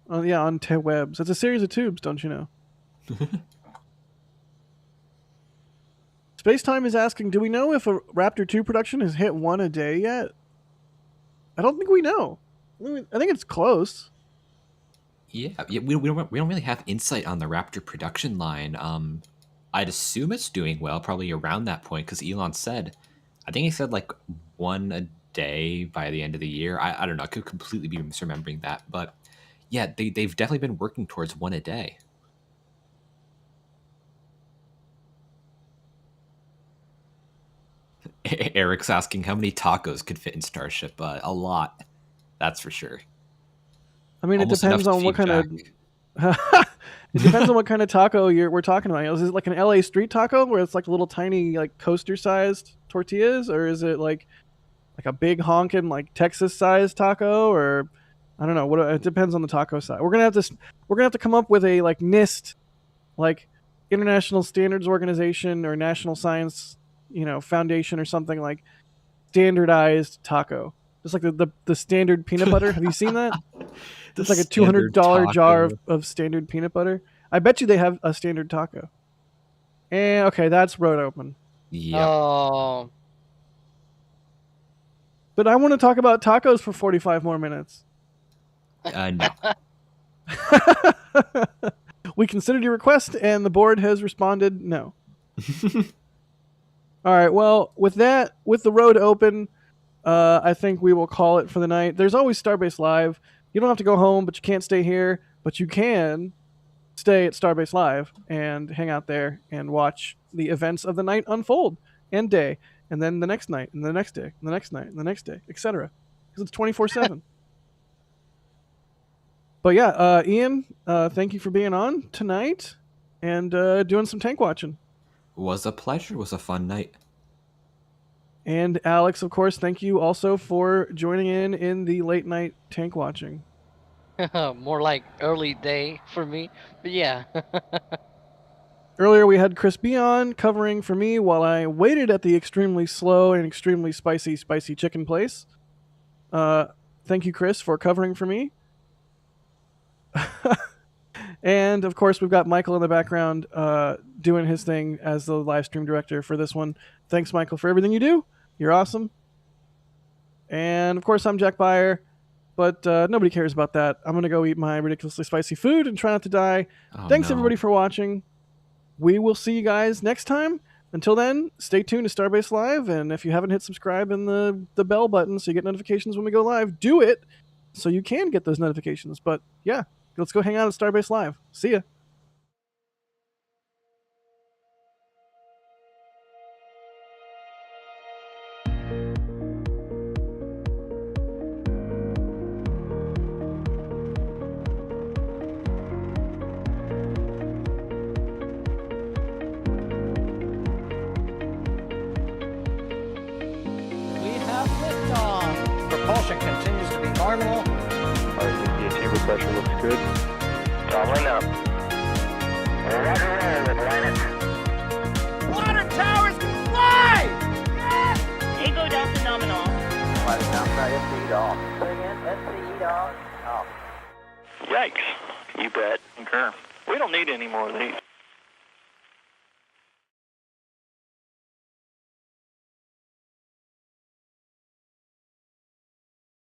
G: Oh yeah, on webs. It's a series of tubes, don't you know? Spacetime is asking, do we know if a Raptor 2 production has hit 1 a day yet? I don't think we know. I think it's close.
F: Yeah, we don't really have insight on the Raptor production line. I'd assume it's doing well, probably around that point, because Elon said, I think he said like 1 a day by the end of the year. I don't know, I could completely be misremembering that, but yeah, they've definitely been working towards 1 a day. Eric's asking how many tacos could fit in Starship. A lot, that's for sure.
G: I mean,
F: Almost
G: it depends
F: enough to
G: on what
F: feed
G: kind of. It depends on what kind of taco we're talking about. Is it like an LA street taco where it's like little tiny like coaster-sized tortillas, or is it like a big honkin' like Texas-sized taco, or I don't know. It depends on the taco size. We're gonna have to come up with a like NIST, like International Standards Organization or National Science, Foundation or something, like standardized taco. Just like the standard peanut butter. Have you seen that? It's like a $200 jar of standard peanut butter. I bet you they have a standard taco. And okay, that's road open.
F: Yeah.
E: Oh,
G: But I want to talk about tacos for 45 more minutes.
F: No.
G: We considered your request, and the board has responded no. All right. Well, with that, with the road open, I think we will call it for the night. There's always Starbase Live. You don't have to go home, but you can't stay here. But you can stay at Starbase Live and hang out there and watch the events of the night unfold and day, and then the next night, and the next day, and the next night, and the next day, etc. Because it's 24/7. But yeah, Ian, thank you for being on tonight and doing some tank watching.
F: Was a pleasure. Was a fun night.
G: And Alex, of course, thank you also for joining in the late night tank watching.
E: more like early day for me. But yeah.
G: Earlier we had Chris B on covering for me while I waited at the extremely slow and extremely spicy chicken place. Thank you, Chris, for covering for me. And of course we've got Michael in the background doing his thing as the live stream director for this one. Thanks, Michael, for everything you do. You're awesome. And of course I'm Jack Byer, but nobody cares about that. I'm gonna go eat my ridiculously spicy food and try not to die. Thanks everybody for watching. We will see you guys next time. Until then, stay tuned to Starbase Live, and if you haven't hit subscribe and the bell button so you get notifications when we go live, do it so you can get those notifications. But yeah, let's go hang out at Starbase Live. See ya.
A: We have liftoff. Propulsion continues to be nominal.
B: Our pressure looks good. Doubling up. Roger, roll with Atlantis.
A: Water towers, fly! Yes!
C: Echo Delta nominal.
B: Flight outside SCE off. Say again, SCE off.
H: Yikes. You bet. Concur. We don't need any more of these.